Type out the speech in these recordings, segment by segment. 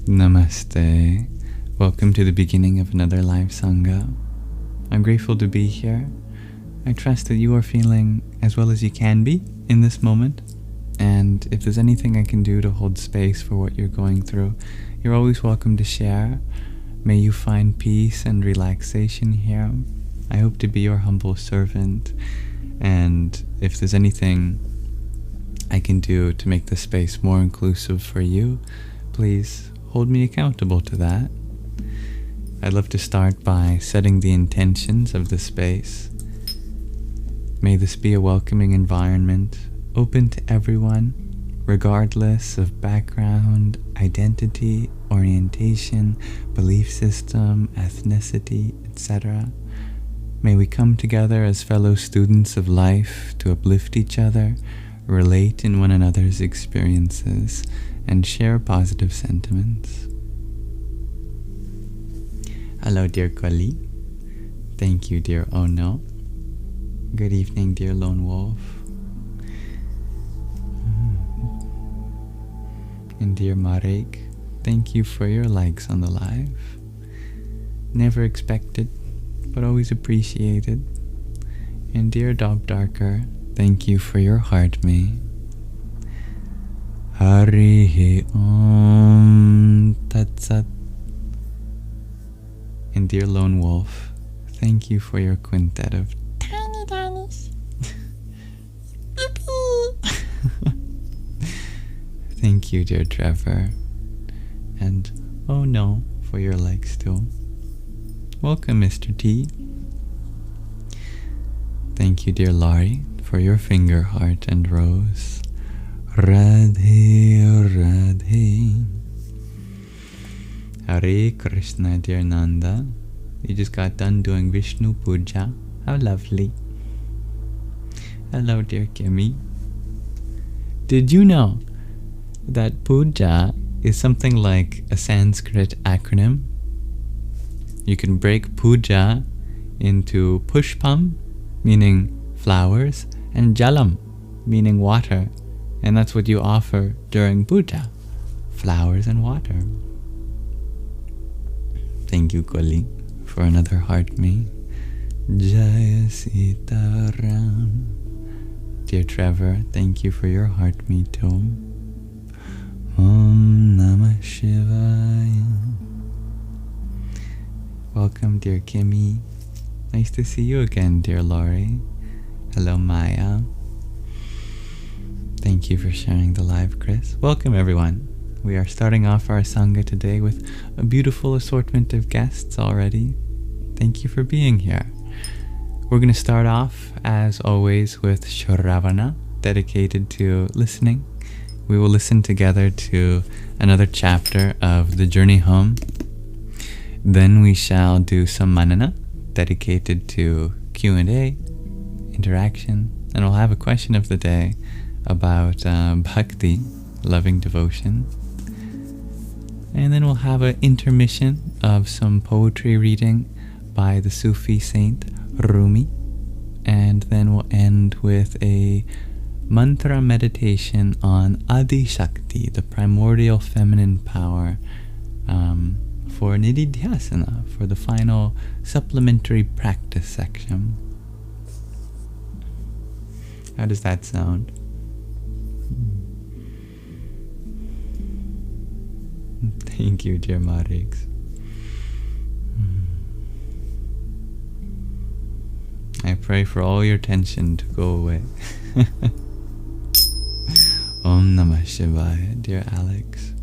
Namaste. Welcome to the beginning of another live Sangha. I'm grateful to be here. I trust that you are feeling as well as you can be in this moment. And if there's anything I can do to hold space for what you're going through, you're always welcome to share. May you find peace and relaxation here. I hope to be your humble servant. And if there's anything I can do to make the space more inclusive for you, please hold me accountable to that. I'd love to start by setting the intentions of the space. May this be a welcoming environment, open to everyone, regardless of background, identity, orientation, belief system, ethnicity, etc. May we come together as fellow students of life to uplift each other, relate in one another's experiences, and share positive sentiments. Hello, dear Kali. Thank you, dear Ono. Good evening, dear Lone Wolf. And dear Marek, thank you for your likes on the live. Never expected, but always appreciated. And dear Dog Darker, thank you for your heart me. Hari Om Tat Sat. And dear Lone Wolf, thank you for your quintet of tiny tinies. Thank you, dear Trevor. And oh no, for your likes too. Welcome, Mr. T. Thank you, dear Laurie, for your finger heart and rose. Radhe, Radhe. Hare Krishna, dear Nanda. You just got done doing Vishnu Puja. How lovely. Hello, dear Kimmy. Did you know that puja is something like a Sanskrit acronym? You can break puja into pushpam, meaning flowers, and jalam, meaning water. And that's what you offer during puja, flowers and water. Thank you, Koli, for another heart me. Jaya Sita Ram. Dear Trevor, thank you for your heart me too. Om Namah Shivaya. Welcome, dear Kimmy. Nice to see you again, dear Laurie. Hello, Maya. Thank you for sharing the live, Chris. Welcome, everyone. We are starting off our Sangha today with a beautiful assortment of guests already. Thank you for being here. We're going to start off, as always, with Shravana, dedicated to listening. We will listen together to another chapter of The Journey Home. Then we shall do some manana, dedicated to Q&A, interaction, and we'll have a question of the day about Bhakti, loving devotion. And then we'll have an intermission of some poetry reading by the Sufi saint Rumi. And then we'll end with a mantra meditation on Adi Shakti, the primordial feminine power, for Nididhyasana, for the final supplementary practice section. How does that sound? Thank you, dear Marix. I pray for all your tension to go away. Om Namah Shivaya, dear Alex.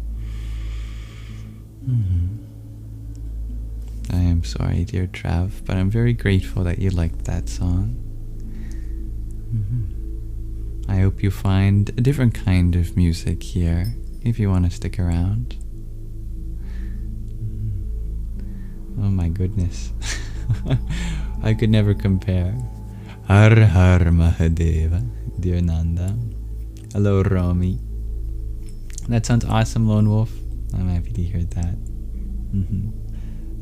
I am sorry, dear Trav, but I'm very grateful that you liked that song. I hope you find a different kind of music here, if you want to stick around. Oh my goodness. I could never compare. Har Har Mahadeva, dear Nanda. Hello, Rumi. That sounds awesome, Lone Wolf. I'm happy to hear that.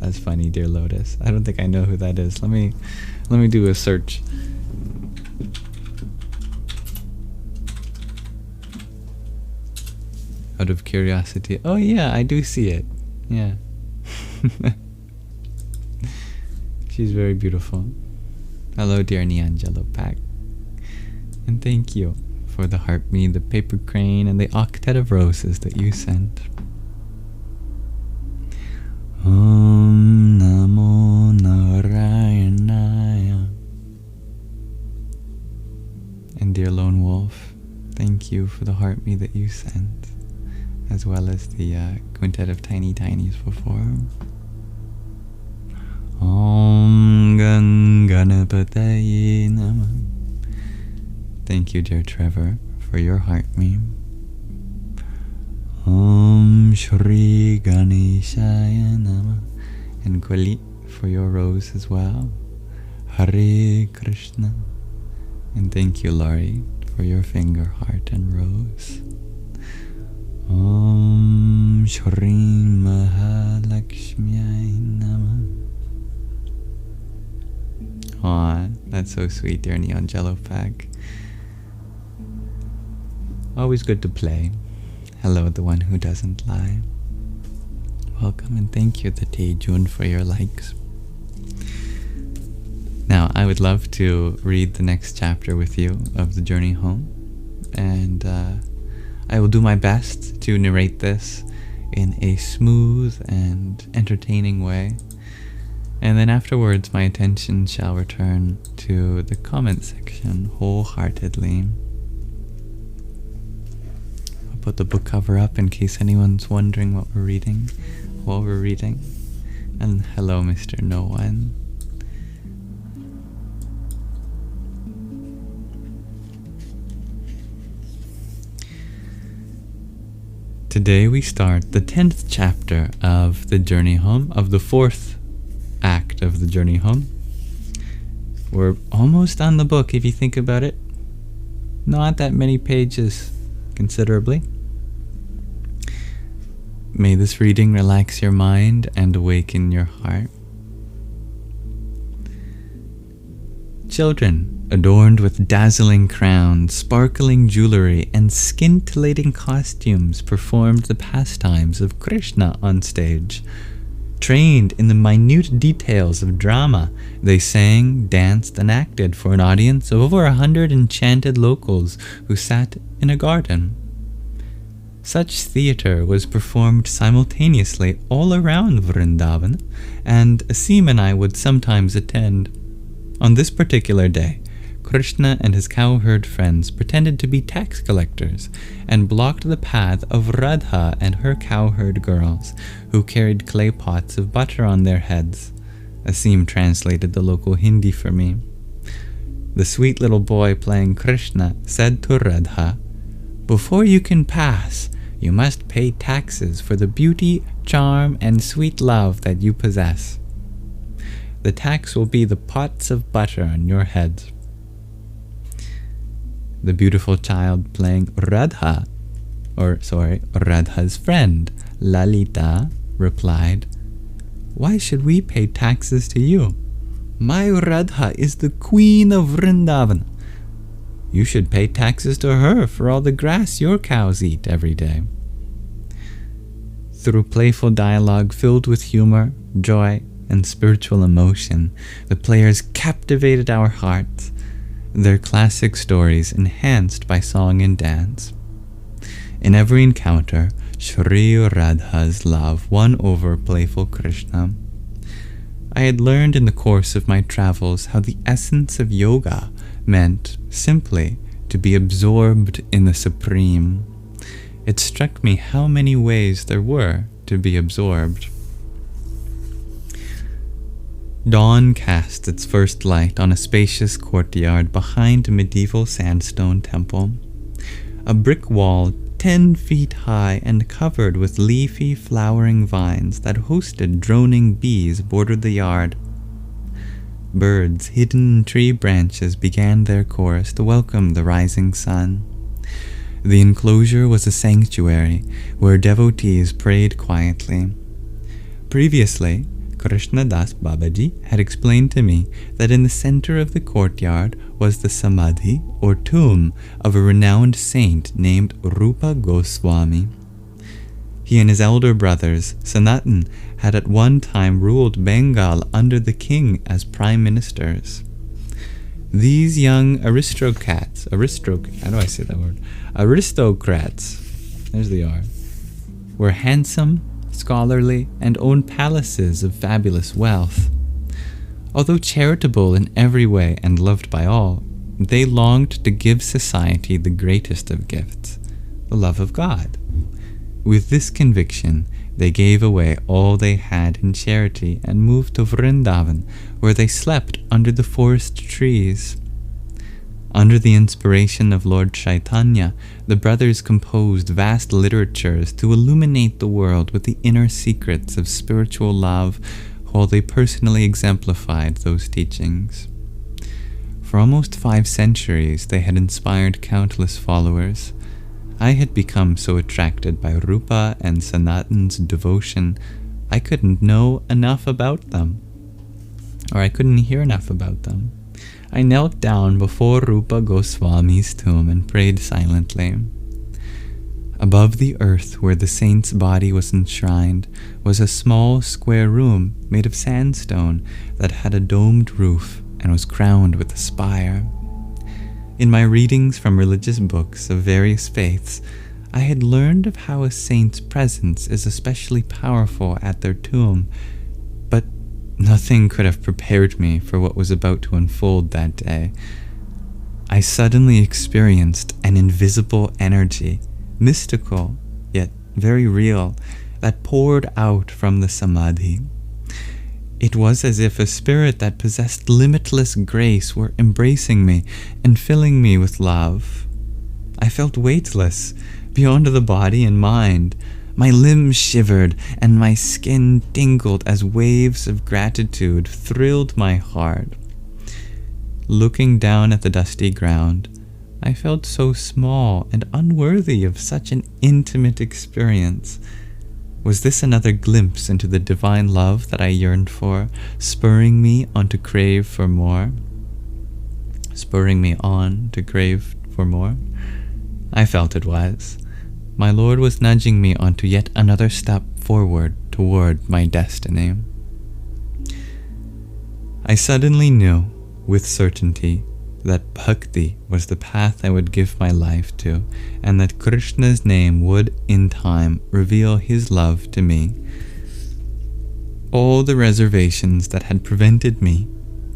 That's funny, dear Lotus. I don't think I know who that is. Let me do a search. out of curiosity. Oh yeah, I do see it. Yeah. She's very beautiful. Hello, dear Niangelo Pack. And thank you for the heart me, the paper crane, and the octet of roses that you sent. Om Namo Narayanaya. And dear Lone Wolf, thank you for the heart me that you sent, as well as the quintet of tiny tinies before. Om Ganganapataye Namah. Thank you, dear Trevor, for your heart meme. Om Shri Ganeshaya Namah. And Kulit for your rose as well. Hare Krishna. And thank you, Laurie, for your finger heart and rose. Om Shri Mahalakshmiyai Namah. Aw, that's so sweet, dear Neon Jello Pack. Always good to play. Hello, the one who doesn't lie. Welcome and thank you, the Taejun, for your likes. Now, I would love to read the next chapter with you of The Journey Home, and I will do my best to narrate this in a smooth and entertaining way. And then afterwards, my attention shall return to the comment section wholeheartedly. I'll put the book cover up in case anyone's wondering what we're reading. And hello, Mr. No One. Today we start the 10th chapter of The Journey Home, of the 4th act of The Journey Home. We're almost on the book, if you think about it. Not that many pages, considerably. May this reading relax your mind and awaken your heart. Children, adorned with dazzling crowns, sparkling jewelry, and scintillating costumes, performed the pastimes of Krishna on stage. Trained in the minute details of drama, they sang, danced, and acted for an audience of over 100 enchanted locals who sat in a garden. Such theatre was performed simultaneously all around Vrindavan, and Asim and I would sometimes attend. On this particular day, Krishna and his cowherd friends pretended to be tax collectors and blocked the path of Radha and her cowherd girls, who carried clay pots of butter on their heads. Asim translated the local Hindi for me. The sweet little boy playing Krishna said to Radha, "Before you can pass, you must pay taxes for the beauty, charm, and sweet love that you possess. The tax will be the pots of butter on your heads." The beautiful child playing Radha's friend, Lalita, replied, "Why should we pay taxes to you? My Radha is the queen of Vrindavan. You should pay taxes to her for all the grass your cows eat every day." Through playful dialogue filled with humor, joy, and spiritual emotion, the players captivated our hearts, their classic stories enhanced by song and dance. In every encounter, Shri Radha's love won over playful Krishna. I had learned in the course of my travels how the essence of yoga meant simply to be absorbed in the Supreme. It struck me how many ways there were to be absorbed. Dawn cast its first light on a spacious courtyard behind a medieval sandstone temple. A brick wall 10 feet high and covered with leafy, flowering vines that hosted droning bees bordered the yard. Birds hidden in tree branches began their chorus to welcome the rising sun. The enclosure was a sanctuary where devotees prayed quietly. Previously, Krishna Das Babaji had explained to me that in the center of the courtyard was the Samadhi, or tomb, of a renowned saint named Rupa Goswami. He and his elder brothers, Sanatan, had at one time ruled Bengal under the king as prime ministers. These young aristocrats, there's the R, were handsome, scholarly, and owned palaces of fabulous wealth. Although charitable in every way and loved by all, they longed to give society the greatest of gifts, the love of God. With this conviction, they gave away all they had in charity and moved to Vrindavan, where they slept under the forest trees. Under the inspiration of Lord Chaitanya, the brothers composed vast literatures to illuminate the world with the inner secrets of spiritual love, while they personally exemplified those teachings. For almost 5 centuries, they had inspired countless followers. I had become so attracted by Rupa and Sanatan's devotion, I couldn't know enough about them, or I couldn't hear enough about them. I knelt down before Rupa Goswami's tomb and prayed silently. Above the earth where the saint's body was enshrined was a small square room made of sandstone that had a domed roof and was crowned with a spire. In my readings from religious books of various faiths, I had learned of how a saint's presence is especially powerful at their tomb, but nothing could have prepared me for what was about to unfold that day. I suddenly experienced an invisible energy, mystical, yet very real, that poured out from the Samadhi. It was as if a spirit that possessed limitless grace were embracing me and filling me with love. I felt weightless, beyond the body and mind. My limbs shivered and my skin tingled as waves of gratitude thrilled my heart. Looking down at the dusty ground, I felt so small and unworthy of such an intimate experience. Was this another glimpse into the divine love that I yearned for, spurring me on to crave for more? I felt it was. My Lord was nudging me onto yet another step forward toward my destiny. I suddenly knew, with certainty, that Bhakti was the path I would give my life to, and that Krishna's name would, in time, reveal his love to me. All the reservations that had prevented me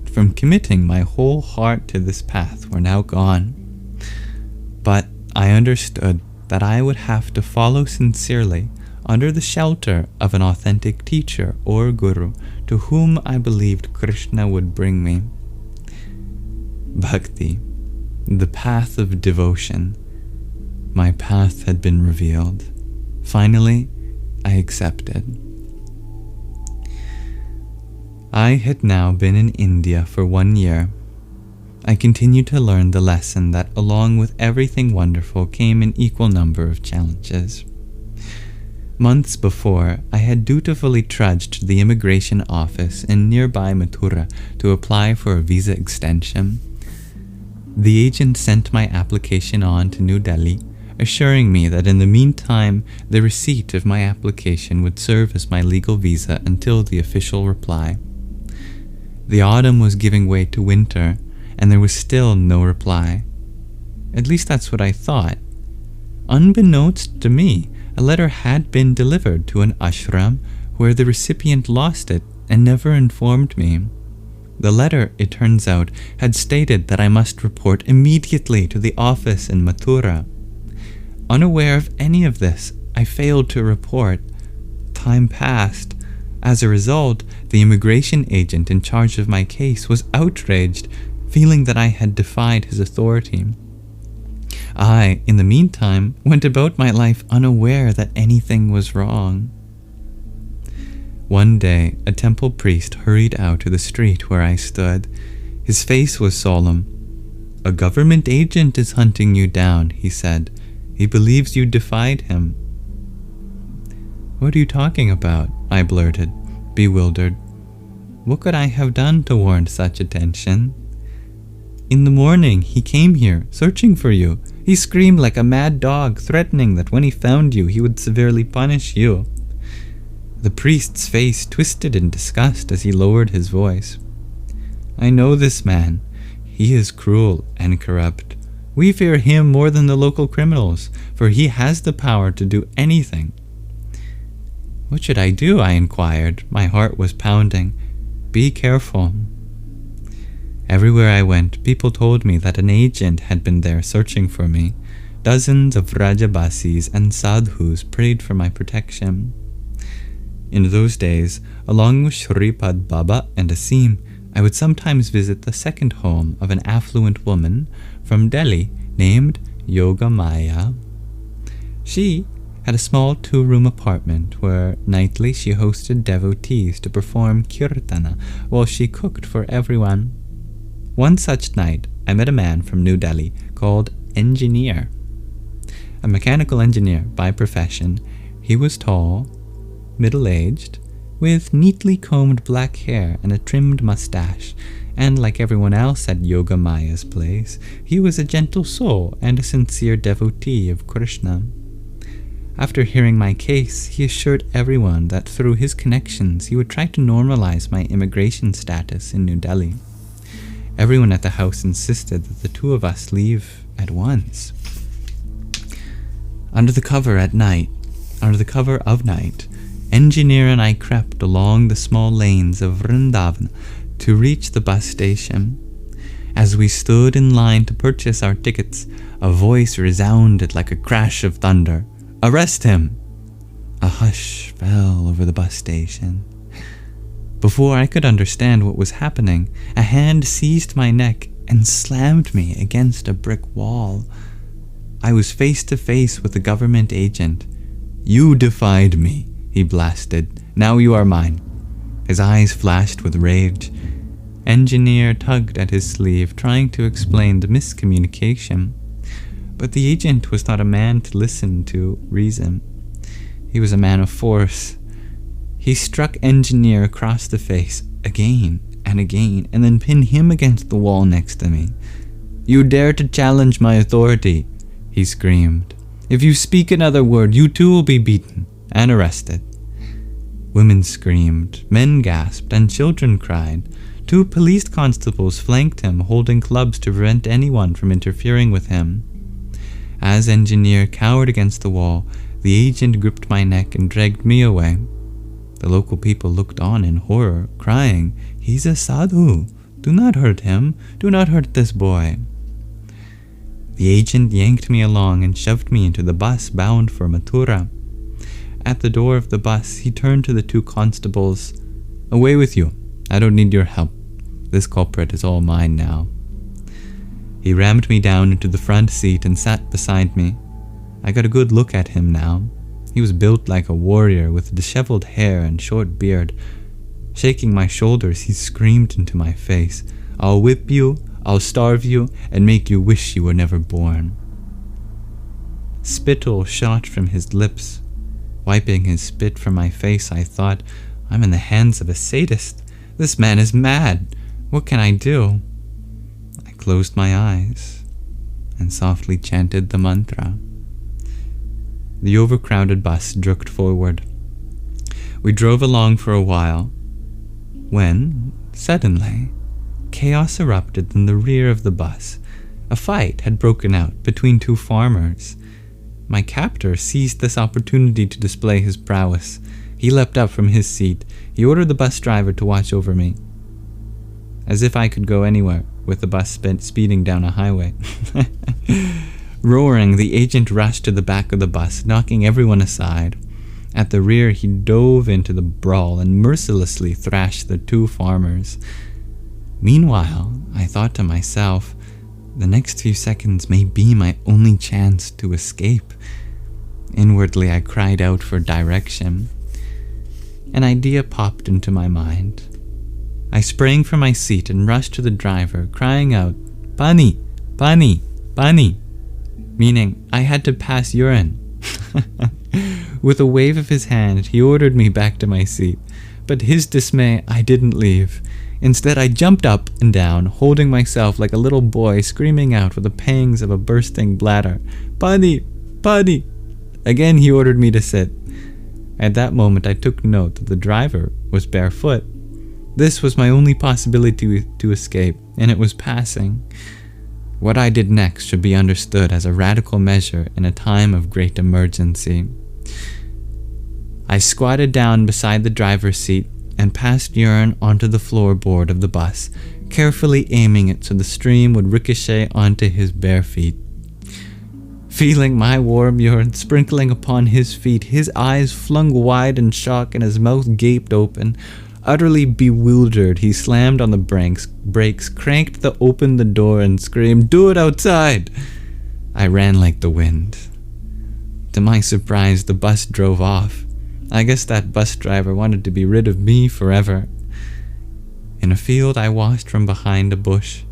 from committing my whole heart to this path were now gone. But I understood that I would have to follow sincerely under the shelter of an authentic teacher or guru to whom I believed Krishna would bring me. Bhakti, the path of devotion. My path had been revealed. Finally, I accepted. I had now been in India for 1 year. I continued to learn the lesson that along with everything wonderful came an equal number of challenges. Months before, I had dutifully trudged to the immigration office in nearby Mathura to apply for a visa extension. The agent sent my application on to New Delhi, assuring me that in the meantime, the receipt of my application would serve as my legal visa until the official reply. The autumn was giving way to winter, and there was still no reply. At least that's what I thought. Unbeknownst to me, a letter had been delivered to an ashram where the recipient lost it and never informed me. The letter, it turns out, had stated that I must report immediately to the office in Mathura. Unaware of any of this, I failed to report. Time passed. As a result, the immigration agent in charge of my case was outraged, feeling that I had defied his authority. I, in the meantime, went about my life unaware that anything was wrong. One day, a temple priest hurried out to the street where I stood. His face was solemn. "A government agent is hunting you down," he said. "He believes you defied him." "What are you talking about?" I blurted, bewildered. What could I have done to warrant such attention? "In the morning, he came here, searching for you. He screamed like a mad dog, threatening that when he found you, he would severely punish you. The priest's face twisted in disgust as he lowered his voice. I know this man. He is cruel and corrupt. We fear him more than the local criminals, for he has the power to do anything. What should I do? I inquired. My heart was pounding. Be careful. Everywhere I went, people told me that an agent had been there searching for me. Dozens of Rajabasis and Sadhus prayed for my protection. In those days, along with Shripad Baba and Asim, I would sometimes visit the second home of an affluent woman from Delhi named Yoga Maya. She had a small 2-room apartment where nightly she hosted devotees to perform kirtana while she cooked for everyone. One such night, I met a man from New Delhi called Engineer. A mechanical engineer by profession, he was tall, middle-aged, with neatly combed black hair and a trimmed mustache, and like everyone else at Yoga Maya's place, he was a gentle soul and a sincere devotee of Krishna. After hearing my case, he assured everyone that through his connections he would try to normalize my immigration status in New Delhi. Everyone at the house insisted that the two of us leave at once. Under the cover of night, Engineer and I crept along the small lanes of Vrindavan to reach the bus station. As we stood in line to purchase our tickets, a voice resounded like a crash of thunder. Arrest him! A hush fell over the bus station. Before I could understand what was happening, a hand seized my neck and slammed me against a brick wall. I was face to face with a government agent. You defied me, he blasted. Now you are mine. His eyes flashed with rage. Engineer tugged at his sleeve, trying to explain the miscommunication. But the agent was not a man to listen to reason. He was a man of force. He struck Engineer across the face again and again, and then pinned him against the wall next to me. You dare to challenge my authority, he screamed. If you speak another word, you too will be beaten and arrested. Women screamed, men gasped, and children cried. 2 police constables flanked him, holding clubs to prevent anyone from interfering with him. As Engineer cowered against the wall, the agent gripped my neck and dragged me away. The local people looked on in horror, crying, He's a sadhu. Do not hurt him. Do not hurt this boy. The agent yanked me along and shoved me into the bus bound for Mathura. At the door of the bus, he turned to the 2 constables. Away with you. I don't need your help. This culprit is all mine now. He rammed me down into the front seat and sat beside me. I got a good look at him now. He was built like a warrior with disheveled hair and short beard. Shaking my shoulders, he screamed into my face, I'll whip you, I'll starve you, and make you wish you were never born. Spittle shot from his lips. Wiping his spit from my face, I thought, I'm in the hands of a sadist. This man is mad. What can I do? I closed my eyes and softly chanted the mantra. The overcrowded bus jerked forward. We drove along for a while, when, suddenly, chaos erupted in the rear of the bus. A fight had broken out between 2 farmers. My captor seized this opportunity to display his prowess. He leapt up from his seat. He ordered the bus driver to watch over me. As if I could go anywhere with the bus speeding down a highway. Roaring, the agent rushed to the back of the bus, knocking everyone aside. At the rear, he dove into the brawl and mercilessly thrashed the 2 farmers. Meanwhile, I thought to myself, the next few seconds may be my only chance to escape. Inwardly, I cried out for direction. An idea popped into my mind. I sprang from my seat and rushed to the driver, crying out, Pani, Pani, Pani, meaning I had to pass urine. With a wave of his hand, he ordered me back to my seat, but to his dismay, I didn't leave. Instead, I jumped up and down, holding myself like a little boy, screaming out with the pangs of a bursting bladder, "Pani! Pani!" Again he ordered me to sit. At that moment I took note that the driver was barefoot. This was my only possibility to escape, and it was passing. What I did next should be understood as a radical measure in a time of great emergency. I squatted down beside the driver's seat and passed urine onto the floorboard of the bus, carefully aiming it so the stream would ricochet onto his bare feet. Feeling my warm urine sprinkling upon his feet, his eyes flung wide in shock and his mouth gaped open. Utterly bewildered, he slammed on the brakes, cranked open the door and screamed, "Do it outside!" I ran like the wind. To my surprise, the bus drove off. I guess that bus driver wanted to be rid of me forever. In a field I watched from behind a bush.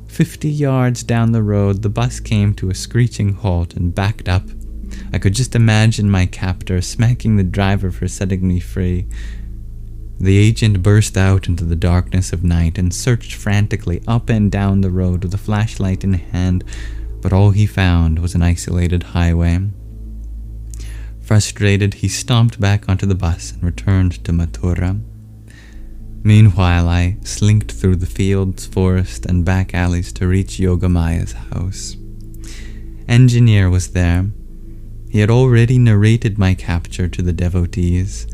50 yards down the road, the bus came to a screeching halt and backed up. I could just imagine my captor smacking the driver for setting me free. The agent burst out into the darkness of night and searched frantically up and down the road with a flashlight in hand, but all he found was an isolated highway. Frustrated, he stomped back onto the bus and returned to Mathura. Meanwhile, I slinked through the fields, forest, and back alleys to reach Yogamaya's house. Engineer was there. He had already narrated my capture to the devotees.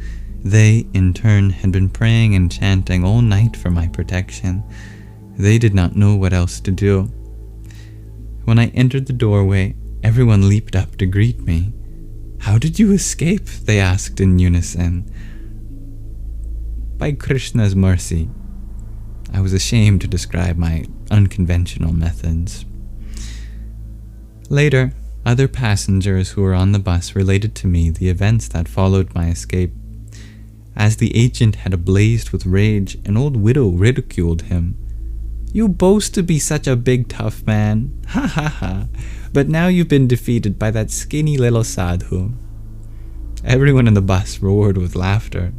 They, in turn, had been praying and chanting all night for my protection. They did not know what else to do. When I entered the doorway, everyone leaped up to greet me. "How did you escape?" they asked in unison. "By Krishna's mercy." I was ashamed to describe my unconventional methods. Later, other passengers who were on the bus related to me the events that followed my escape. As the agent had blazed with rage, an old widow ridiculed him. "You boast to be such a big tough man, ha ha ha, but now you've been defeated by that skinny little sadhu." Everyone in the bus roared with laughter.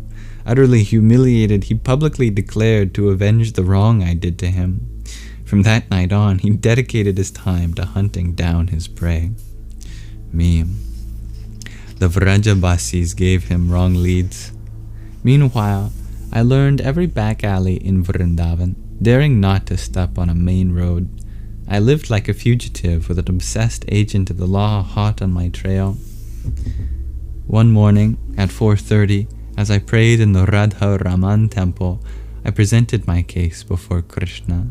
Utterly humiliated, he publicly declared to avenge the wrong I did to him. From that night on, he dedicated his time to hunting down his prey. Me. The Vrajabasis gave him wrong leads. Meanwhile, I learned every back alley in Vrindavan, daring not to step on a main road. I lived like a fugitive with an obsessed agent of the law hot on my trail. One morning, at 4:30, as I prayed in the Radha Raman temple, I presented my case before Krishna.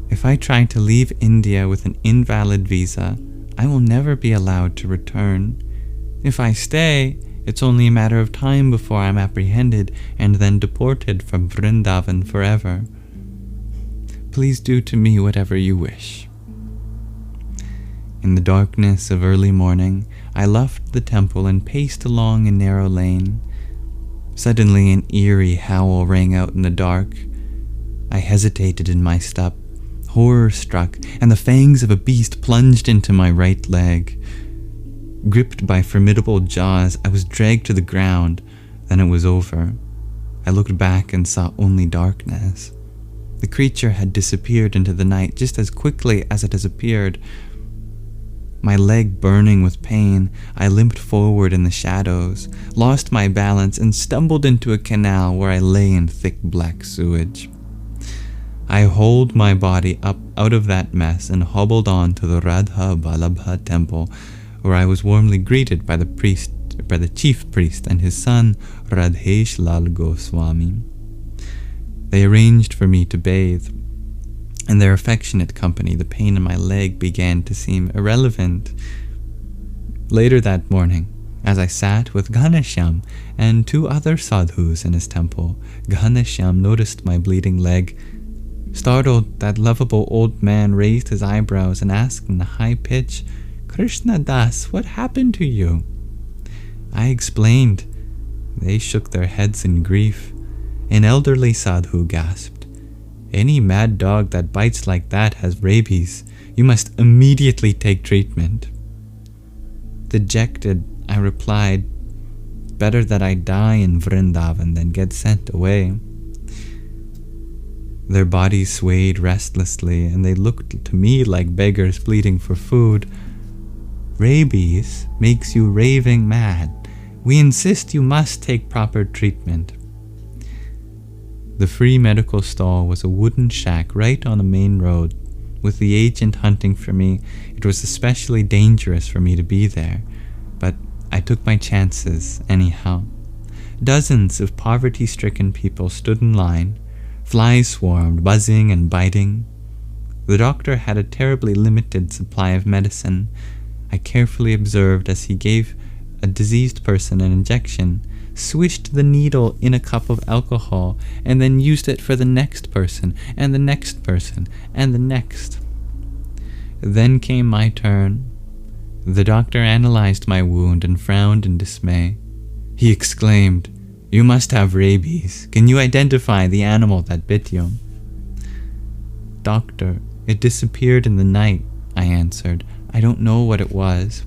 If I try to leave India with an invalid visa, I will never be allowed to return. If I stay, it's only a matter of time before I'm apprehended and then deported from Vrindavan forever. Please do to me whatever you wish. In the darkness of early morning, I left the temple and paced along a narrow lane. Suddenly an eerie howl rang out in the dark. I hesitated in my step, horror struck, and the fangs of a beast plunged into my right leg. Gripped by formidable jaws, I was dragged to the ground. Then it was over. I looked back and saw only darkness. The creature had disappeared into the night just as quickly as it has appeared. My leg burning with pain, I limped forward in the shadows, lost my balance, and stumbled into a canal where I lay in thick black sewage. I hauled my body up out of that mess and hobbled on to the Radha Vallabha temple, where I was warmly greeted by the chief priest and his son Radhesh Lal Goswami. They arranged for me to bathe. In their affectionate company, the pain in my leg began to seem irrelevant. Later that morning, as I sat with Ghanashyam and 2 other sadhus in his temple, Ghanashyam noticed my bleeding leg. Startled, that lovable old man raised his eyebrows and asked in a high pitch, "Krishna Das, what happened to you?" I explained. They shook their heads in grief. An elderly sadhu gasped, "Any mad dog that bites like that has rabies. You must immediately take treatment." Dejected, I replied, "Better that I die in Vrindavan than get sent away." Their bodies swayed restlessly, and they looked to me like beggars pleading for food. "Rabies makes you raving mad. We insist you must take proper treatment." The free medical stall was a wooden shack right on the main road. With the agent hunting for me, it was especially dangerous for me to be there, but I took my chances anyhow. Dozens of poverty-stricken people stood in line. Flies swarmed, buzzing and biting. The doctor had a terribly limited supply of medicine. I carefully observed as he gave a diseased person an injection, swished the needle in a cup of alcohol, and then used it for the next person, and the next person, and the next. Then came my turn. The doctor analyzed my wound and frowned in dismay. He exclaimed, "You must have rabies. Can you identify the animal that bit you?" "Doctor, it disappeared in the night," I answered. "I don't know what it was."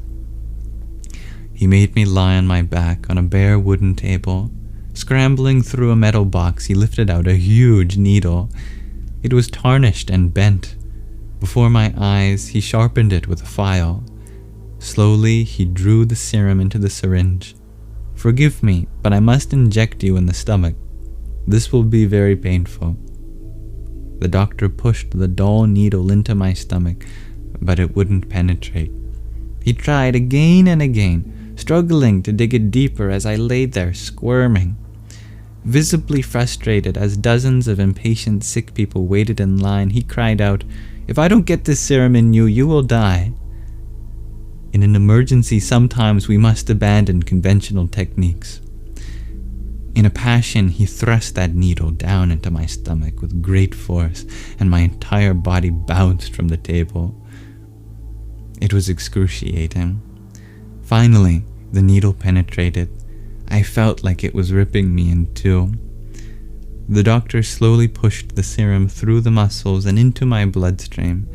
He made me lie on my back on a bare wooden table. Scrambling through a metal box, he lifted out a huge needle. It was tarnished and bent. Before my eyes, he sharpened it with a file. Slowly, he drew the serum into the syringe. "Forgive me, but I must inject you in the stomach. This will be very painful." The doctor pushed the dull needle into my stomach, but it wouldn't penetrate. He tried again and again, struggling to dig it deeper as I lay there squirming. Visibly frustrated as dozens of impatient sick people waited in line, he cried out, "If I don't get this serum in you, you will die." In an emergency, sometimes we must abandon conventional techniques. In a passion, he thrust that needle down into my stomach with great force, and my entire body bounced from the table. It was excruciating. Finally, the needle penetrated. I felt like it was ripping me in two. The doctor slowly pushed the serum through the muscles and into my bloodstream.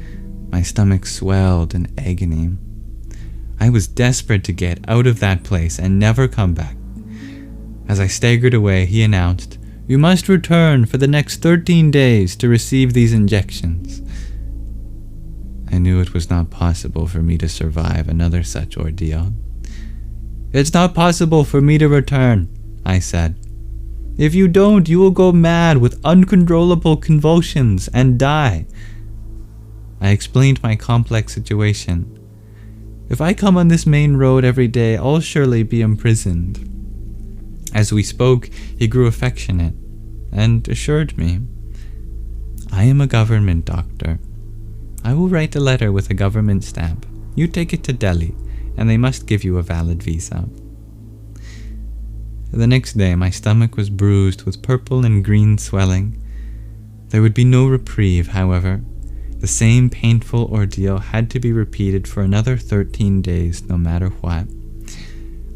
My stomach swelled in agony. I was desperate to get out of that place and never come back. As I staggered away, he announced, "You must return for the next 13 days to receive these injections." I knew it was not possible for me to survive another such ordeal. "It's not possible for me to return," I said. "If you don't, you will go mad with uncontrollable convulsions and die." I explained my complex situation. "If I come on this main road every day, I'll surely be imprisoned." As we spoke, he grew affectionate and assured me, "I am a government doctor. I will write a letter with a government stamp. You take it to Delhi, and they must give you a valid visa." The next day, my stomach was bruised with purple and green swelling. There would be no reprieve, however. The same painful ordeal had to be repeated for another 13 days, no matter what.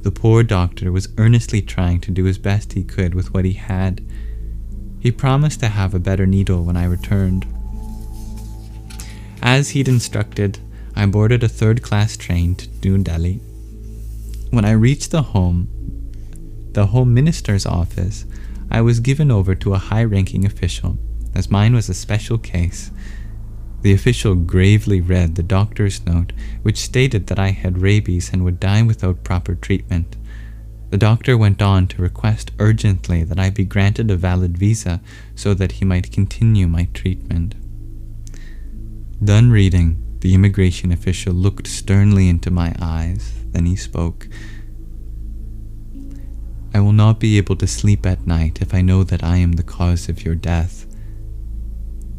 The poor doctor was earnestly trying to do as best he could with what he had. He promised to have a better needle when I returned. As he'd instructed, I boarded a third-class train to New Delhi. When I reached the home minister's office, I was given over to a high-ranking official, as mine was a special case. The official gravely read the doctor's note, which stated that I had rabies and would die without proper treatment. The doctor went on to request urgently that I be granted a valid visa so that he might continue my treatment. Done reading, the immigration official looked sternly into my eyes. Then he spoke. "I will not be able to sleep at night if I know that I am the cause of your death."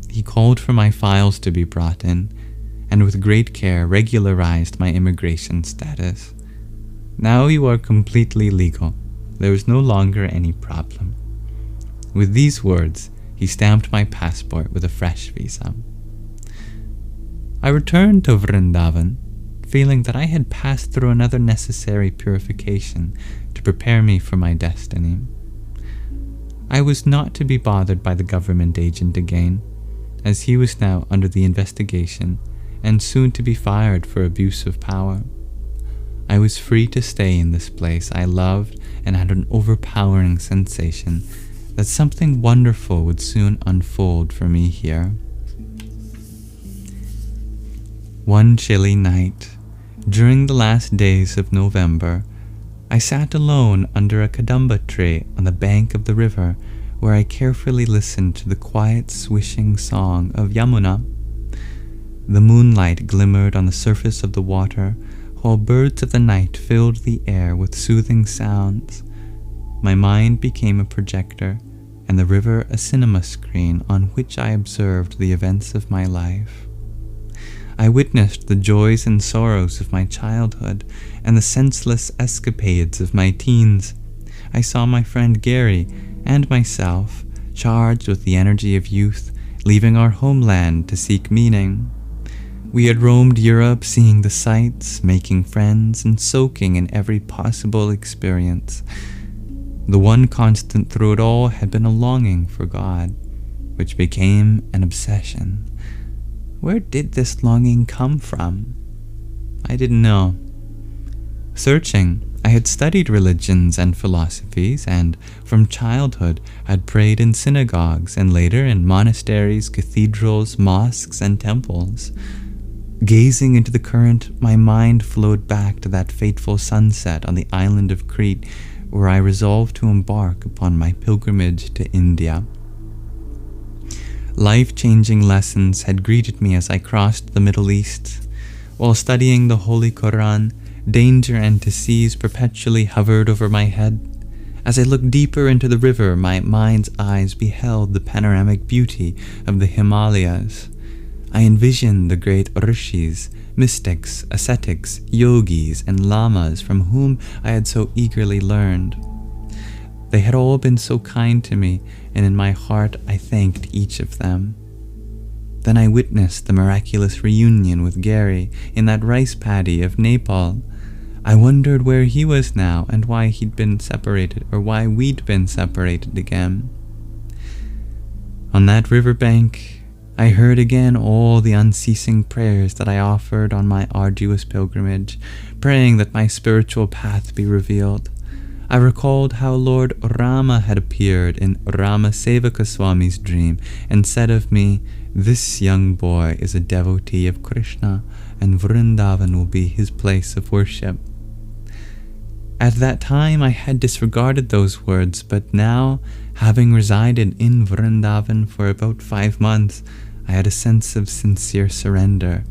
He called for my files to be brought in, and with great care regularized my immigration status. "Now you are completely legal. There is no longer any problem." With these words, he stamped my passport with a fresh visa. I returned to Vrindavan, feeling that I had passed through another necessary purification to prepare me for my destiny. I was not to be bothered by the government agent again, as he was now under the investigation and soon to be fired for abuse of power. I was free to stay in this place I loved and had an overpowering sensation that something wonderful would soon unfold for me here. One chilly night, during the last days of November, I sat alone under a kadamba tree on the bank of the river, where I carefully listened to the quiet swishing song of Yamuna. The moonlight glimmered on the surface of the water, while birds of the night filled the air with soothing sounds. My mind became a projector, and the river a cinema screen on which I observed the events of my life. I witnessed the joys and sorrows of my childhood and the senseless escapades of my teens. I saw my friend Gary and myself, charged with the energy of youth, leaving our homeland to seek meaning. We had roamed Europe, seeing the sights, making friends, and soaking in every possible experience. The one constant through it all had been a longing for God, which became an obsession. Where did this longing come from? I didn't know. Searching, I had studied religions and philosophies, and from childhood had prayed in synagogues and later in monasteries, cathedrals, mosques, and temples. Gazing into the current, my mind flowed back to that fateful sunset on the island of Crete, where I resolved to embark upon my pilgrimage to India. Life-changing lessons had greeted me as I crossed the Middle East. While studying the Holy Quran, danger and disease perpetually hovered over my head. As I looked deeper into the river, my mind's eyes beheld the panoramic beauty of the Himalayas. I envisioned the great rishis, mystics, ascetics, yogis, and lamas from whom I had so eagerly learned. They had all been so kind to me, and in my heart I thanked each of them. Then I witnessed the miraculous reunion with Gary in that rice paddy of Nepal. I wondered where he was now and why he'd been separated, or why we'd been separated again. On that riverbank, I heard again all the unceasing prayers that I offered on my arduous pilgrimage, praying that my spiritual path be revealed. I recalled how Lord Rama had appeared in Rama Sevaka Swami's dream and said of me, "This young boy is a devotee of Krishna, and Vrindavan will be his place of worship." At that time I had disregarded those words, but now, having resided in Vrindavan for about 5 months, I had a sense of sincere surrender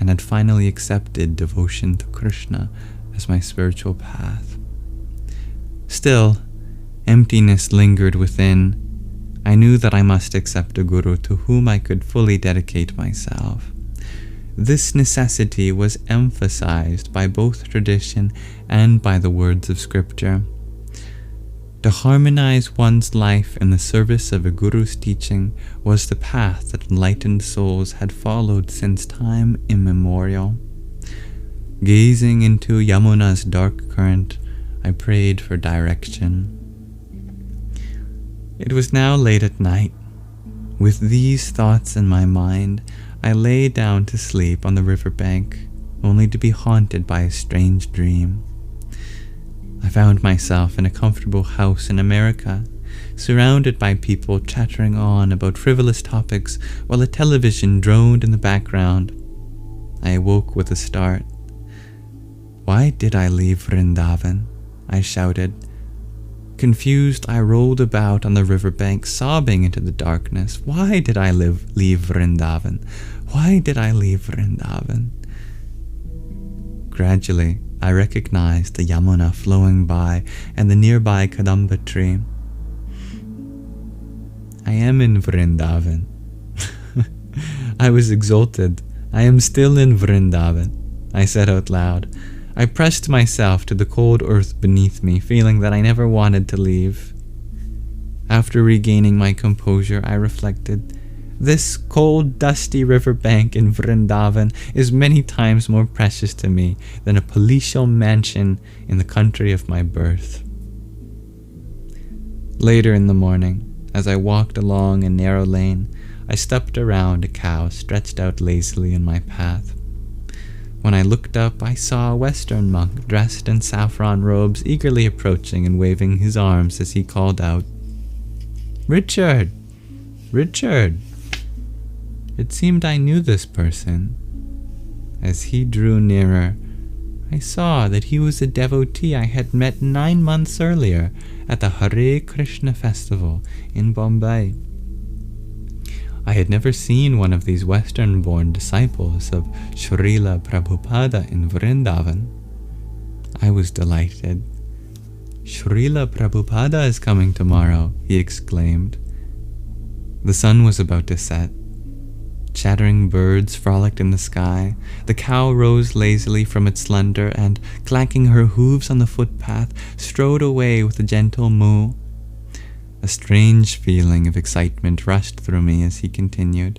and had finally accepted devotion to Krishna as my spiritual path. Still, emptiness lingered within. I knew that I must accept a guru to whom I could fully dedicate myself. This necessity was emphasized by both tradition and by the words of scripture. To harmonize one's life in the service of a guru's teaching was the path that enlightened souls had followed since time immemorial. Gazing into Yamuna's dark current, I prayed for direction. It was now late at night. With these thoughts in my mind, I lay down to sleep on the riverbank, only to be haunted by a strange dream. I found myself in a comfortable house in America, surrounded by people chattering on about frivolous topics while a television droned in the background. I awoke with a start. "Why did I leave Vrindavan?" I shouted. Confused, I rolled about on the riverbank, sobbing into the darkness. Why did I leave Vrindavan? Why did I leave Vrindavan? Gradually, I recognized the Yamuna flowing by and the nearby kadamba tree. I am in Vrindavan. I was exulted. I am still in Vrindavan, I said out loud. I pressed myself to the cold earth beneath me, feeling that I never wanted to leave. After regaining my composure, I reflected, this cold, dusty riverbank in Vrindavan is many times more precious to me than a palatial mansion in the country of my birth. Later in the morning, as I walked along a narrow lane, I stepped around a cow stretched out lazily in my path. When I looked up, I saw a Western monk dressed in saffron robes eagerly approaching and waving his arms as he called out, Richard! Richard! It seemed I knew this person. As he drew nearer, I saw that he was a devotee I had met 9 months earlier at the Hare Krishna festival in Bombay. I had never seen one of these Western-born disciples of Srila Prabhupada in Vrindavan. I was delighted. "Srila Prabhupada is coming tomorrow," he exclaimed. The sun was about to set. Chattering birds frolicked in the sky. The cow rose lazily from its slumber and, clacking her hooves on the footpath, strode away with a gentle moo. A strange feeling of excitement rushed through me as he continued.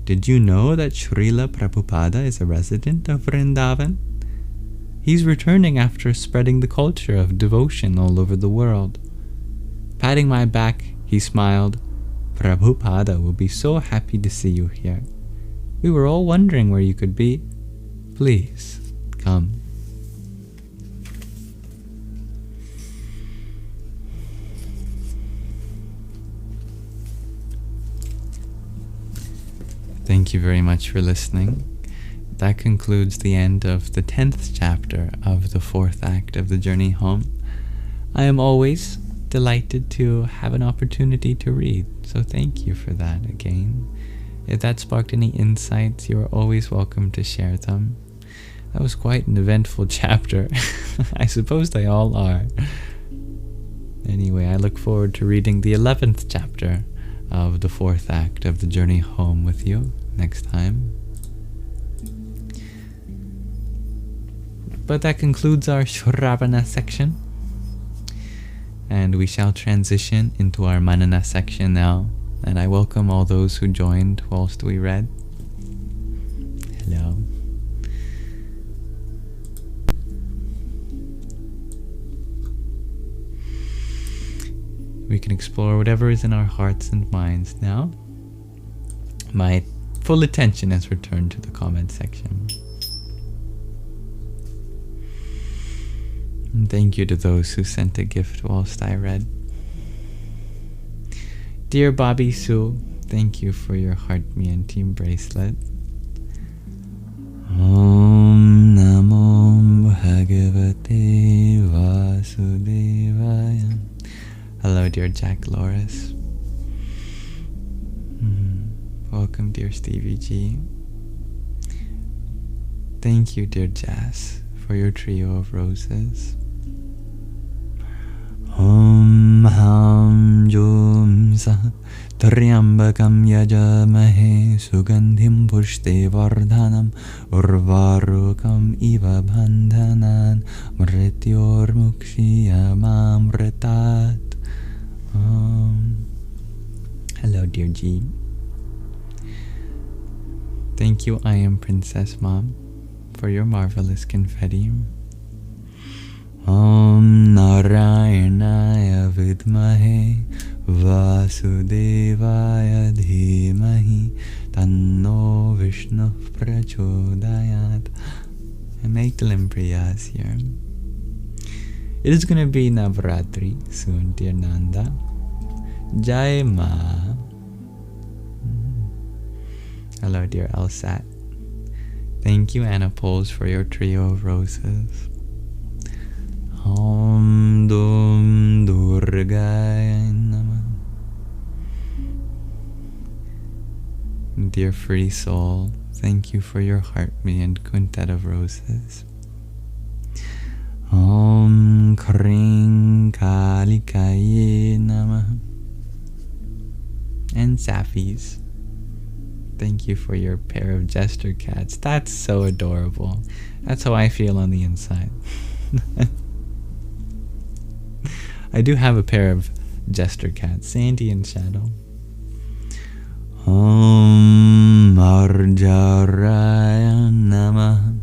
"Did you know that Srila Prabhupada is a resident of Vrindavan? He's returning after spreading the culture of devotion all over the world." Patting my back, he smiled. "Prabhupada will be so happy to see you here. We were all wondering where you could be. Please, come." Thank you very much for listening. That concludes the end of the 10th chapter of the 4th act of the journey home. I am always delighted to have an opportunity to read, so thank you for that again. If that sparked any insights, you are always welcome to share them. That was quite an eventful chapter. I suppose they all are. Anyway, I look forward to reading the 11th chapter of the 4th act of the journey home with you next time. But that concludes our Shravana section. And we shall transition into our Manana section now. And I welcome all those who joined whilst we read. Hello. We can explore whatever is in our hearts and minds now. My full attention has returned to the comment section. And thank you to those who sent a gift whilst I read. Dear Bobby Sue, thank you for your Heart Me and Team bracelet. Om Namo Bhagavate Vasudevaya. Hello, dear Jack Loris. Welcome, dear Stevie G. Thank you, dear Jazz, for your trio of roses. Om Ham Jum Sa Triambakam Yajamahe Sugandhim Pushte Vardhanam Urvarukam Iva Bandhanan Mrityor Mukshiyamamritat. Hello, dear G. Thank you, I am Princess Mom, for your marvelous confetti. Om Narayanaya Vidmahe Vasudevaya Dhimahi Tanno Vishnu Prachodayat. And Magdalene Priya is here. It is going to be Navratri soon, dear Nanda. Jai Ma. Hello, dear Elsat. Thank you, Anna Poles, for your trio of roses. Om Dum Durgaya Namah. Dear Free Soul, thank you for your Heart Me and quintet of roses. Om Kring Kalikaye Namah. And Safis, thank you for your pair of jester cats. That's so adorable. That's how I feel on the inside. I do have a pair of jester cats, Sandy and Shadow. Om Marjaraya Namah.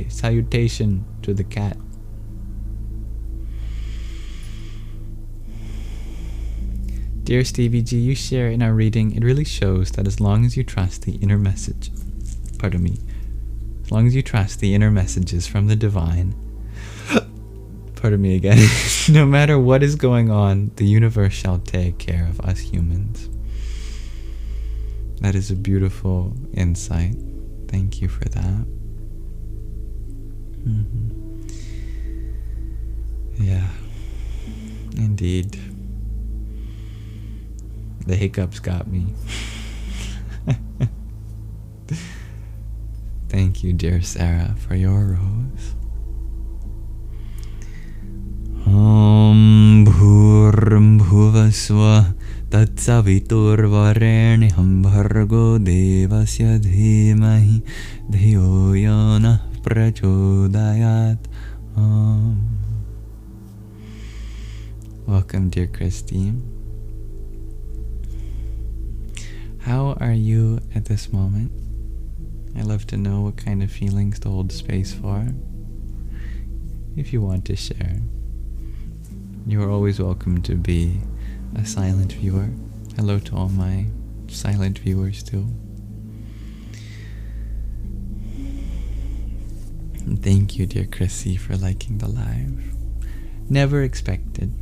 Salutation to the cat. Dear Stevie G, you share in our reading, it really shows that as long as you trust the inner message, as long as you trust the inner messages from the divine, pardon me again. No matter what is going on, the universe shall take care of us humans. That is a beautiful insight. Thank you for that. Yeah, indeed. The hiccups got me. Thank you, dear Sarah, for your rose. Om Bhurmbhuvaswa Tatsaviturvareniham Bhargo Devasya Dhimahi Dhiyo Yona Prachodayat. Welcome, dear Christine. How are you at this moment? I love to know what kind of feelings to hold space for. If you want to share, you are always welcome to be a silent viewer. Hello to all my silent viewers too. And thank you, dear Chrissy, for liking the live. Never expected,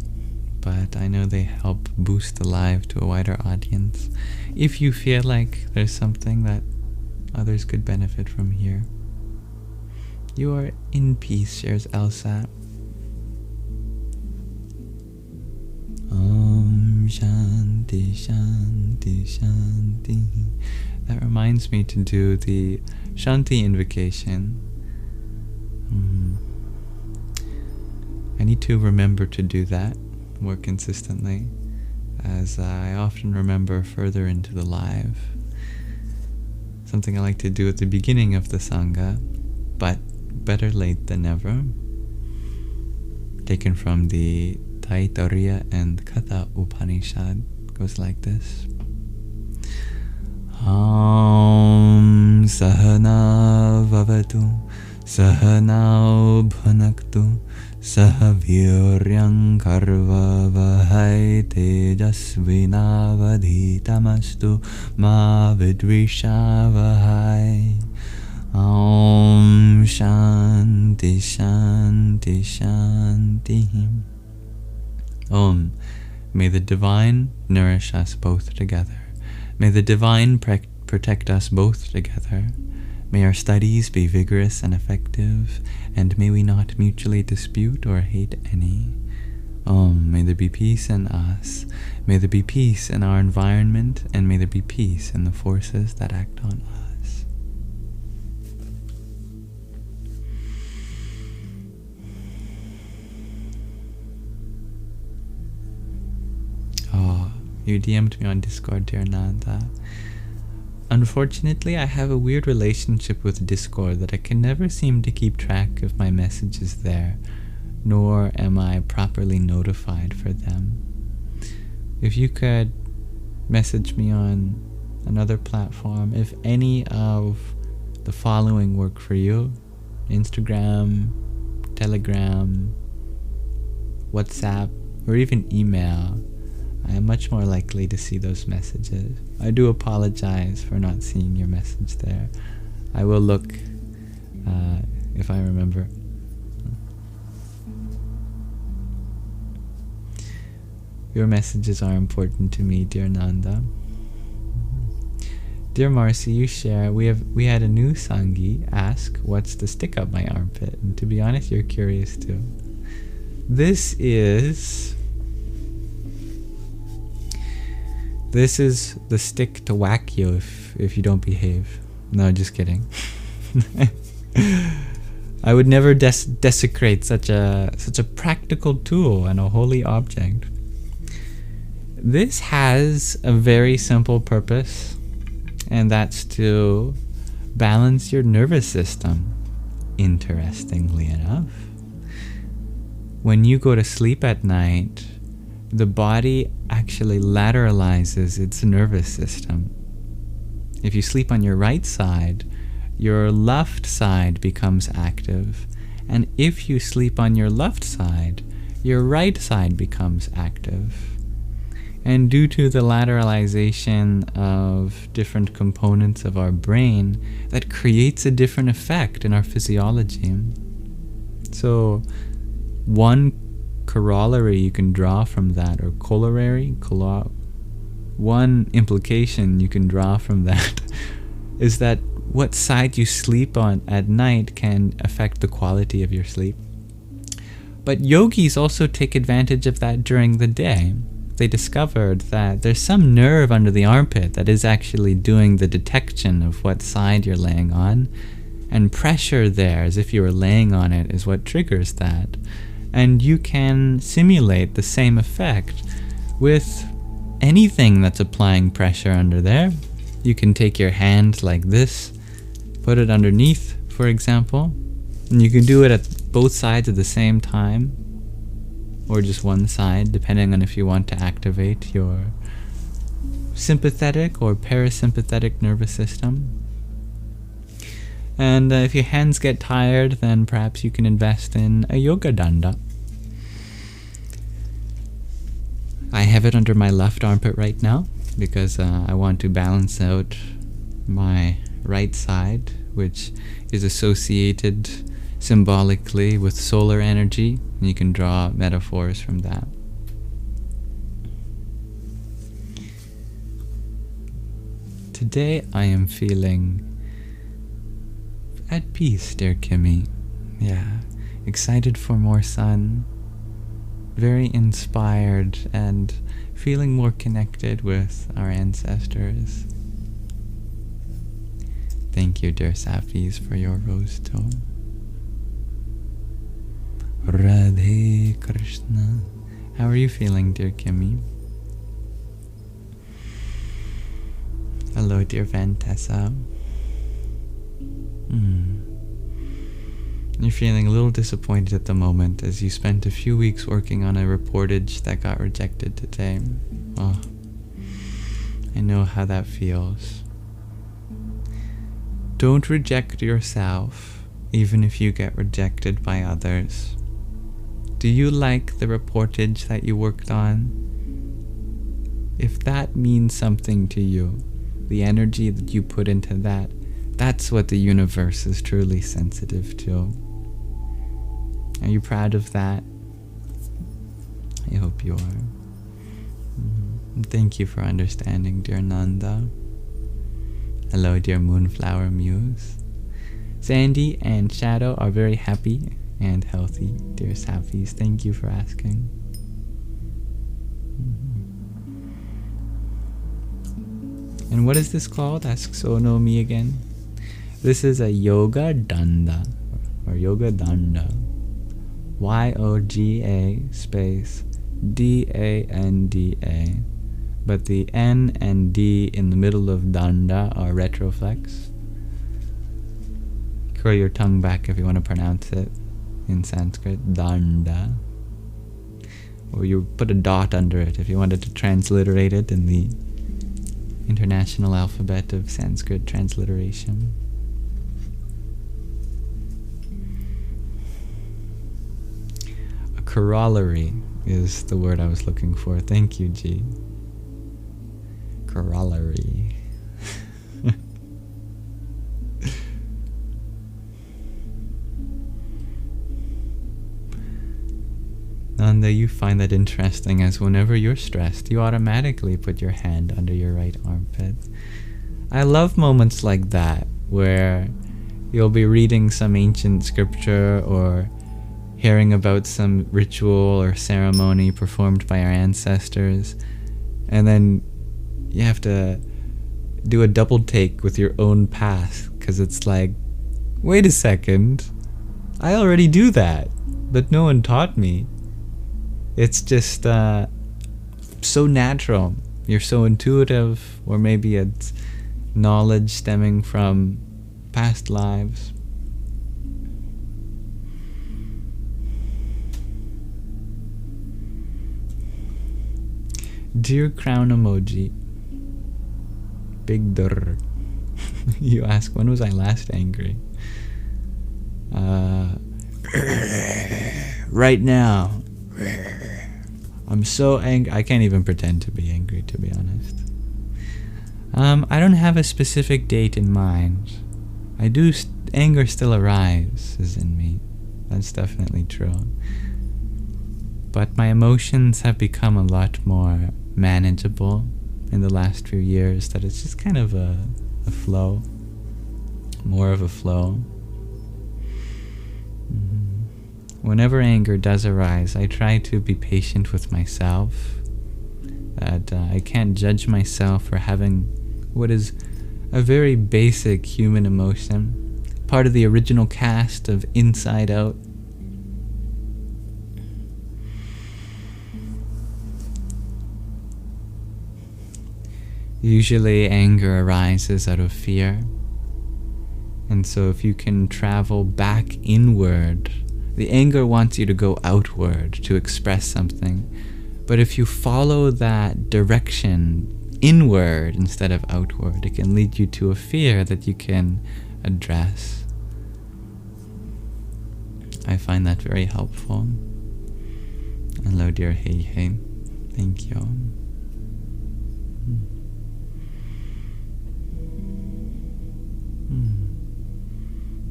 but I know they help boost the live to a wider audience. If you feel like there's something that others could benefit from here, you are in peace, shares Elsa. Om Shanti Shanti Shanti. That reminds me to do the Shanti invocation. I need to remember to do that more consistently, as I often remember further into the live. Something I like to do at the beginning of the Sangha, but better late than never. Taken from the Taittiriya and Katha Upanishad. Goes like this. Om Sahana Vavatu Sahanao Bhunaktu Sahaviryam Karva Vahai Tejasvinavadhitamastu Ma Vidvishavahai. Om Shanti Shanti Shanti. Om. May the Divine nourish us both together. May the Divine protect us both together. May our studies be vigorous and effective, and may we not mutually dispute or hate any. May there be peace in us. May there be peace in our environment, and may there be peace in the forces that act on us. Oh, you DM'd me on Discord, dear Nanda. Unfortunately, I have a weird relationship with Discord that I can never seem to keep track of my messages there, nor am I properly notified for them. If you could message me on another platform, if any of the following work for you: Instagram, Telegram, WhatsApp, or even email, I am much more likely to see those messages. I do apologize for not seeing your message there. I will look if I remember. Your messages are important to me, dear Nanda. Dear Marcy, you share, we had a new Sangi ask, what's the stick up my armpit? And to be honest, you're curious too. This is the stick to whack you if you don't behave. No, just kidding. I would never desecrate such a practical tool and a holy object. This has a very simple purpose, and that's to balance your nervous system. Interestingly enough, when you go to sleep at night, the body actually lateralizes its nervous system. If you sleep on your right side, your left side becomes active. And if you sleep on your left side, your right side becomes active. And due to the lateralization of different components of our brain, that creates a different effect in our physiology. So one corollary you can draw from that, or one implication you can draw from that is that what side you sleep on at night can affect the quality of your sleep. But yogis also take advantage of that during the day. They discovered that there's some nerve under the armpit that is actually doing the detection of what side you're laying on, and pressure there, as if you were laying on it, is what triggers that. And you can simulate the same effect with anything that's applying pressure under there. You can take your hand like this, put it underneath, for example, and you can do it at both sides at the same time, or just one side, depending on if you want to activate your sympathetic or parasympathetic nervous system. And if your hands get tired, then perhaps you can invest in a yoga danda. I have it under my left armpit right now because I want to balance out my right side, which is associated symbolically with solar energy, and you can draw metaphors from that. Today I am feeling at peace, dear Kimmy. Yeah, excited for more sun, very inspired, and feeling more connected with our ancestors. Thank you, dear Safis, for your rose tone. Radhe Krishna. How are you feeling, dear Kimmy? Hello, dear Vantessa. You're feeling a little disappointed at the moment as you spent a few weeks working on a reportage that got rejected today. Oh, I know how that feels. Don't reject yourself, even if you get rejected by others. Do you like the reportage that you worked on? If that means something to you, the energy that you put into that, that's what the universe is truly sensitive to. Are you proud of that? I hope you are. Thank you for understanding, dear Nanda. Hello, dear Moonflower Muse. Sandy and Shadow are very happy and healthy, dear Safis. Thank you for asking. And what is this called? Asks Ono me again. This is a yoga danda, or yoga danda. Y-O-G-A space D-A-N-D-A. But the N and D in the middle of danda are retroflex. Curl your tongue back if you want to pronounce it in Sanskrit, danda. Or you put a dot under it if you wanted to transliterate it in the International Alphabet of Sanskrit Transliteration. A corollary is the word I was looking for. Thank you, G. Corollary. Nanda, you find that interesting, as whenever you're stressed, you automatically put your hand under your right armpit. I love moments like that, where you'll be reading some ancient scripture or hearing about some ritual or ceremony performed by our ancestors, and then you have to do a double take with your own path, because it's like, wait a second, I already do that, but no one taught me. It's just so natural. You're so intuitive, or maybe it's knowledge stemming from past lives. Dear crown emoji, big durr. You ask, when was I last angry? Right now. I'm so angry. I can't even pretend to be angry, to be honest. I don't have a specific date in mind. Anger still arises in me. That's definitely true. But my emotions have become a lot more manageable in the last few years, that it's just kind of a flow, more of a flow. Whenever anger does arise, I try to be patient with myself, that I can't judge myself for having what is a very basic human emotion, part of the original cast of Inside Out. Usually anger arises out of fear, and so if you can travel back inward, the anger wants you to go outward to express something, but if you follow that direction inward instead of outward, it can lead you to a fear that you can address. I find that very helpful. Hello, dear Hey Hey. Thank you.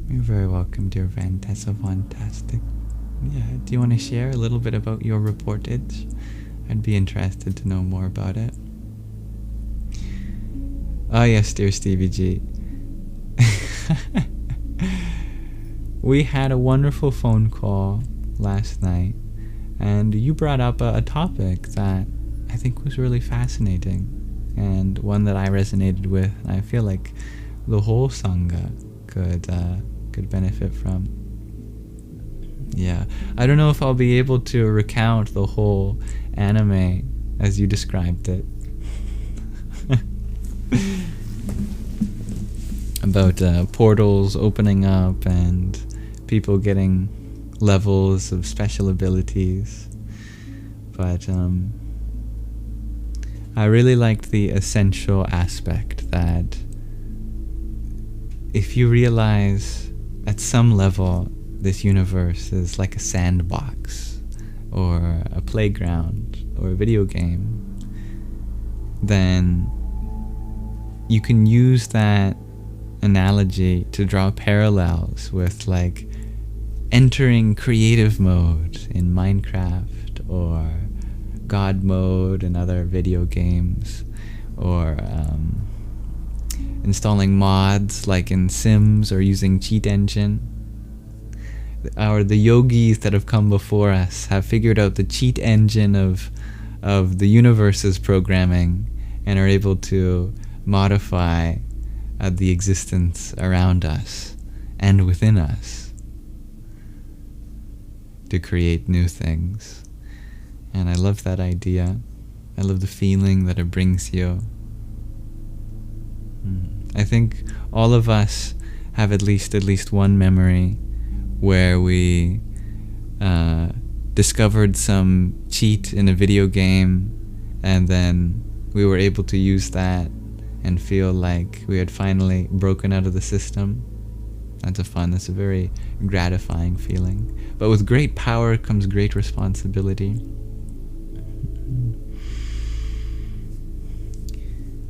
You're very welcome, dear Vantessa. Fantastic. Yeah, do you want to share a little bit about your reportage? I'd be interested to know more about it. Oh yes, dear Stevie G. We had a wonderful phone call last night, and you brought up a topic that I think was really fascinating, and one that I resonated with. I feel like the whole Sangha could benefit from. Yeah, I don't know if I'll be able to recount the whole anime as you described it. About portals opening up and people getting levels of special abilities. But I really liked the essential aspect that if you realize at some level this universe is like a sandbox or a playground or a video game, then you can use that analogy to draw parallels with like entering creative mode in Minecraft or God mode in other video games, or installing mods like in Sims or using cheat engine. Or the yogis that have come before us have figured out the cheat engine of the universe's programming and are able to modify the existence around us and within us to create new things. And I love that idea. I love the feeling that it brings you. I think all of us have at least one memory where we discovered some cheat in a video game, and then we were able to use that and feel like we had finally broken out of the system. That's a very gratifying feeling. But with great power comes great responsibility.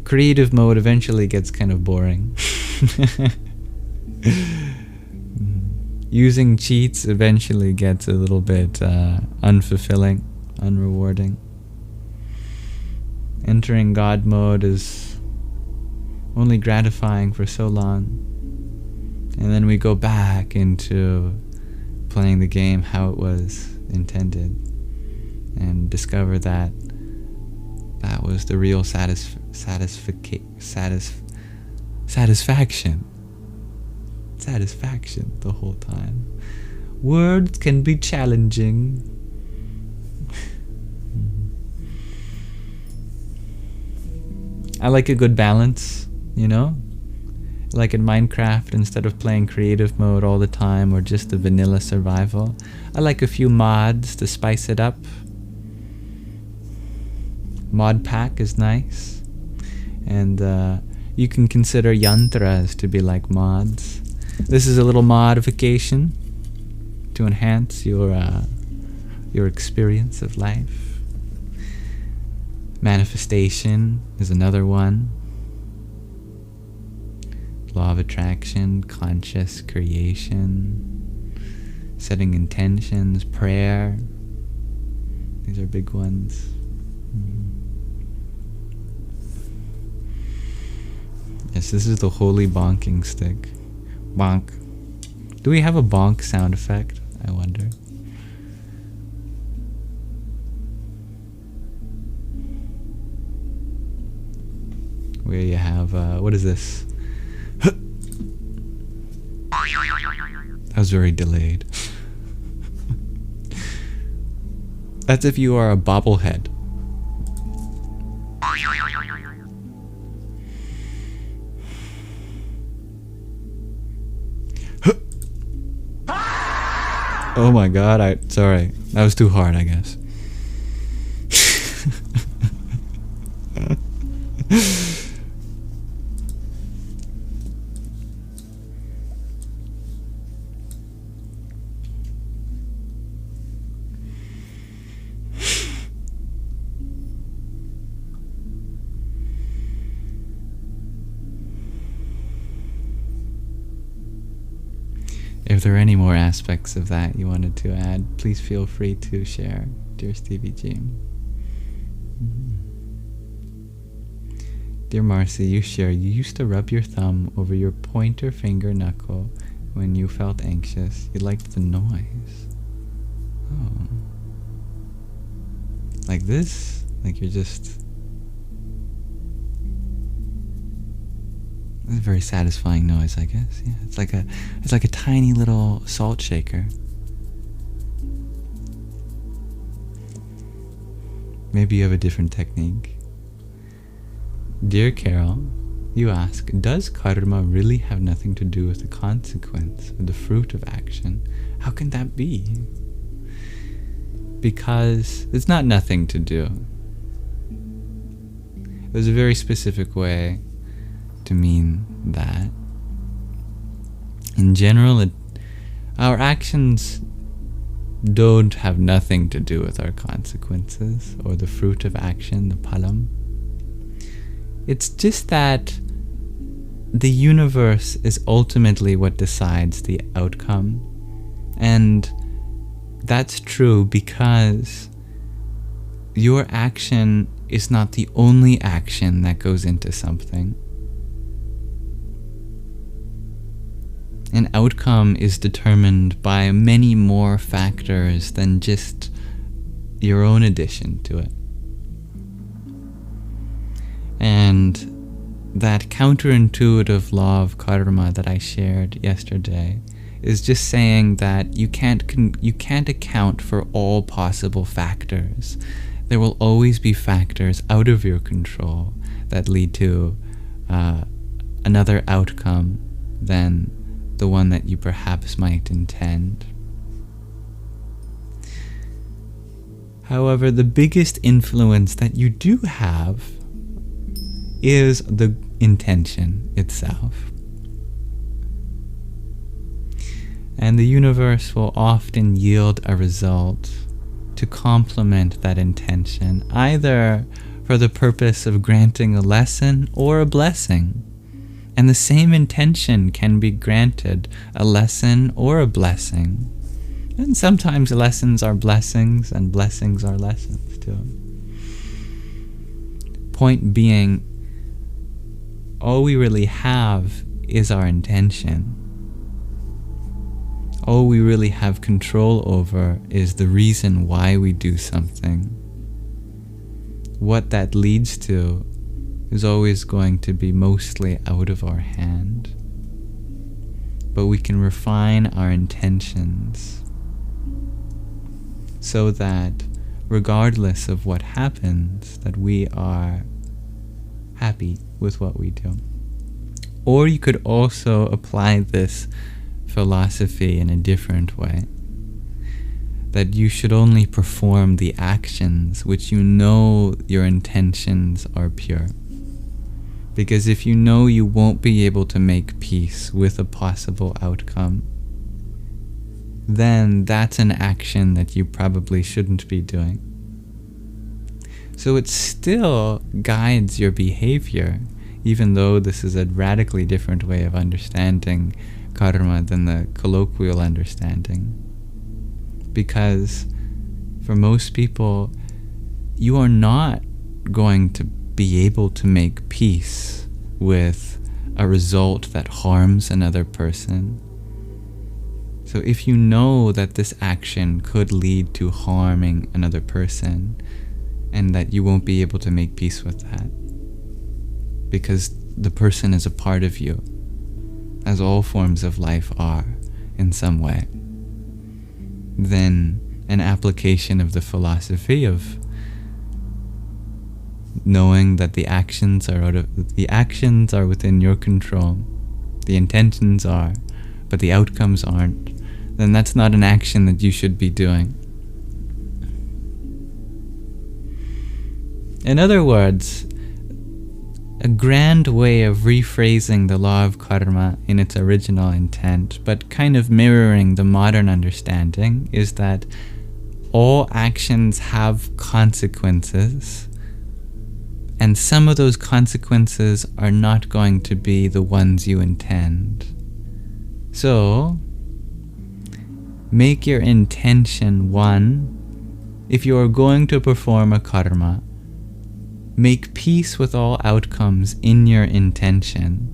Creative mode eventually gets kind of boring. Using cheats eventually gets a little bit unfulfilling, unrewarding. Entering God mode is only gratifying for so long, and then we go back into playing the game how it was intended and discover that that was the real satisfaction the whole time. Words can be challenging. I like a good balance, you know? Like in Minecraft, instead of playing creative mode all the time or just the vanilla survival, I like a few mods to spice it up. Mod pack is nice. And you can consider yantras to be like mods. This is a little modification to enhance your experience of life. Manifestation is another one. Law of attraction, conscious creation, setting intentions, prayer. These are big ones. Yes, this is the holy bonking stick. Bonk. Do we have a bonk sound effect? I wonder. Where you have, what is this? That was very delayed. That's if you are a bobblehead. Oh my god, sorry. That was too hard, I guess. If there are any more aspects of that you wanted to add, please feel free to share, dear Stevie G. Dear Marcy, you share, you used to rub your thumb over your pointer finger knuckle when you felt anxious. You liked the noise. Oh. Like this? Like you're just... It's a very satisfying noise, I guess. Yeah, it's like a tiny little salt shaker. Maybe you have a different technique. Dear Carol, you ask, does karma really have nothing to do with the consequence or the fruit of action? How can that be? Because it's not nothing to do. There's a very specific way to mean that. In general, our actions don't have nothing to do with our consequences or the fruit of action, the phalam. It's just that the universe is ultimately what decides the outcome. And that's true because your action is not the only action that goes into something. An outcome is determined by many more factors than just your own addition to it. And that counterintuitive law of karma that I shared yesterday is just saying that you can't account for all possible factors. There will always be factors out of your control that lead to another outcome than the one that you perhaps might intend. However, the biggest influence that you do have is the intention itself. And the universe will often yield a result to complement that intention, either for the purpose of granting a lesson or a blessing. And the same intention can be granted a lesson or a blessing. And sometimes lessons are blessings and blessings are lessons too. Point being, all we really have is our intention. All we really have control over is the reason why we do something. What that leads to is always going to be mostly out of our hand. But we can refine our intentions so that regardless of what happens, that we are happy with what we do. Or you could also apply this philosophy in a different way. That you should only perform the actions which you know your intentions are pure. Because if you know you won't be able to make peace with a possible outcome, then that's an action that you probably shouldn't be doing. So it still guides your behavior, even though this is a radically different way of understanding karma than the colloquial understanding. Because For most people, you are not going to be able to make peace with a result that harms another person. So if you know that this action could lead to harming another person, and that you won't be able to make peace with that, because the person is a part of you, as all forms of life are in some way, then an application of the philosophy of knowing that the actions are within your control, the intentions are, but the outcomes aren't, then that's not an action that you should be doing. In other words, a grand way of rephrasing the law of karma in its original intent, but kind of mirroring the modern understanding, is that all actions have consequences, and some of those consequences are not going to be the ones you intend. So, make your intention one. If you are going to perform a karma, make peace with all outcomes in your intention,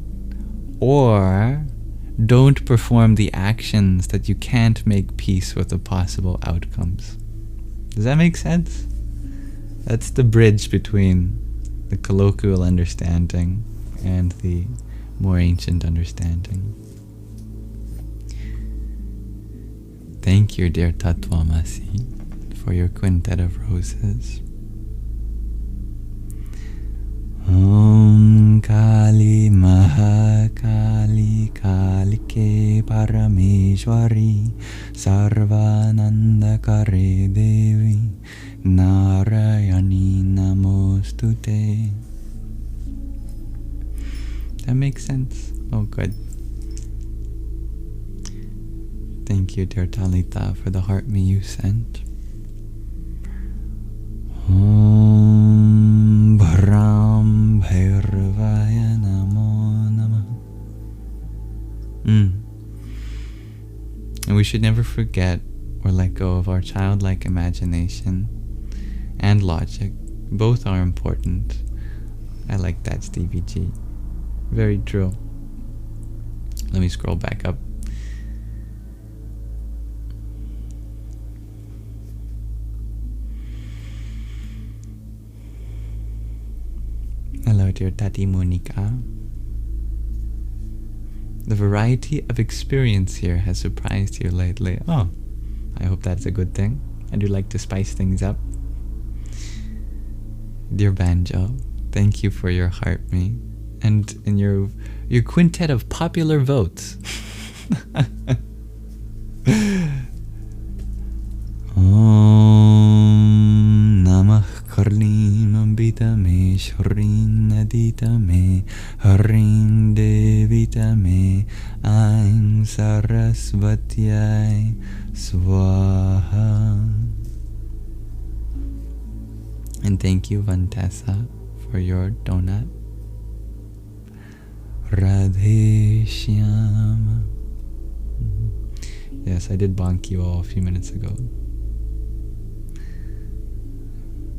or don't perform the actions that you can't make peace with the possible outcomes. Does that make sense? That's the bridge between the colloquial understanding and the more ancient understanding. Thank you, dear Tattvamasi, for your quintet of roses. Om Kali Mahakali Kalike Parameshwari Sarvananda Kare Devi Narayani Namostute. That makes sense? Oh, good. Thank you, dear Talita, for the heart me you sent. Om Bharam Bhairvaya Namo Namah. And we should never forget or let go of our childlike imagination and logic. Both are important. I like that, Stevie G. Very true. Let me scroll back up. Hello, dear Tati Monica. The variety of experience here has surprised you lately. Oh, I hope that's a good thing. I do like to spice things up. Dear Banjo, thank you for your heart me and in your quintet of popular votes. Om Namah Karlim Ambita Me Shrin Adita Me Harin Devita Me Aim Sarasvatyai Swaha. And thank you, Vantessa, for your donut. Radhe Shyama. Yes, I did bonk you all a few minutes ago.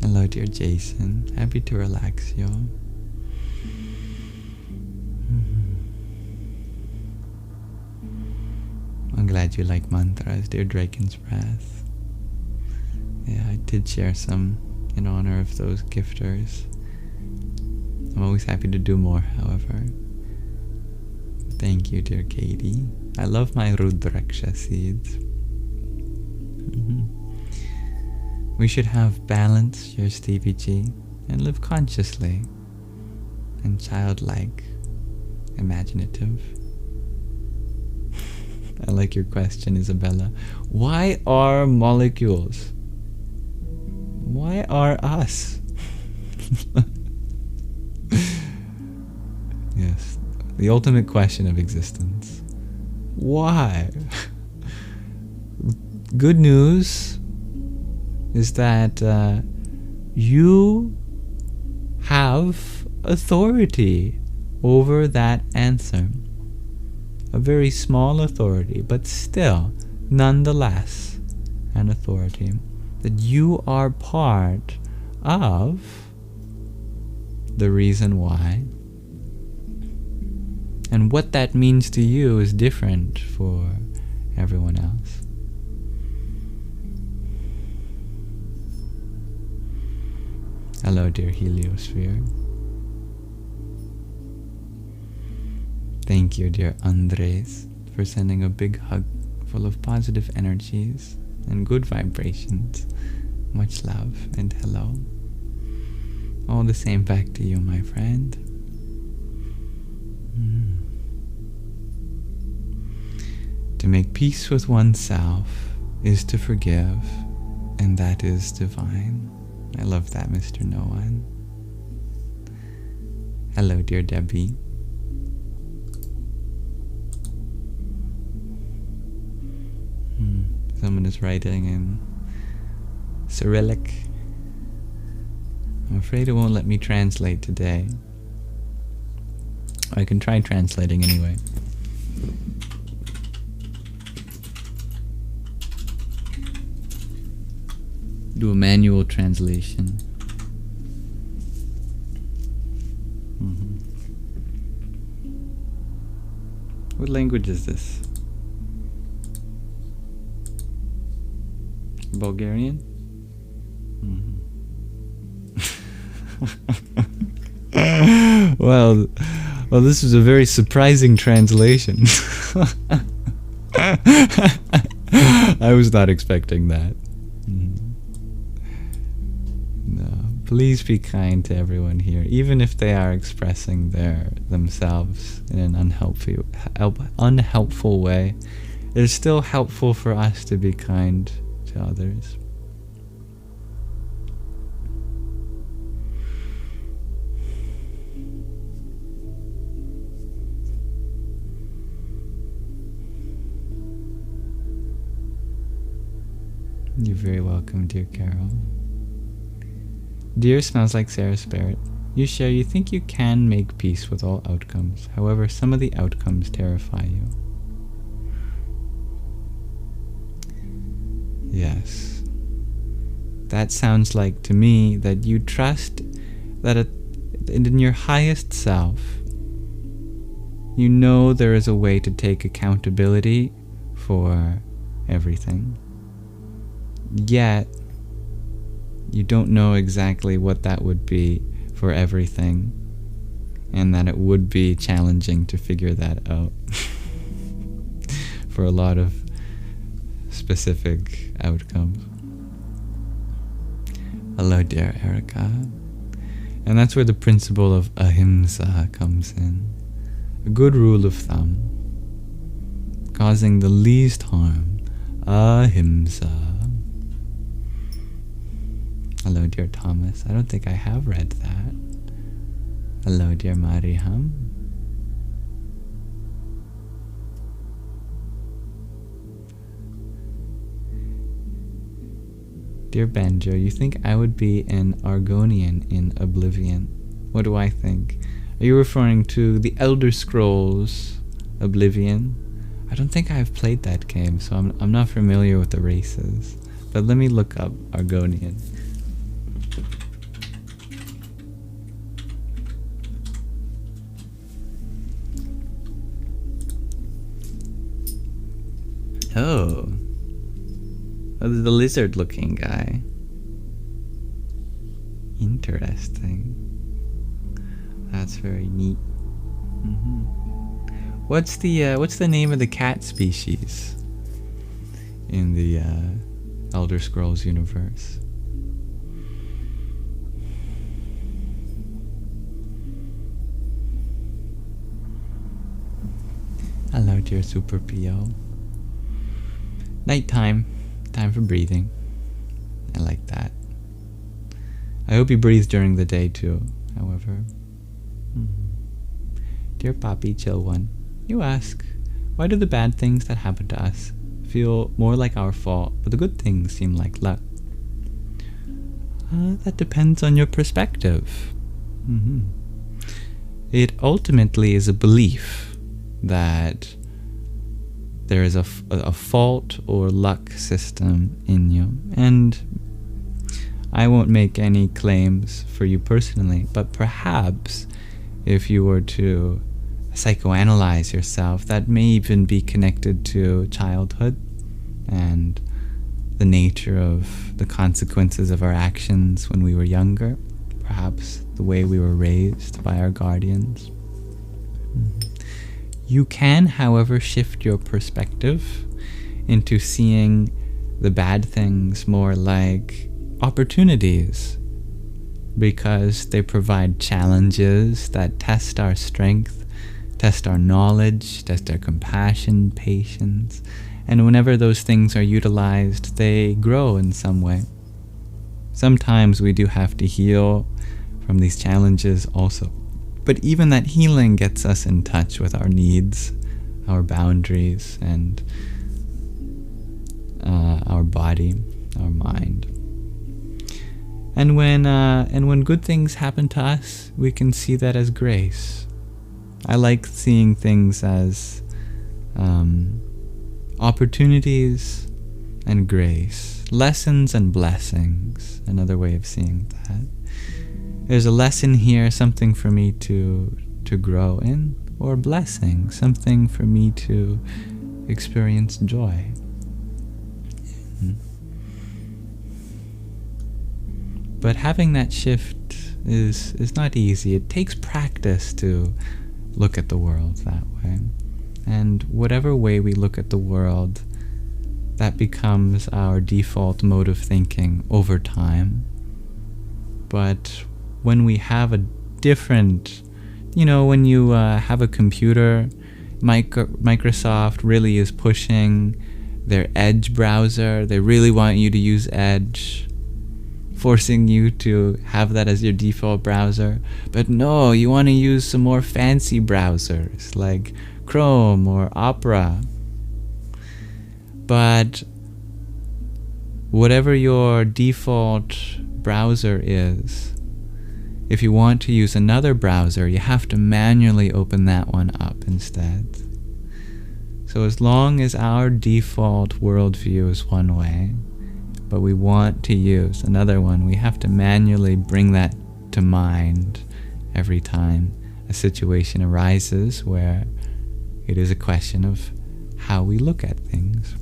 Hello, dear Jason. Happy to relax you. I'm glad you like mantras, dear Draken's Breath. Yeah, I did share some in honor of those gifters. I'm always happy to do more, however. Thank you, dear Katie. I love my Rudraksha seeds. We should have balance, your Stevie G, and live consciously and childlike, imaginative. I like your question, Isabella. Why are molecules? Why are us? Yes, the ultimate question of existence. Why? Good news is that you have authority over that answer. A very small authority, but still, nonetheless, an authority. that you are part of the reason why. And what that means to you is different for everyone else. Hello, dear Heliosphere. Thank you, dear Andres, for sending a big hug full of positive energies and good vibrations. Much love and hello. All the same back to you, my friend. To make peace with oneself is to forgive, and that is divine. I love that, Mr. No One. Hello, dear Debbie. Someone is writing in Cyrillic. I'm afraid it won't let me translate today. I can try translating anyway. Do a manual translation. What language is this? Bulgarian? Well, this is a very surprising translation. I was not expecting that. No, please be kind to everyone here, even if they are expressing themselves in an unhelpful way. It is still helpful for us to be kind to others. You're very welcome, dear Carol. Dear smells like Sarah's spirit. You share you think you can make peace with all outcomes. However, some of the outcomes terrify you. Yes. That sounds like to me that you trust that in your highest self, you know there is a way to take accountability for everything. Yet, you don't know exactly what that would be for everything, and that it would be challenging to figure that out for a lot of specific outcomes. Hello, dear Erica. And that's where the principle of ahimsa comes in. A good rule of thumb. Causing the least harm. Ahimsa. Hello, dear Thomas. I don't think I have read that. Hello, dear Mariham. Dear Banjo, you think I would be an Argonian in Oblivion? What do I think? Are you referring to the Elder Scrolls Oblivion? I don't think I've played that game, so I'm not familiar with the races. But let me look up Argonian. Oh, there's the lizard-looking guy. Interesting. That's very neat. What's the name of the cat species in the Elder Scrolls universe? Hello, dear Super P.O. Nighttime. Time for breathing. I like that. I hope you breathe during the day too, however. Dear Poppy, chill one. You ask, why do the bad things that happen to us feel more like our fault, but the good things seem like luck? That depends on your perspective. It ultimately is a belief that there is a fault or luck system in you, and I won't make any claims for you personally, but perhaps if you were to psychoanalyze yourself, that may even be connected to childhood and the nature of the consequences of our actions when we were younger, perhaps the way we were raised by our guardians. You can, however, shift your perspective into seeing the bad things more like opportunities, because they provide challenges that test our strength, test our knowledge, test our compassion, patience, and whenever those things are utilized, they grow in some way. Sometimes we do have to heal from these challenges also, but even that healing gets us in touch with our needs, our boundaries, and our body, our mind. And when good things happen to us, we can see that as grace. I like seeing things as opportunities and grace, lessons and blessings. Another way of seeing that. There's a lesson here, something for me to grow in, or blessing, something for me to experience joy. But having that shift is not easy. It takes practice to look at the world that way. And whatever way we look at the world, that becomes our default mode of thinking over time. But when we have a different, when you have a computer, Microsoft really is pushing their Edge browser. They really want you to use Edge, forcing you to have that as your default browser. But no, you want to use some more fancy browsers like Chrome or Opera. But whatever your default browser is, if you want to use another browser, you have to manually open that one up instead. So as long as our default worldview is one way, but we want to use another one, we have to manually bring that to mind every time a situation arises where it is a question of how we look at things.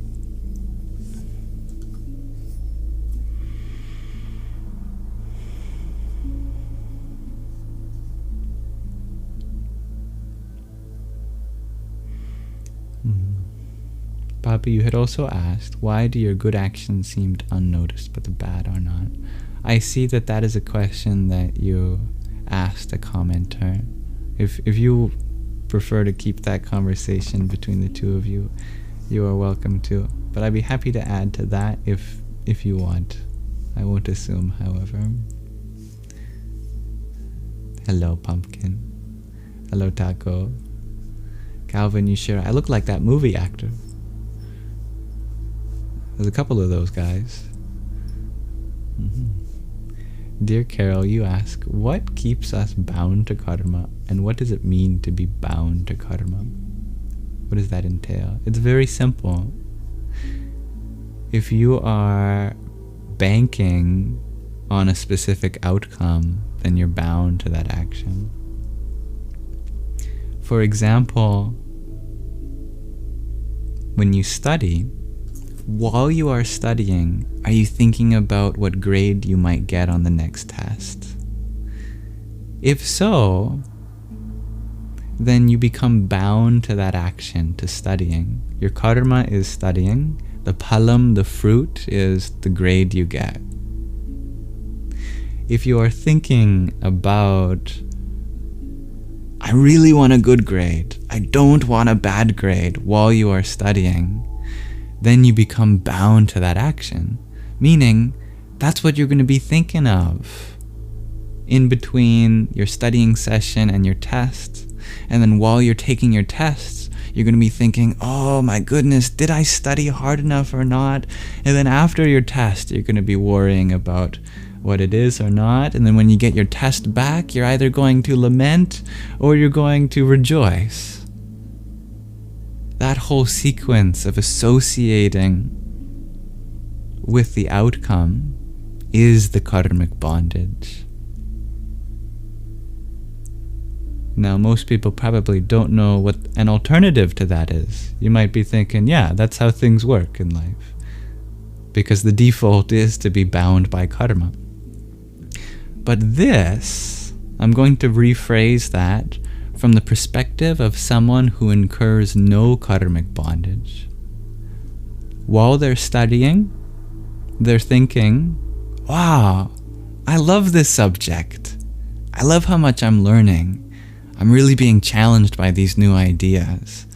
Papa, you had also asked, why do your good actions seem unnoticed but the bad are not? I see that is a question that you asked a commenter. If you prefer to keep that conversation between the two of you, you are welcome to. But I'd be happy to add to that if you want. I won't assume, however. Hello, Pumpkin. Hello, Taco. Calvin, you sure? I look like that movie actor. There's a couple of those guys. Dear Carol, you ask, what keeps us bound to karma, and what does it mean to be bound to karma? What does that entail? It's very simple. If you are banking on a specific outcome, then you're bound to that action. For example, when you study, while you are studying, are you thinking about what grade you might get on the next test? If so, then you become bound to that action, to studying. Your karma is studying. The phalam, the fruit, is the grade you get. If you are thinking about, I really want a good grade, I don't want a bad grade while you are studying, then you become bound to that action. Meaning, that's what you're going to be thinking of in between your studying session and your tests. And then while you're taking your tests, you're going to be thinking, oh my goodness, did I study hard enough or not? And then after your test, you're going to be worrying about what it is or not. And then when you get your test back, you're either going to lament or you're going to rejoice. That whole sequence of associating with the outcome is the karmic bondage. Now, most people probably don't know what an alternative to that is. You might be thinking, yeah, that's how things work in life, because the default is to be bound by karma. But this, I'm going to rephrase that from the perspective of someone who incurs no karmic bondage. While they're studying, they're thinking, wow, I love this subject. I love how much I'm learning. I'm really being challenged by these new ideas.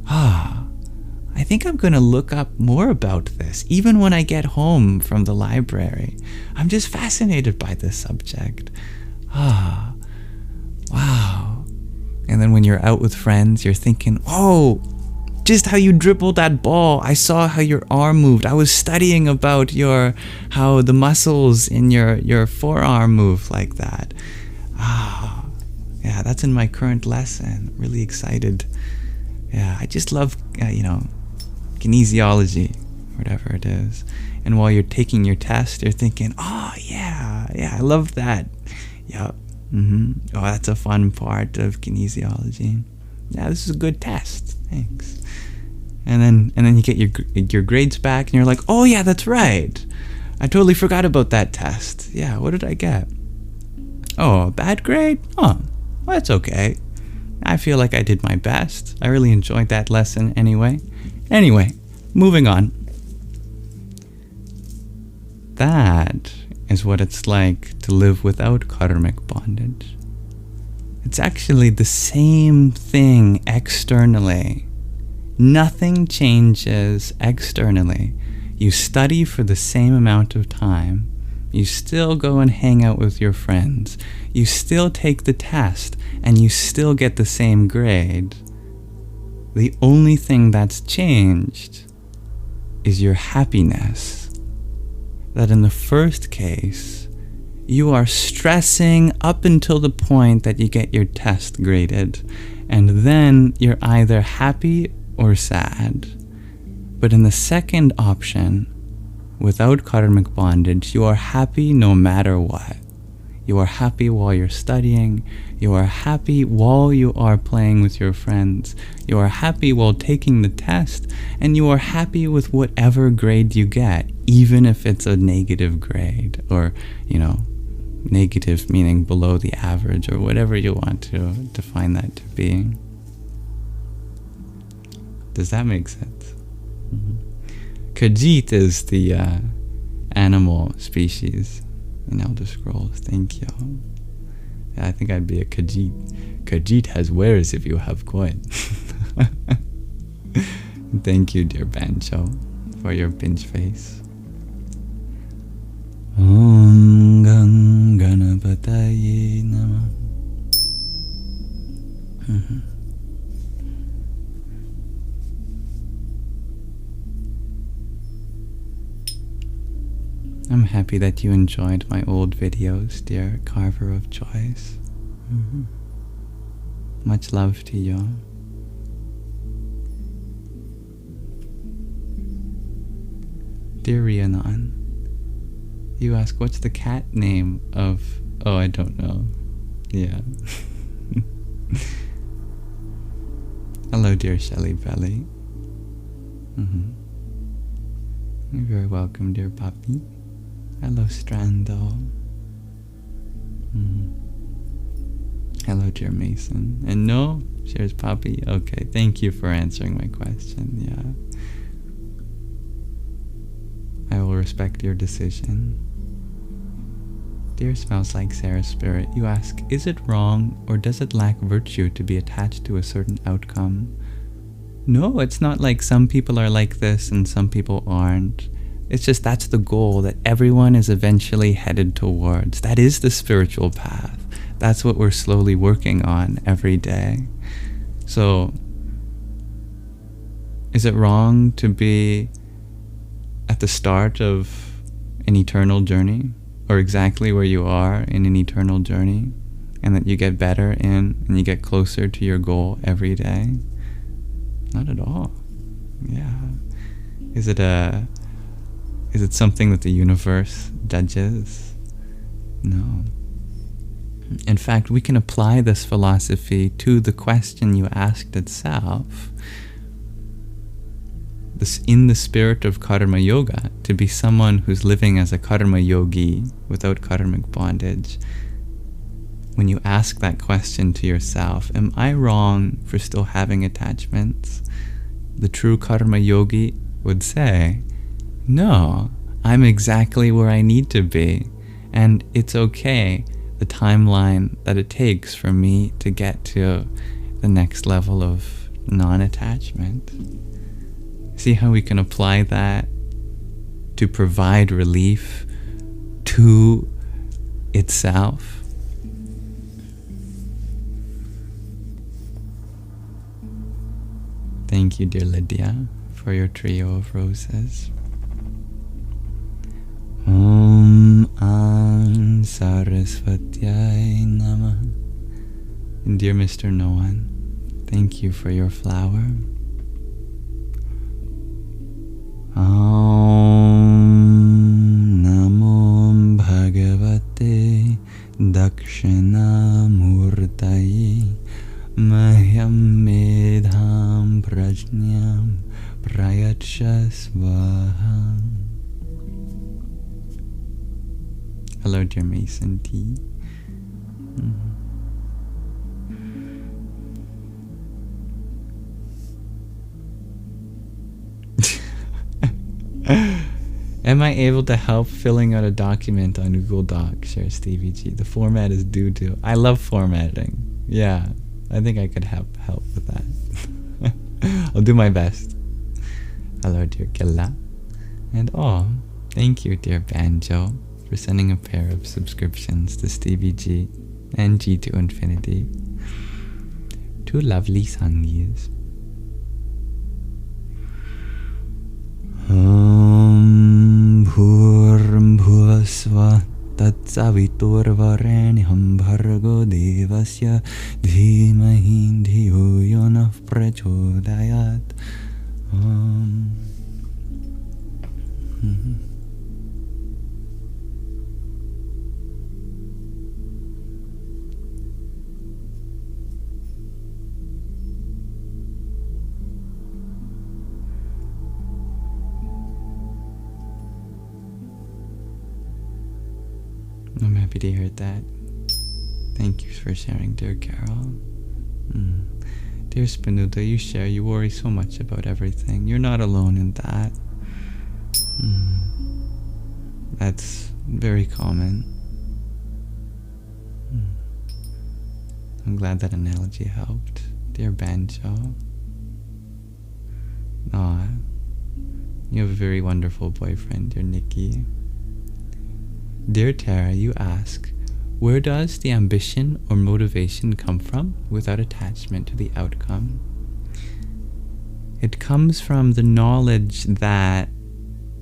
I think I'm going to look up more about this, even when I get home from the library. I'm just fascinated by this subject. Wow. And then when you're out with friends, you're thinking, oh, just how you dribbled that ball. I saw how your arm moved. I was studying about how the muscles in your forearm move like that. Yeah, that's in my current lesson. Really excited. Yeah, I just love, kinesiology, whatever it is. And while you're taking your test, you're thinking, oh, yeah, I love that. Yep. Oh, that's a fun part of kinesiology. Yeah, this is a good test. Thanks. And then you get your grades back, and you're like, oh, yeah, that's right. I totally forgot about that test. Yeah, what did I get? Oh, a bad grade? Oh, well, that's okay. I feel like I did my best. I really enjoyed that lesson anyway. Anyway, moving on. That is what it's like to live without karmic bondage. It's actually the same thing externally. Nothing changes externally. You study for the same amount of time. You still go and hang out with your friends. You still take the test, and you still get the same grade. The only thing that's changed is your happiness. That in the first case, you are stressing up until the point that you get your test graded, and then you're either happy or sad. But in the second option, without karmic bondage, you are happy no matter what. You are happy while you're studying. You are happy while you are playing with your friends. You are happy while taking the test. And you are happy with whatever grade you get, even if it's a negative grade, or, negative meaning below the average, or whatever you want to define that to be. Does that make sense? Khajiit is the animal species in Elder Scrolls. Thank you. Yeah, I think I'd be a Khajiit. Khajiit has wares if you have coin. Thank you, dear Bancho, for your pinch face. Om Gang Ganapataye Namah. I'm happy that you enjoyed my old videos, dear Carver of Joys. Much love to you. Dear Rhiannon, you ask, what's the cat name of... Oh, I don't know. Yeah. Hello, dear Shelly Belly. You're very welcome, dear puppy. Hello, Strando. Hello, dear Mason. And no, shares Poppy. Okay, thank you for answering my question. Yeah. I will respect your decision. Dear Smells Like Sarah's Spirit, you ask, is it wrong or does it lack virtue to be attached to a certain outcome? No, it's not like some people are like this and some people aren't. It's just that's the goal that everyone is eventually headed towards. That is the spiritual path. That's what we're slowly working on every day. So, is it wrong to be at the start of an eternal journey? Or exactly where you are in an eternal journey? And that you get better and you get closer to your goal every day? Not at all. Yeah. Is it a Is it something that the universe judges? No. In fact, we can apply this philosophy to the question you asked itself. In the spirit of karma yoga, to be someone who's living as a karma yogi without karmic bondage, when you ask that question to yourself, am I wrong for still having attachments? The true karma yogi would say, no, I'm exactly where I need to be, and it's okay, the timeline that it takes for me to get to the next level of non-attachment. See how we can apply that to provide relief to itself? Thank you, dear Lydia, for your trio of roses. Om An Saraswatyai Namah. And dear Mr. Noan, thank you for your flower. Om Namo Bhagavate Dakshinamurtaye Mahyam Medham Prajñam Prayatsha Svaha. Hello, dear Mason T. Am I able to help filling out a document on Google Docs? Shares Stevie G. The format is due to. I love formatting. Yeah, I think I could help with that. I'll do my best. Hello, dear Killa. And thank you, dear Banjo, for sending a pair of subscriptions to Stevie G and G to Infinity. Two lovely sangees. Om Bhurmbhuvasva Tatsaviturvareniham Bhargo Devasya Dhimahi Dhiyo Yonah Prachodayat. I'm happy to hear that. Thank you for sharing, dear Carol. Dear Spinuda, you worry so much about everything. You're not alone in that. That's very common. I'm glad that analogy helped. Dear Banjo. You have a very wonderful boyfriend, dear Nikki. Dear Tara, you ask, where does the ambition or motivation come from without attachment to the outcome? It comes from the knowledge that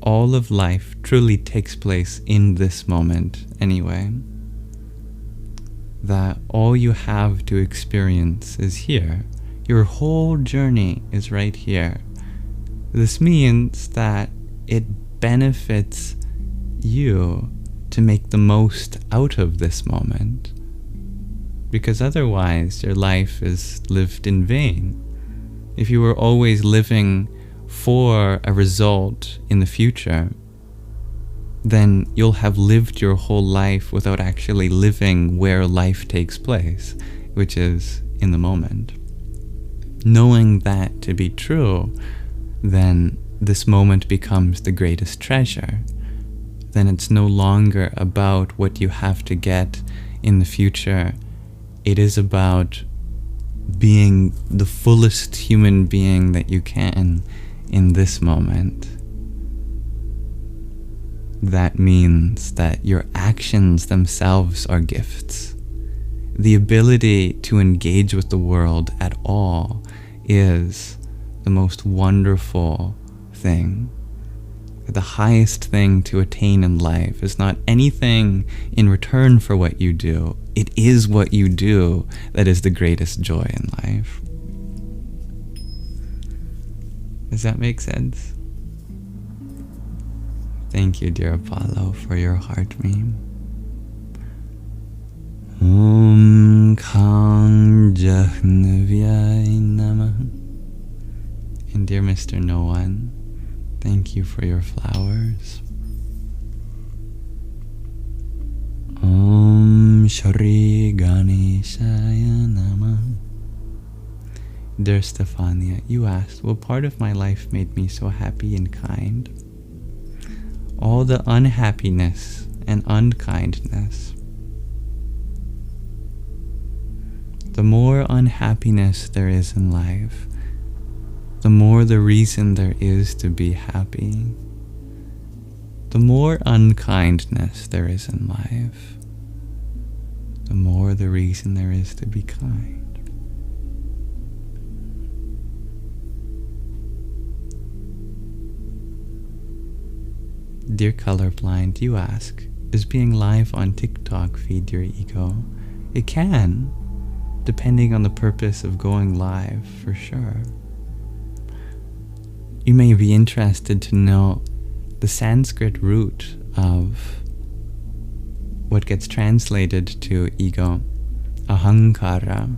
all of life truly takes place in this moment anyway. That all you have to experience is here. Your whole journey is right here. This means that it benefits you to make the most out of this moment, because otherwise your life is lived in vain. If you were always living for a result in the future, then you'll have lived your whole life without actually living where life takes place, which is in the moment. Knowing that to be true, then this moment becomes the greatest treasure. Then it's no longer about what you have to get in the future. It is about being the fullest human being that you can in this moment. That means that your actions themselves are gifts. The ability to engage with the world at all is the most wonderful thing. The highest thing to attain in life is not anything in return for what you do. It is what you do that is the greatest joy in life. Does that make sense? Thank you, dear Apollo, for your heart meme. Om Kang Jahnavyai Namah. And dear Mr. No One, thank you for your flowers. Om Shri Ganeshaya Namah. Dear Stefania, you asked, what part of my life made me so happy and kind? All the unhappiness and unkindness. The more unhappiness there is in life, the more the reason there is to be happy. The more unkindness there is in life, the more the reason there is to be kind. Dear Colorblind, you ask, does being live on TikTok feed your ego? It can, depending on the purpose of going live, for sure. You may be interested to know the Sanskrit root of what gets translated to ego, ahankara.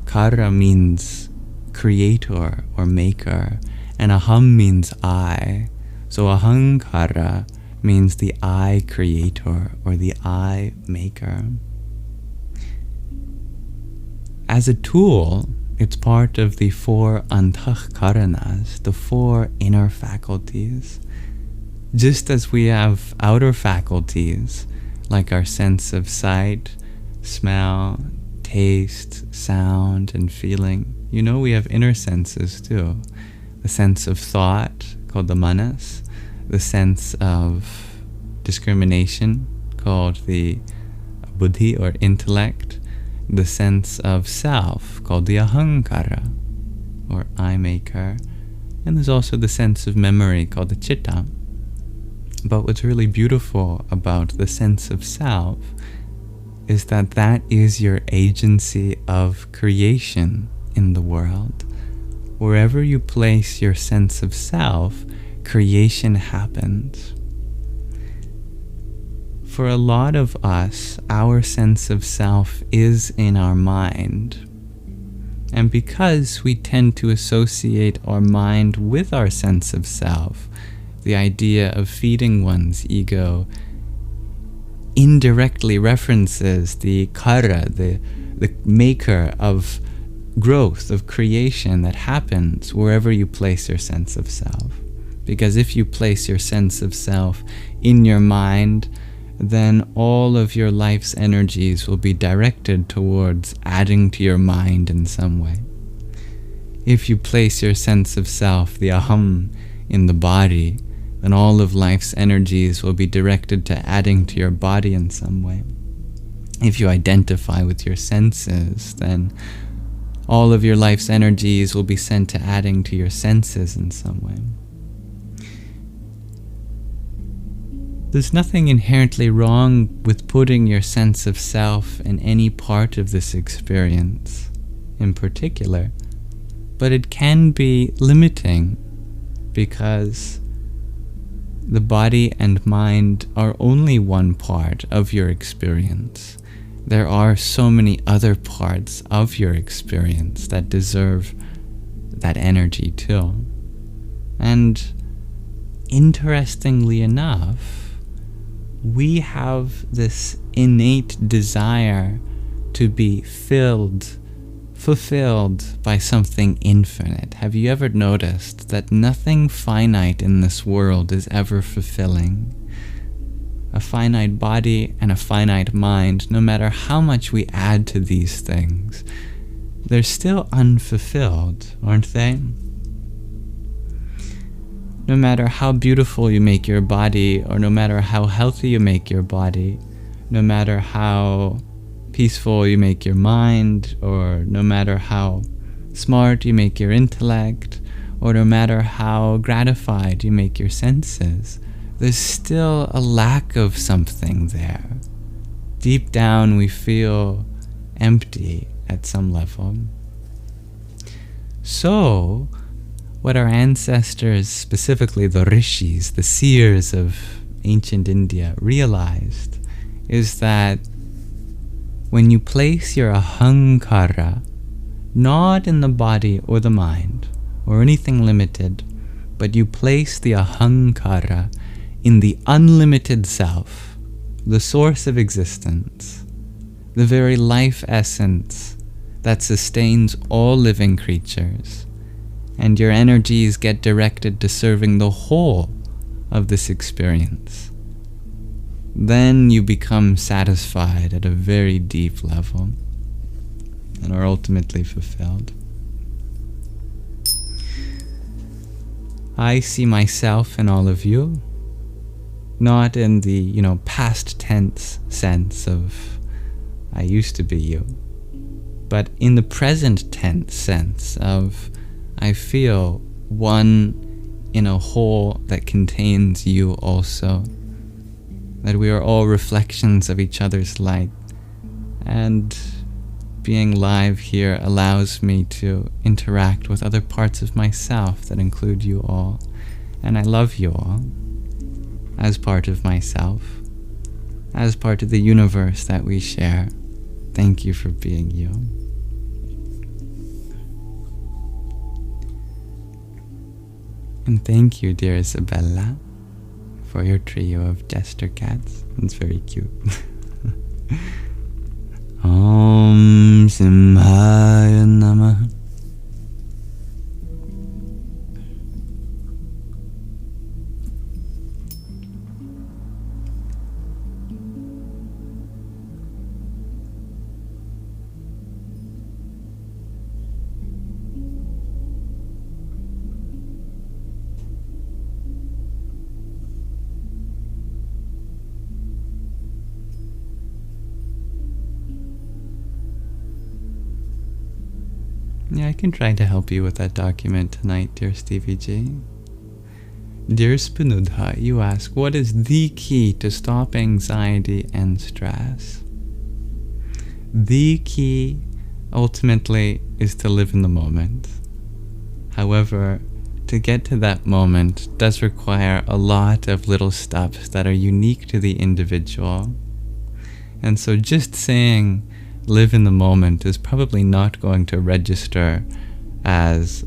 Kara means creator or maker, and aham means I. So ahankara means the I creator or the I maker. As a tool, it's part of the 4 antahkaranas, the 4 inner faculties. Just as we have outer faculties, like our sense of sight, smell, taste, sound, and feeling, you know we have inner senses too. The sense of thought, called the manas, the sense of discrimination, called the buddhi or intellect, the sense of self, called the ahankara, or I maker, and there's also the sense of memory, called the chitta. But what's really beautiful about the sense of self is that that is your agency of creation in the world. Wherever you place your sense of self, creation happens. For a lot of us, our sense of self is in our mind. And because we tend to associate our mind with our sense of self, the idea of feeding one's ego indirectly references the kara, the maker of growth, of creation that happens wherever you place your sense of self. Because if you place your sense of self in your mind, then all of your life's energies will be directed towards adding to your mind in some way. If you place your sense of self, the aham, in the body, then all of life's energies will be directed to adding to your body in some way. If you identify with your senses, then all of your life's energies will be sent to adding to your senses in some way. There's nothing inherently wrong with putting your sense of self in any part of this experience in particular, but it can be limiting because the body and mind are only one part of your experience. There are so many other parts of your experience that deserve that energy too. And interestingly enough, we have this innate desire to be fulfilled by something infinite. Have you ever noticed that nothing finite in this world is ever fulfilling? A finite body and a finite mind, no matter how much we add to these things, they're still unfulfilled, aren't they? No matter how beautiful you make your body, or no matter how healthy you make your body, no matter how peaceful you make your mind, or no matter how smart you make your intellect, or no matter how gratified you make your senses, there's still a lack of something there. Deep down we feel empty at some level. So, what our ancestors, specifically the rishis, the seers of ancient India, realized is that when you place your ahankara not in the body or the mind or anything limited, but you place the ahankara in the unlimited self, the source of existence, the very life essence that sustains all living creatures, and your energies get directed to serving the whole of this experience, then you become satisfied at a very deep level and are ultimately fulfilled. I see myself in all of you, not in the, past tense sense of I used to be you, but in the present tense sense of I feel one in a whole that contains you also, that we are all reflections of each other's light, and being live here allows me to interact with other parts of myself that include you all, and I love you all as part of myself, as part of the universe that we share. Thank you for being you. And thank you, dear Isabella, for your trio of jester cats. It's very cute. Om Simhaya Namah. Yeah, I can try to help you with that document tonight, dear Stevie G. Dear Spinudha, you ask, what is the key to stop anxiety and stress? The key, ultimately, is to live in the moment. However, to get to that moment does require a lot of little steps that are unique to the individual. And so just saying, live in the moment is probably not going to register as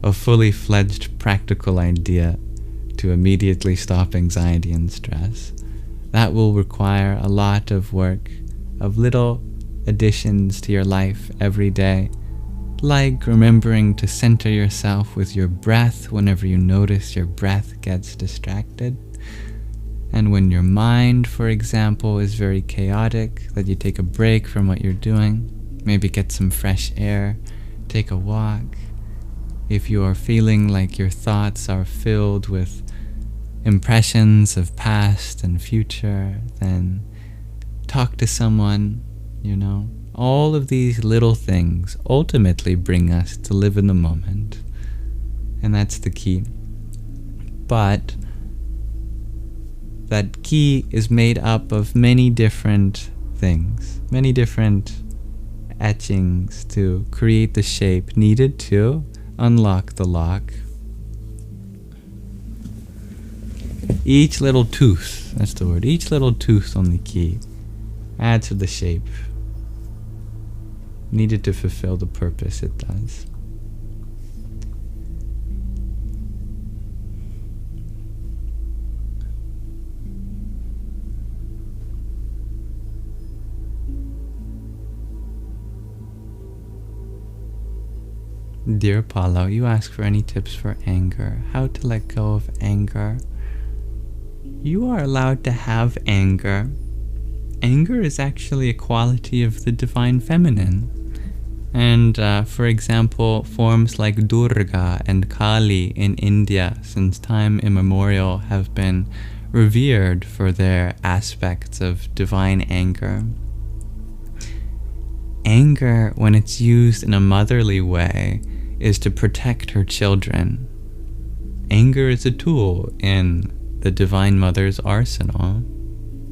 a fully fledged practical idea to immediately stop anxiety and stress. That will require a lot of work, of little additions to your life every day, like remembering to center yourself with your breath whenever you notice your breath gets distracted. And when your mind, for example, is very chaotic, that you take a break from what you're doing, maybe get some fresh air, take a walk. If you are feeling like your thoughts are filled with impressions of past and future, then talk to someone, All of these little things ultimately bring us to live in the moment. And that's the key. But that key is made up of many different things, many different etchings to create the shape needed to unlock the lock. Each little tooth, that's the word, each little tooth on the key adds to the shape needed to fulfill the purpose it does. Dear Paulo, you ask for any tips for anger, how to let go of anger. You are allowed to have anger. Anger is actually a quality of the divine feminine. And for example, forms like Durga and Kali in India since time immemorial have been revered for their aspects of divine anger. Anger, when it's used in a motherly way, is to protect her children. Anger is a tool in the Divine Mother's arsenal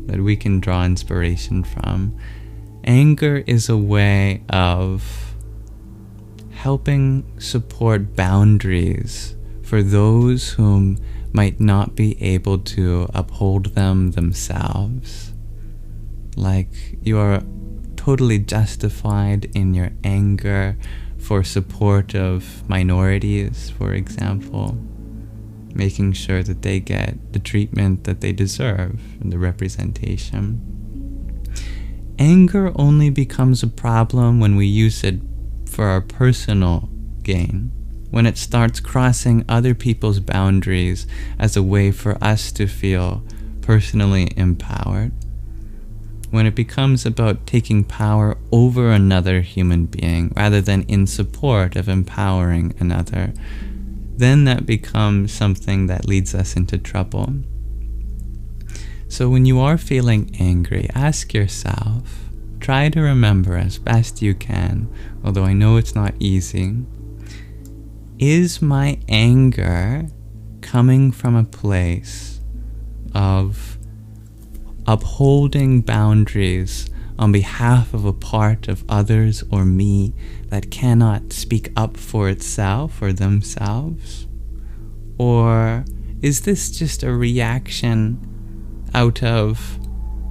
that we can draw inspiration from. Anger is a way of helping support boundaries for those whom might not be able to uphold them themselves. Like you are totally justified in your anger for support of minorities, for example, making sure that they get the treatment that they deserve and the representation. Anger only becomes a problem when we use it for our personal gain, when it starts crossing other people's boundaries as a way for us to feel personally empowered. When it becomes about taking power over another human being rather than in support of empowering another, then that becomes something that leads us into trouble. So when you are feeling angry, ask yourself, try to remember as best you can, although I know it's not easy, is my anger coming from a place of upholding boundaries on behalf of a part of others or me that cannot speak up for itself or themselves? Or is this just a reaction out of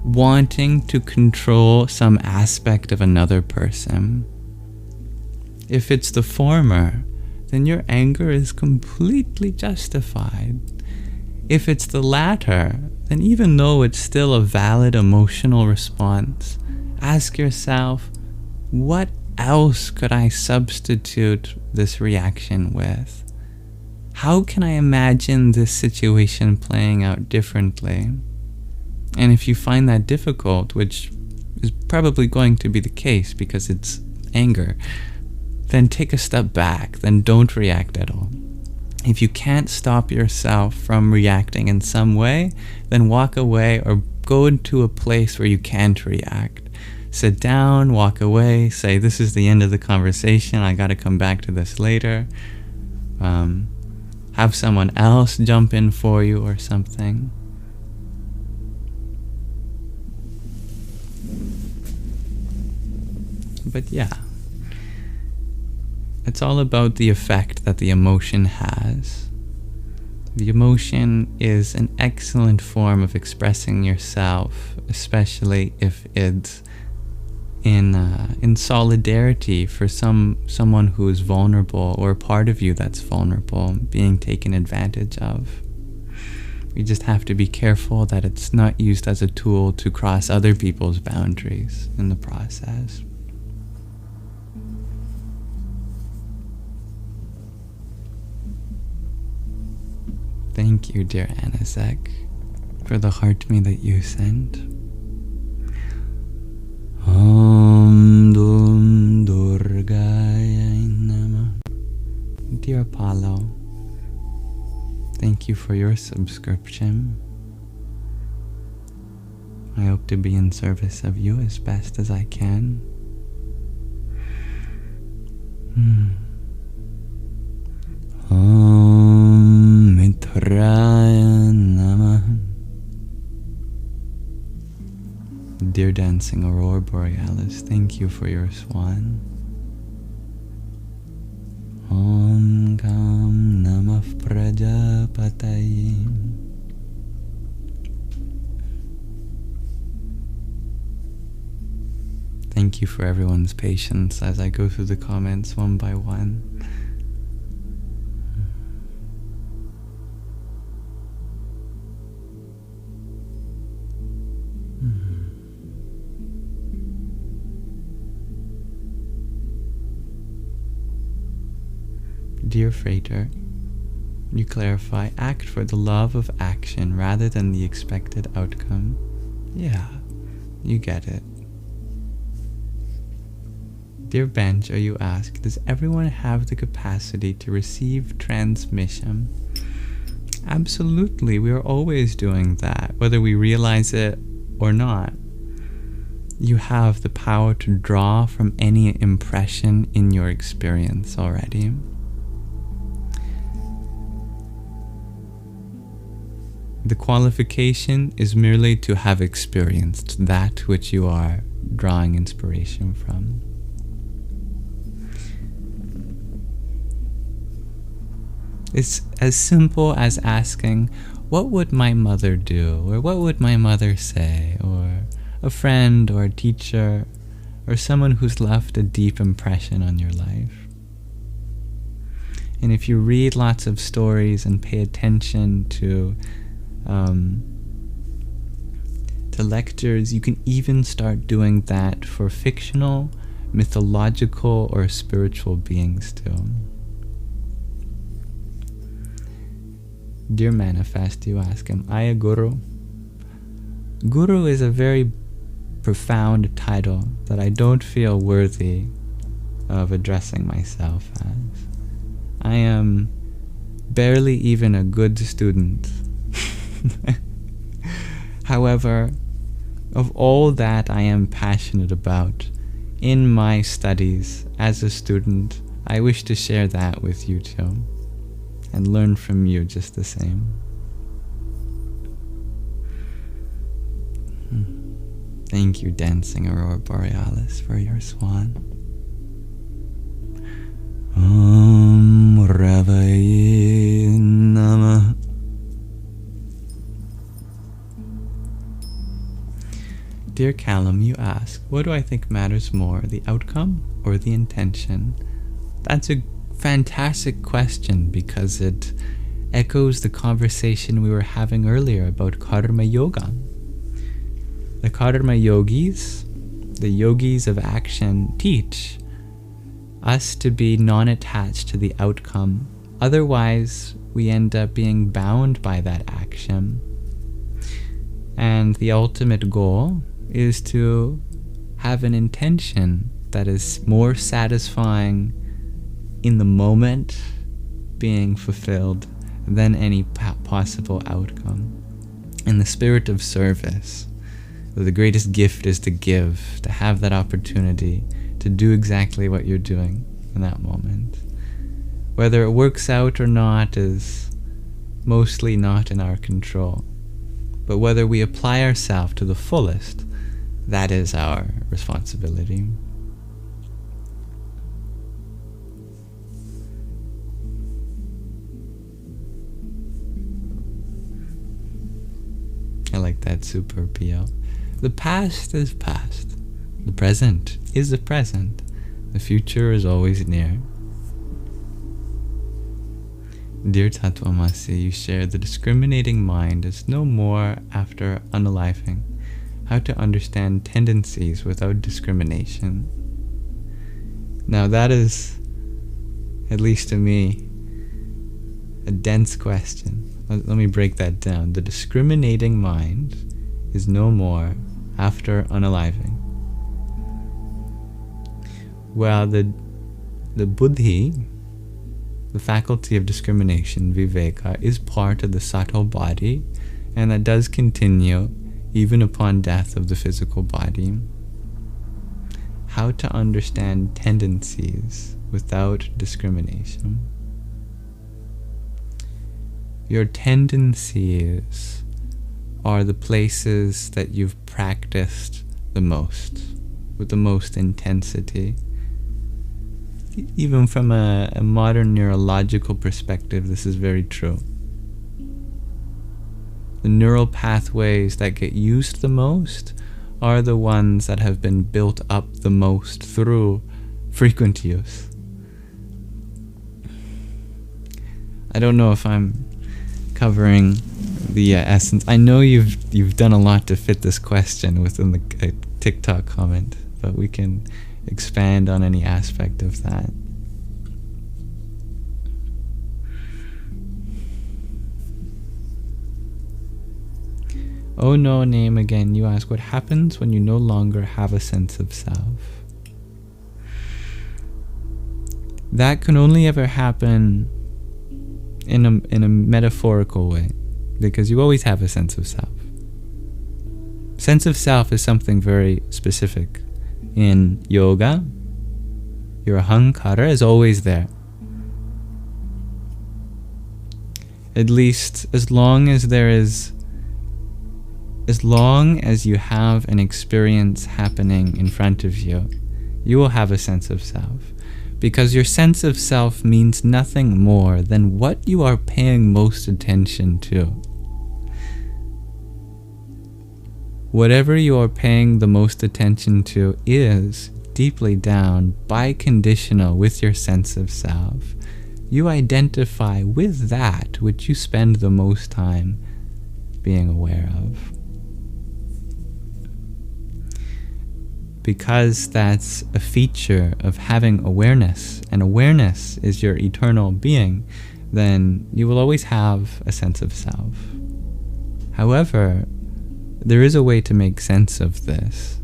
wanting to control some aspect of another person? If it's the former, then your anger is completely justified. If it's the latter, then even though it's still a valid emotional response, ask yourself, what else could I substitute this reaction with? How can I imagine this situation playing out differently? And if you find that difficult, which is probably going to be the case because it's anger, then take a step back, then don't react at all. If you can't stop yourself from reacting in some way, then walk away or go into a place where you can't react. Sit down, walk away, say, this is the end of the conversation, I gotta come back to this later. Have someone else jump in for you or something. But yeah, it's all about the effect that the emotion has. The emotion is an excellent form of expressing yourself, especially if it's in solidarity for someone who is vulnerable or a part of you that's vulnerable, being taken advantage of. We just have to be careful that it's not used as a tool to cross other people's boundaries in the process. Thank you, dear Anazek, for the heart me that you sent. Om Dum Durgaya Namah. Dear Apollo, thank you for your subscription. I hope to be in service of you as best as I can. Om Mitraya Namah. Dear Dancing Aurora Borealis, thank you for your swan. Om Kam Namah Prajapataye. Thank you for everyone's patience as I go through the comments one by one. Dear Freighter, you clarify, act for the love of action rather than the expected outcome. Yeah, you get it. Dear Benjo, you ask, does everyone have the capacity to receive transmission? Absolutely, we are always doing that, whether we realize it or not. You have the power to draw from any impression in your experience already. The qualification is merely to have experienced that which you are drawing inspiration from. It's as simple as asking, what would my mother do? Or what would my mother say? Or a friend or a teacher or someone who's left a deep impression on your life. And if you read lots of stories and pay attention to lectures, you can even start doing that for fictional, mythological, or spiritual beings too. Dear Manifest, you ask him, Aya Guru. Guru is a very profound title that I don't feel worthy of addressing myself as. I am barely even a good student. However, of all that I am passionate about in my studies as a student, I wish to share that with you too, and learn from you just the same. Thank you, Dancing Aurora Borealis, for your swan. Om Ravaye Namah. Dear Callum, you ask, what do I think matters more, the outcome or the intention? That's a fantastic question because it echoes the conversation we were having earlier about karma yoga. The karma yogis, the yogis of action, teach us to be non-attached to the outcome. Otherwise, we end up being bound by that action. And the ultimate goal is to have an intention that is more satisfying in the moment, being fulfilled, than any possible outcome. In the spirit of service, the greatest gift is to give, to have that opportunity to do exactly what you're doing in that moment. Whether it works out or not is mostly not in our control. But whether we apply ourselves to the fullest, that is our responsibility. I like that super PL. The past is past. The present is the present. The future is always near. Dear Tattvamasi, you share the discriminating mind is no more after unaliving. How to understand tendencies without discrimination. Now that is, at least to me, a dense question. Let me break that down. The discriminating mind is no more after unaliving. Well, the buddhi, the faculty of discrimination, viveka, is part of the subtle body, and that does continue even upon death of the physical body. How to understand tendencies without discrimination. Your tendencies are the places that you've practiced the most, with the most intensity. Even from a modern neurological perspective, this is very true. The neural pathways that get used the most are the ones that have been built up the most through frequent use. I don't know if I'm covering the essence. I know you've done a lot to fit this question within the TikTok comment, but we can expand on any aspect of that. Oh no, name again. You ask, what happens when you no longer have a sense of self? That can only ever happen in a metaphorical way, because you always have a sense of self. Sense of self is something very specific. In yoga, your ahankara is always there. At least as long as you have an experience happening in front of you, you will have a sense of self. because your sense of self means nothing more than what you are paying most attention to. Whatever you are paying the most attention to is, deeply down, biconditional with your sense of self. You identify with that which you spend the most time being aware of. Because that's a feature of having awareness, and awareness is your eternal being, then you will always have a sense of self. However, there is a way to make sense of this.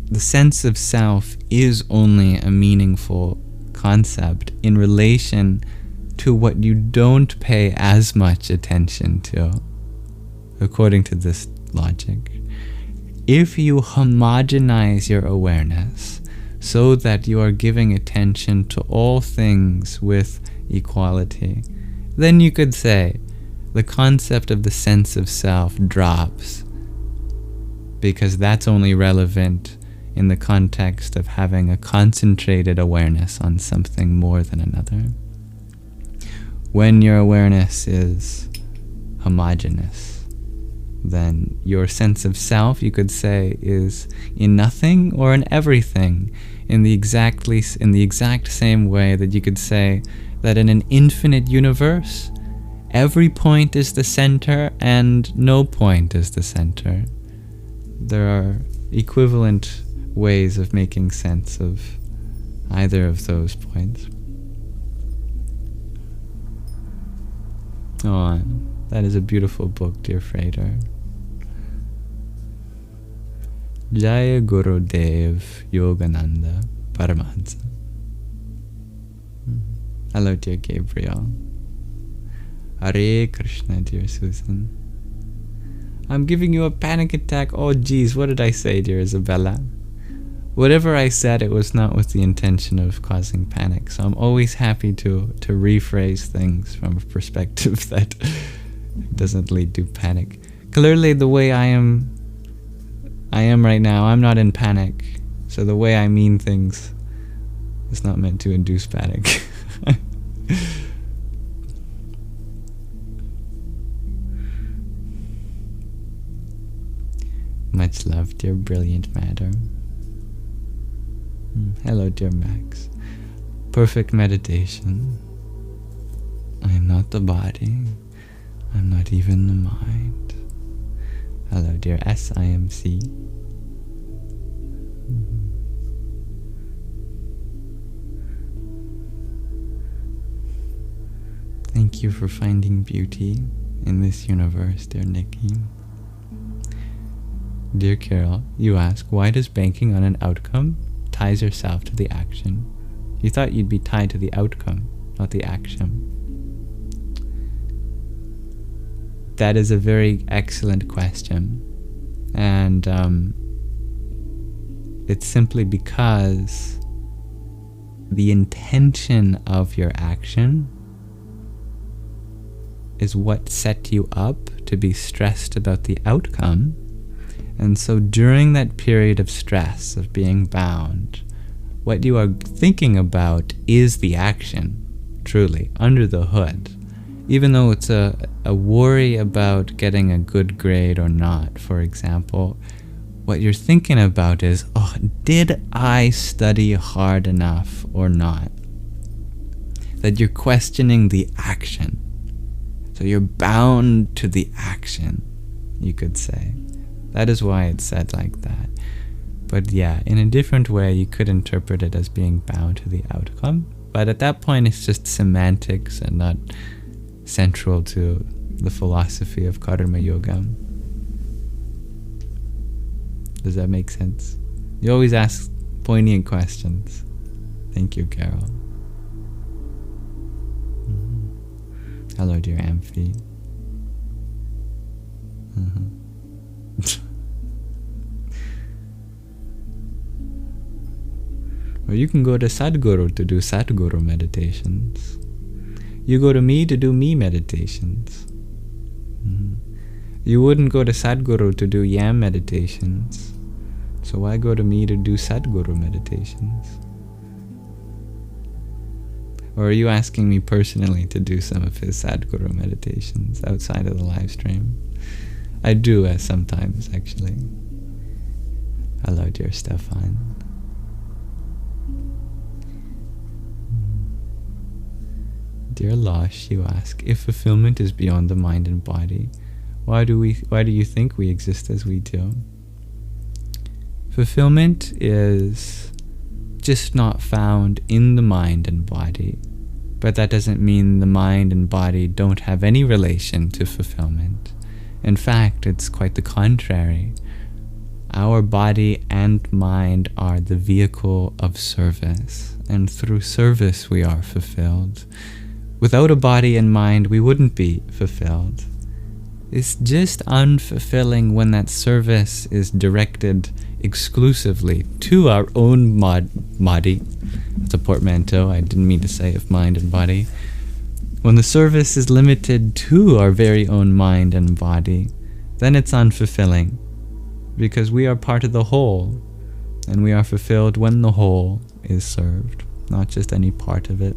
The sense of self is only a meaningful concept in relation to what you don't pay as much attention to, according to this logic. If you homogenize your awareness so that you are giving attention to all things with equality, then you could say the concept of the sense of self drops, because that's only relevant in the context of having a concentrated awareness on something more than another. When your awareness is homogeneous, then your sense of self, you could say, is in nothing or in everything, in the exact same way that you could say that in an infinite universe, every point is the center and no point is the center. There are equivalent ways of making sense of either of those points. Oh, that is a beautiful book, dear Frater. Jaya Gurudev Yogananda Paramahansa. Hello, dear Gabriel. Hare Krishna, dear Susan. I'm giving you a panic attack. Oh geez, what did I say, dear Isabella? Whatever I said, it was not with the intention of causing panic. So I'm always happy to rephrase things from a perspective that doesn't lead to panic. Clearly, the way I am right now, I'm not in panic. So the way I mean things is not meant to induce panic. Much love, dear brilliant madam. Hello, dear Max. Perfect meditation. I am not the body. I'm not even the mind. Hello, dear SIMC. Thank you for finding beauty in this universe, dear Nikki. Dear Carol, you ask, why does banking on an outcome ties yourself to the action? You thought you'd be tied to the outcome, not the action. That is a very excellent question. And it's simply because the intention of your action is what set you up to be stressed about the outcome. And so during that period of stress, of being bound, what you are thinking about is the action, truly, under the hood. Even though it's a worry about getting a good grade or not, for example, what you're thinking about is, oh, did I study hard enough or not? That you're questioning the action. So you're bound to the action, you could say. That is why it's said like that. But yeah, in a different way, you could interpret it as being bound to the outcome. But at that point, it's just semantics and not central to the philosophy of karma yoga. Does that make sense? You always ask poignant questions. Thank you, Carol. Hello, dear Amphi. Or you can go to Sadhguru to do Sadhguru meditations. You go to me to do me meditations. You wouldn't go to Sadhguru to do Yam meditations. So why go to me to do Sadhguru meditations? Or are you asking me personally to do some of his Sadhguru meditations outside of the live stream? I do sometimes, actually. Hello, dear Stefan. Dear Losh, you ask, if fulfillment is beyond the mind and body, why do you think we exist as we do? Fulfillment is just not found in the mind and body, but that doesn't mean the mind and body don't have any relation to fulfillment. In fact, it's quite the contrary. Our body and mind are the vehicle of service, and through service we are fulfilled. Without a body and mind, we wouldn't be fulfilled. It's just unfulfilling when that service is directed exclusively to our own body. It's a portmanteau, I didn't mean to say of mind and body. When the service is limited to our very own mind and body, then it's unfulfilling, because we are part of the whole, and we are fulfilled when the whole is served, not just any part of it.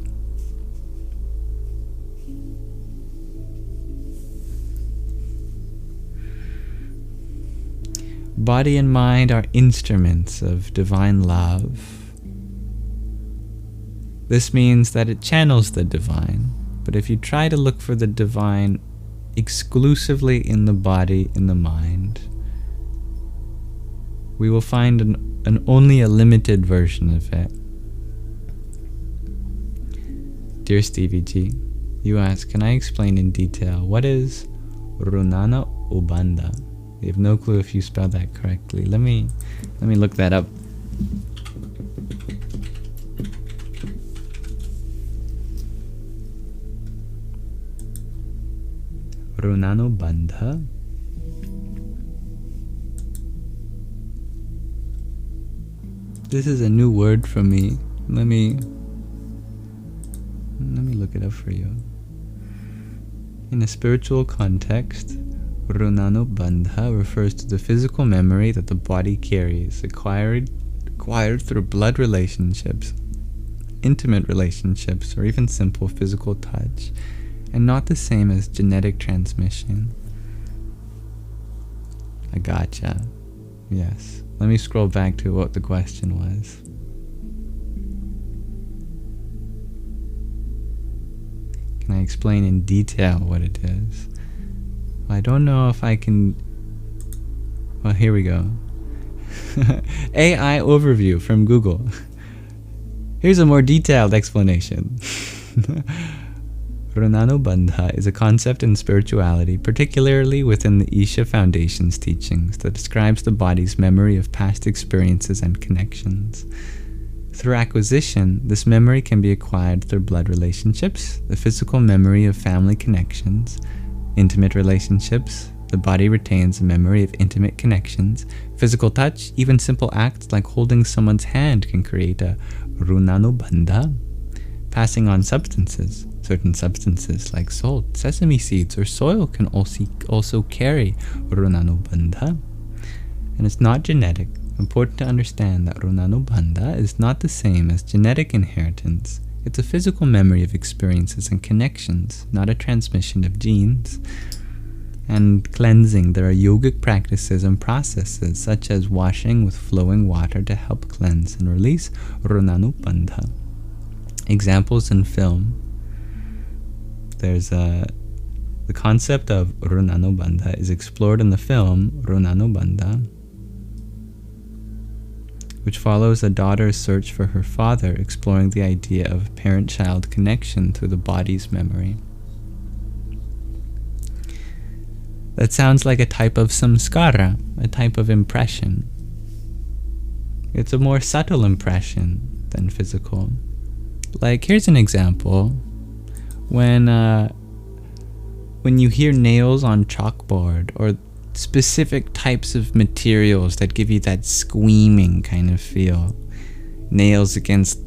Body and mind are instruments of divine love. This means that it channels the divine, but if you try to look for the divine exclusively in the body, in the mind, we will find an only a limited version of it. Dear Stevie G, you ask, can I explain in detail what is Runanubandha? You have no clue if you spelled that correctly. Let me look that up. Runanubandha. This is a new word for me. Let me look it up for you. In a spiritual context, Runanubandha refers to the physical memory that the body carries, acquired through blood relationships, intimate relationships, or even simple physical touch, and not the same as genetic transmission. I gotcha. Yes. Let me scroll back to what the question was. Can I explain in detail what it is? I don't know if I can... Well, here we go. AI overview from Google. Here's a more detailed explanation. Runanubandha is a concept in spirituality, particularly within the Isha Foundation's teachings, that describes the body's memory of past experiences and connections. Through acquisition, this memory can be acquired through blood relationships, the physical memory of family connections, intimate relationships. The body retains a memory of intimate connections. Physical touch, even simple acts like holding someone's hand can create a Runanubandha. Passing on substances. Certain substances like salt, sesame seeds, or soil can also carry Runanubandha. And it's not genetic. Important to understand that Runanubandha is not the same as genetic inheritance. It's a physical memory of experiences and connections, not a transmission of genes. And cleansing, there are yogic practices and processes such as washing with flowing water to help cleanse and release Runanubandha. Examples in film. There's the concept of Runanubandha is explored in the film Runanubandha, which follows a daughter's search for her father, exploring the idea of parent-child connection through the body's memory. That sounds like a type of samskara, a type of impression. It's a more subtle impression than physical. Like, here's an example. When you hear nails on chalkboard, or specific types of materials that give you that squeaming kind of feel. Nails against,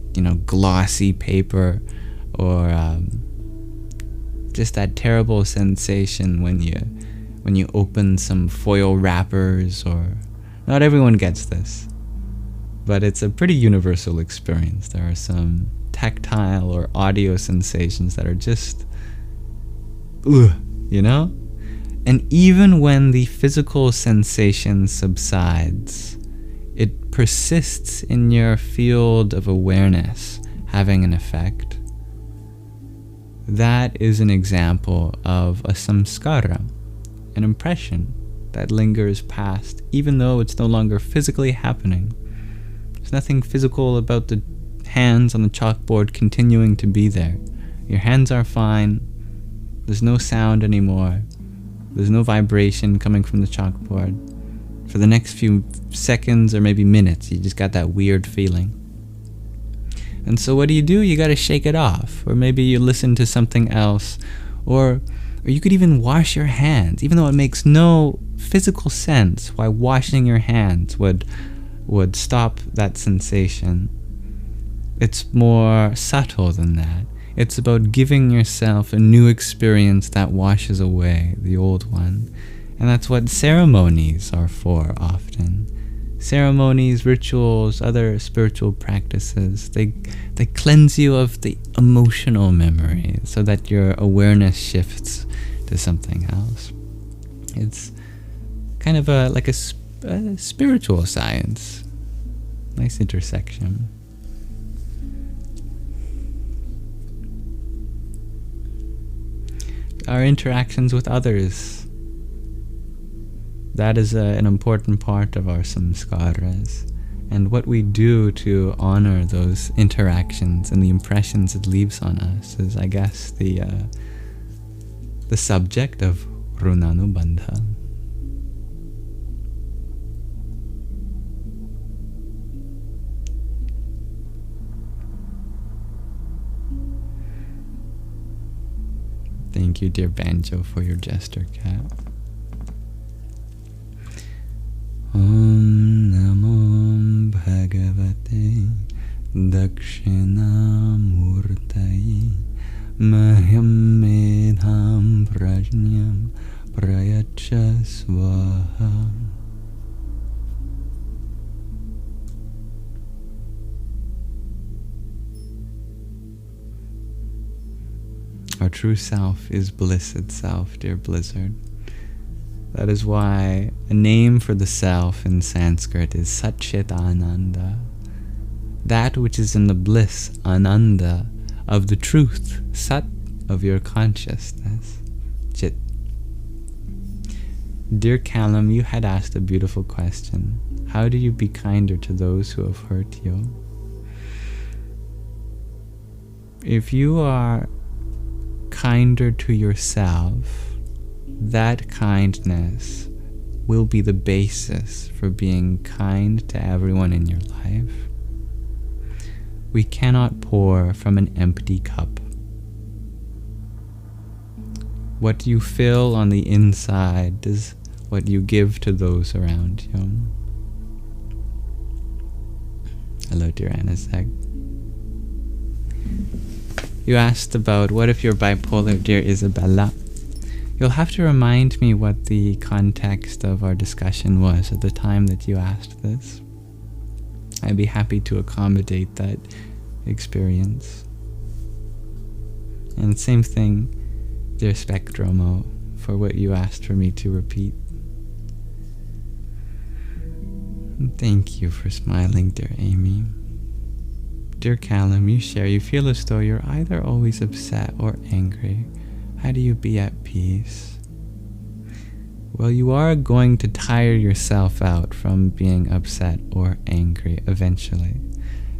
glossy paper, or just that terrible sensation when you open some foil wrappers, or Not everyone gets this, but it's a pretty universal experience. There are some tactile or audio sensations that are just, you know? And even when the physical sensation subsides, it persists in your field of awareness, having an effect. That is an example of a samskara, an impression that lingers past, even though it's no longer physically happening. There's nothing physical about the hands on the chalkboard continuing to be there. Your hands are fine. There's no sound anymore. There's no vibration coming from the chalkboard. For the next few seconds or maybe minutes, you just got that weird feeling. And so what do? You gotta shake it off. Or maybe you listen to something else. Or you could even wash your hands, even though it makes no physical sense why washing your hands would stop that sensation. It's more subtle than that. It's about giving yourself a new experience that washes away the old one. And that's what ceremonies are for often. Ceremonies, rituals, other spiritual practices, they cleanse you of the emotional memory so that your awareness shifts to something else. It's kind of like a spiritual science. Nice intersection. Our interactions with others, that is an important part of our samskaras, and what we do to honor those interactions and the impressions it leaves on us is, I guess, the subject of Runanubandha. Thank you, dear Banjo, for your gesture, cat. Om Namo Bhagavate Dakshinamurtaye Mahyam Medham Prajñam Prayacha Swaha. Our true self is bliss itself, dear Blizzard. That is why a name for the self in Sanskrit is Satchit Ananda. That which is in the bliss, Ananda, of the truth, Sat, of your consciousness, Chit. Dear Callum, you had asked a beautiful question. How do you be kinder to those who have hurt you? If you are kinder to yourself, that kindness will be the basis for being kind to everyone in your life. We cannot pour from an empty cup. What you fill on the inside is what you give to those around you. Hello, dear Anasek. You asked about what if you're bipolar, dear Isabella. You'll have to remind me what the context of our discussion was at the time that you asked this. I'd be happy to accommodate that experience. And same thing, dear Spectromo, for what you asked for me to repeat. Thank you for smiling, dear Amy. Dear Callum, you feel as though you're either always upset or angry. How do you be at peace? Well, you are going to tire yourself out from being upset or angry eventually.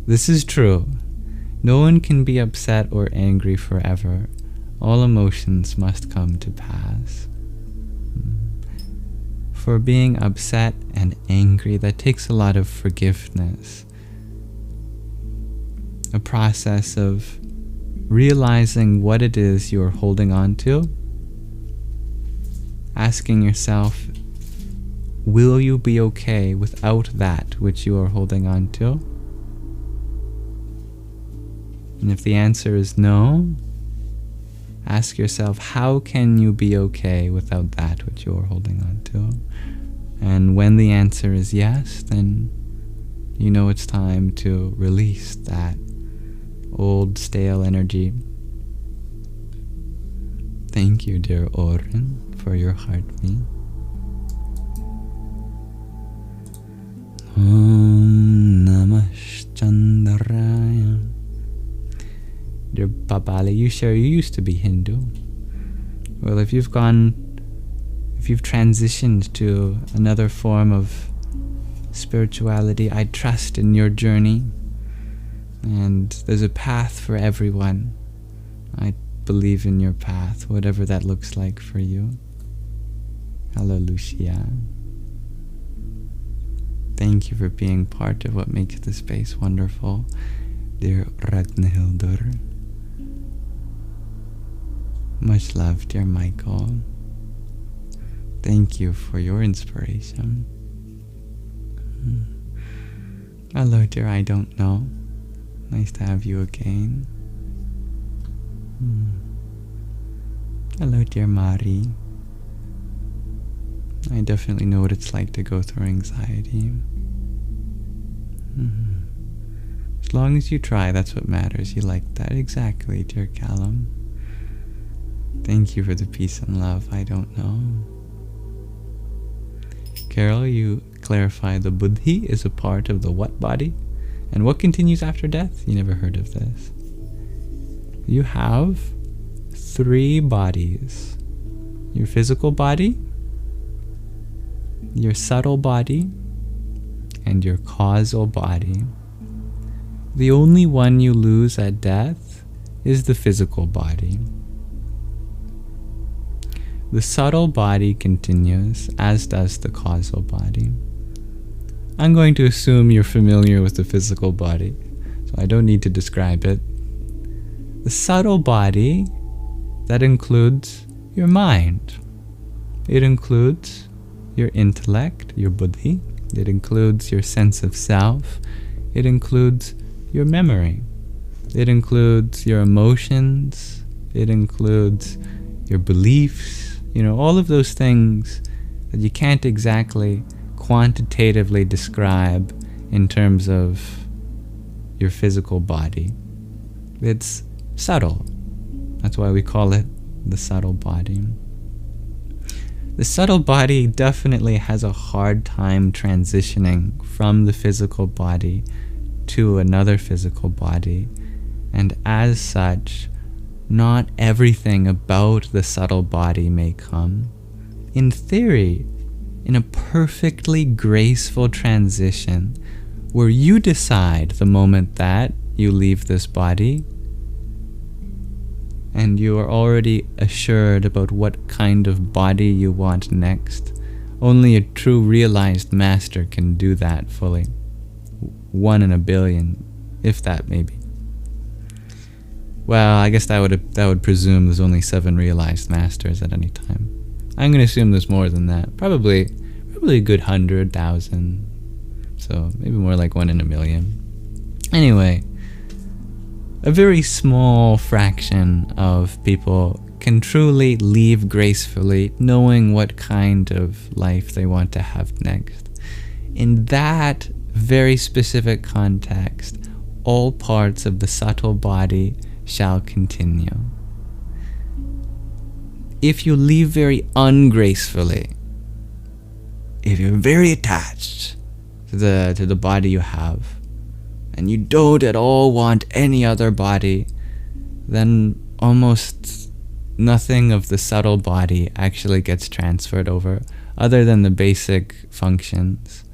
This is true. No one can be upset or angry forever. All emotions must come to pass. For being upset and angry, that takes a lot of forgiveness. A process of realizing what it is you're holding on to, asking yourself, will you be okay without that which you are holding on to? And if the answer is no, ask yourself, how can you be okay without that which you are holding on to? And when the answer is yes, then you know it's time to release that old stale energy. Thank you, dear Oren, for your heartbeat. Om Namah Chandaraya. Dear Babali, you used to be Hindu. Well, if you've transitioned to another form of spirituality, I trust in your journey. And there's a path for everyone. I believe in your path, whatever that looks like for you. Hello, Lucia. Thank you for being part of what makes the space wonderful, dear Ragnhildur. Much love, dear Michael. Thank you for your inspiration. Hello, dear I don't know. Nice to have you again. Hello, dear Mari. I definitely know what it's like to go through anxiety. As long as you try, that's what matters. You like that? Exactly, dear Callum. Thank you for the peace and love. I don't know. Carol, you clarify the buddhi is a part of the what body? And what continues after death? You never heard of this. You have 3 bodies. Your physical body, your subtle body, and your causal body. The only one you lose at death is the physical body. The subtle body continues, as does the causal body. I'm going to assume you're familiar with the physical body, so I don't need to describe it. The subtle body, that includes your mind. It includes your intellect, your buddhi. It includes your sense of self. It includes your memory. It includes your emotions. It includes your beliefs. You know, all of those things that you can't exactly quantitatively describe in terms of your physical body. It's subtle. That's why we call it the subtle body. The subtle body definitely has a hard time transitioning from the physical body to another physical body, and as such, not everything about the subtle body may come. In theory, in a perfectly graceful transition, where you decide the moment that you leave this body, and you are already assured about what kind of body you want next. Only a true realized master can do that fully. 1 in a billion, if that maybe. Well, I guess that would presume there's only 7 realized masters at any time. I'm going to assume there's more than that. Probably a good 100,000. So maybe more like 1 in a million. Anyway, a very small fraction of people can truly leave gracefully, knowing what kind of life they want to have next. In that very specific context, all parts of the subtle body shall continue. If you leave very ungracefully, if you're very attached to the body you have, and you don't at all want any other body, then almost nothing of the subtle body actually gets transferred over, other than the basic functions.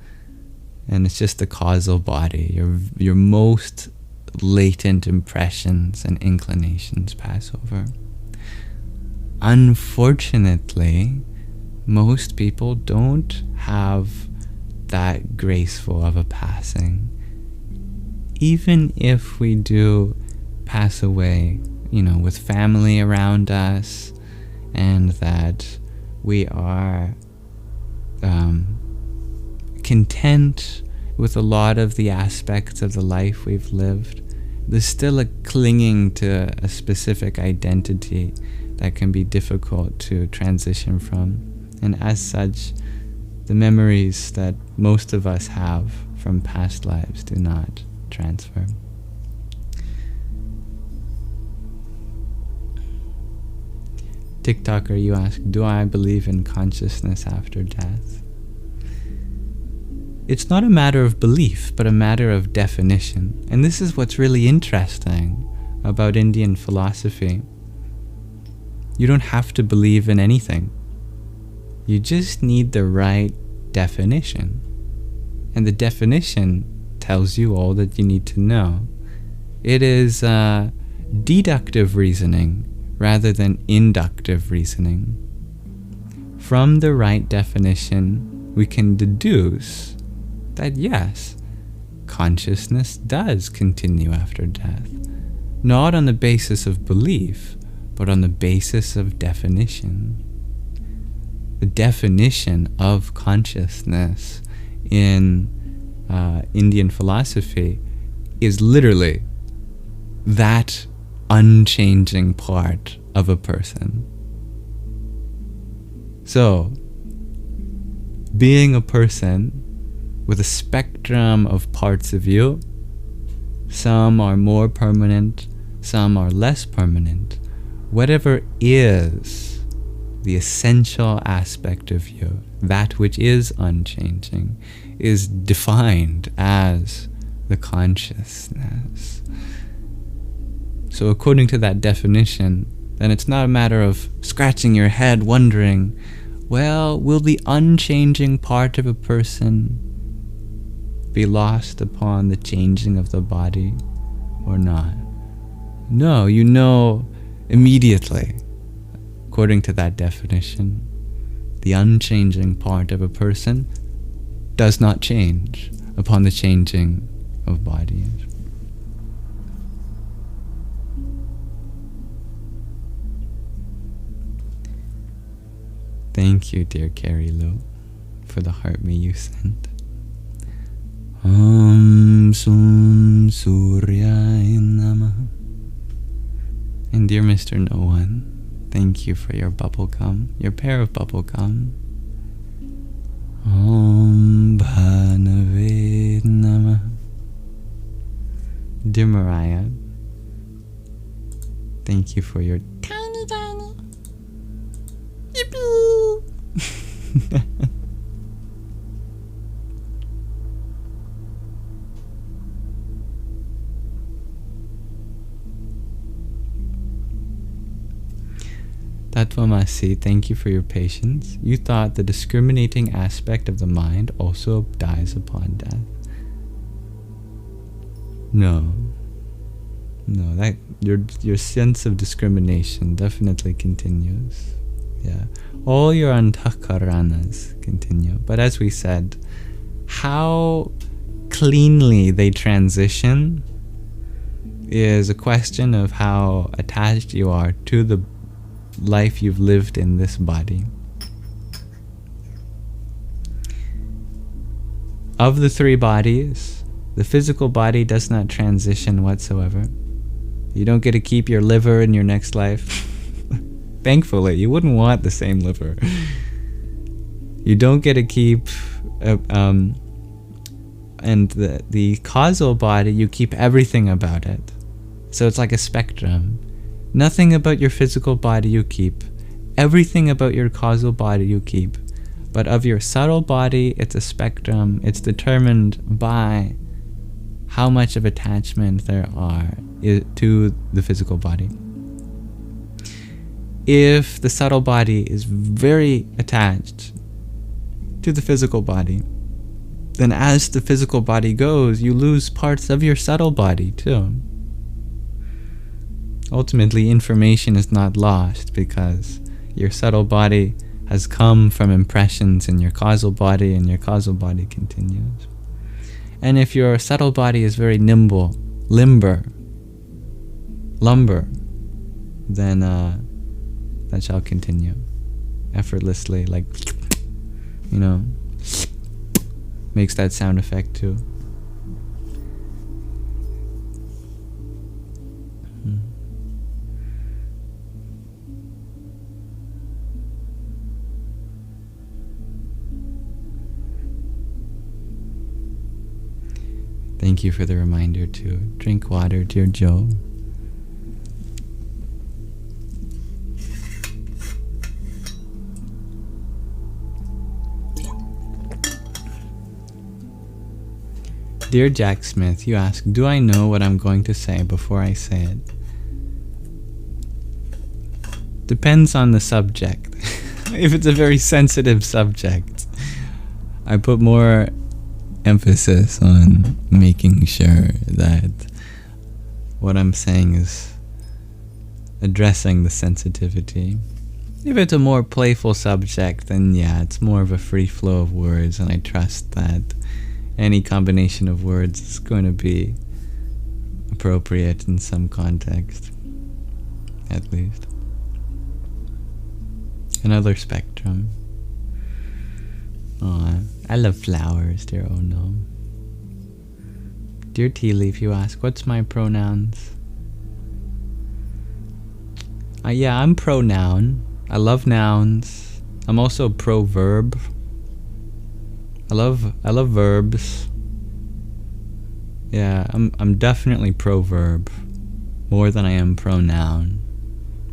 And it's just the causal body. Your most latent impressions and inclinations pass over. Unfortunately, most people don't have that graceful of a passing. Even if we do pass away, with family around us, and that we are content with a lot of the aspects of the life we've lived, there's still a clinging to a specific identity that can be difficult to transition from. And as such, The memories that most of us have from past lives do not transfer. TikToker, you ask, do I believe in consciousness after death? It's not a matter of belief, but a matter of definition. And this is what's really interesting about Indian philosophy. You don't have to believe in anything. You just need the right definition. And the definition tells you all that you need to know. It is deductive reasoning rather than inductive reasoning. From the right definition, we can deduce that yes, consciousness does continue after death. Not on the basis of belief, but on the basis of definition. The definition of consciousness in Indian philosophy is literally that unchanging part of a person. So, being a person with a spectrum of parts of you, some are more permanent, some are less permanent. Whatever is the essential aspect of you, that which is unchanging, is defined as the consciousness. So according to that definition, then it's not a matter of scratching your head wondering, well, will the unchanging part of a person be lost upon the changing of the body or not? No, you know immediately, according to that definition, the unchanging part of a person does not change upon the changing of bodies. Thank you, dear Carrie Lou, for the heart me you sent. Om Sum Suryaya Namah. And dear Mr. No One, thank you for your bubblegum, your pair of bubblegum. Om Bhanave Namah. Dear Mariah, thank you for your tiny. Yippee! Tatvamasi, thank you for your patience. You thought the discriminating aspect of the mind also dies upon death. No, that your sense of discrimination definitely continues. Yeah, all your antakaranas continue. But as we said, how cleanly they transition is a question of how attached you are to the life you've lived in this body. Of the three bodies, the physical body does not transition whatsoever. You don't get to keep your liver in your next life. Thankfully, you wouldn't want the same liver. You don't get to keep, and the causal body, you keep everything about it. So it's like a spectrum. Nothing about your physical body you keep. Everything about your causal body you keep. But of your subtle body, it's a spectrum. It's determined by how much of attachment there are to the physical body. If the subtle body is very attached to the physical body, then as the physical body goes, you lose parts of your subtle body too. Ultimately, information is not lost because your subtle body has come from impressions in your causal body, and your causal body continues. And if your subtle body is very nimble, lumber, then that shall continue effortlessly, like, makes that sound effect too. Thank you for the reminder to drink water, dear Joe. Dear Jack Smith, you ask, do I know what I'm going to say before I say it? Depends on the subject. If it's a very sensitive subject, I put more emphasis on making sure that what I'm saying is addressing the sensitivity. If it's a more playful subject, then yeah, it's more of a free flow of words, and I trust that any combination of words is going to be appropriate in some context, at least. Another spectrum. Aw, I love flowers, dear Oh No. Dear Tea Leaf, you ask, what's my pronouns? Yeah, I'm pronoun. I love nouns. I'm also pro-verb. I love verbs. Yeah, I'm definitely pro-verb more than I am pronoun,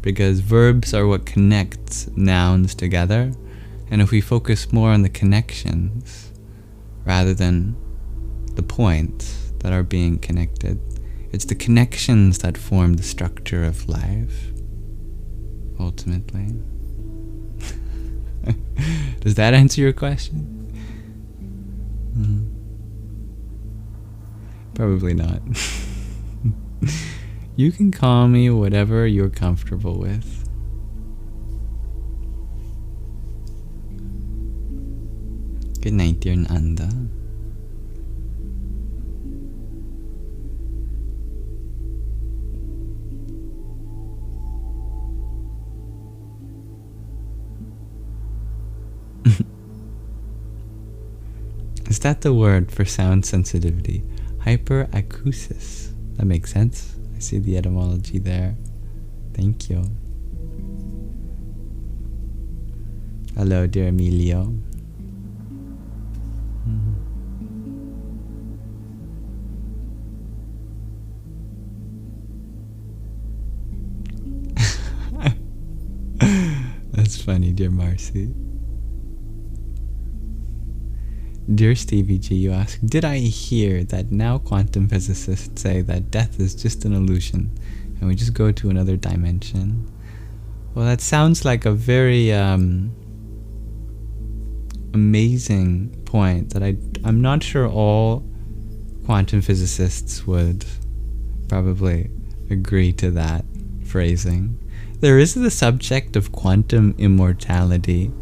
because verbs are what connects nouns together, and if we focus more on the connections rather than the points that are being connected, it's the connections that form the structure of life, ultimately. Does that answer your question? Probably not. You can call me whatever you're comfortable with. Good night, dear Nanda. Is that the word for sound sensitivity? Hyperacusis. That makes sense. I see the etymology there. Thank you. Hello, dear Emilio. That's funny, dear Marcy. Dear Stevie G, you ask, did I hear that now quantum physicists say that death is just an illusion and we just go to another dimension? Well, that sounds like a very amazing point that I'm not sure all quantum physicists would probably agree to that phrasing. There is the subject of quantum immortality,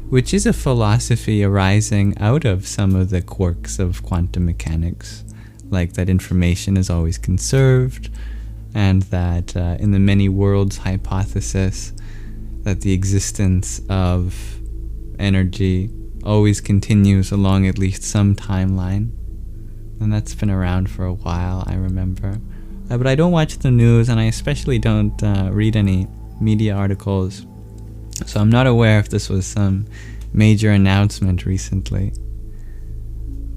which is a philosophy arising out of some of the quirks of quantum mechanics, like that information is always conserved, and that in the many worlds hypothesis, that the existence of energy always continues along at least some timeline. And that's been around for a while, I remember. But I don't watch the news, and I especially don't read any media articles, so I'm not aware if this was some major announcement recently.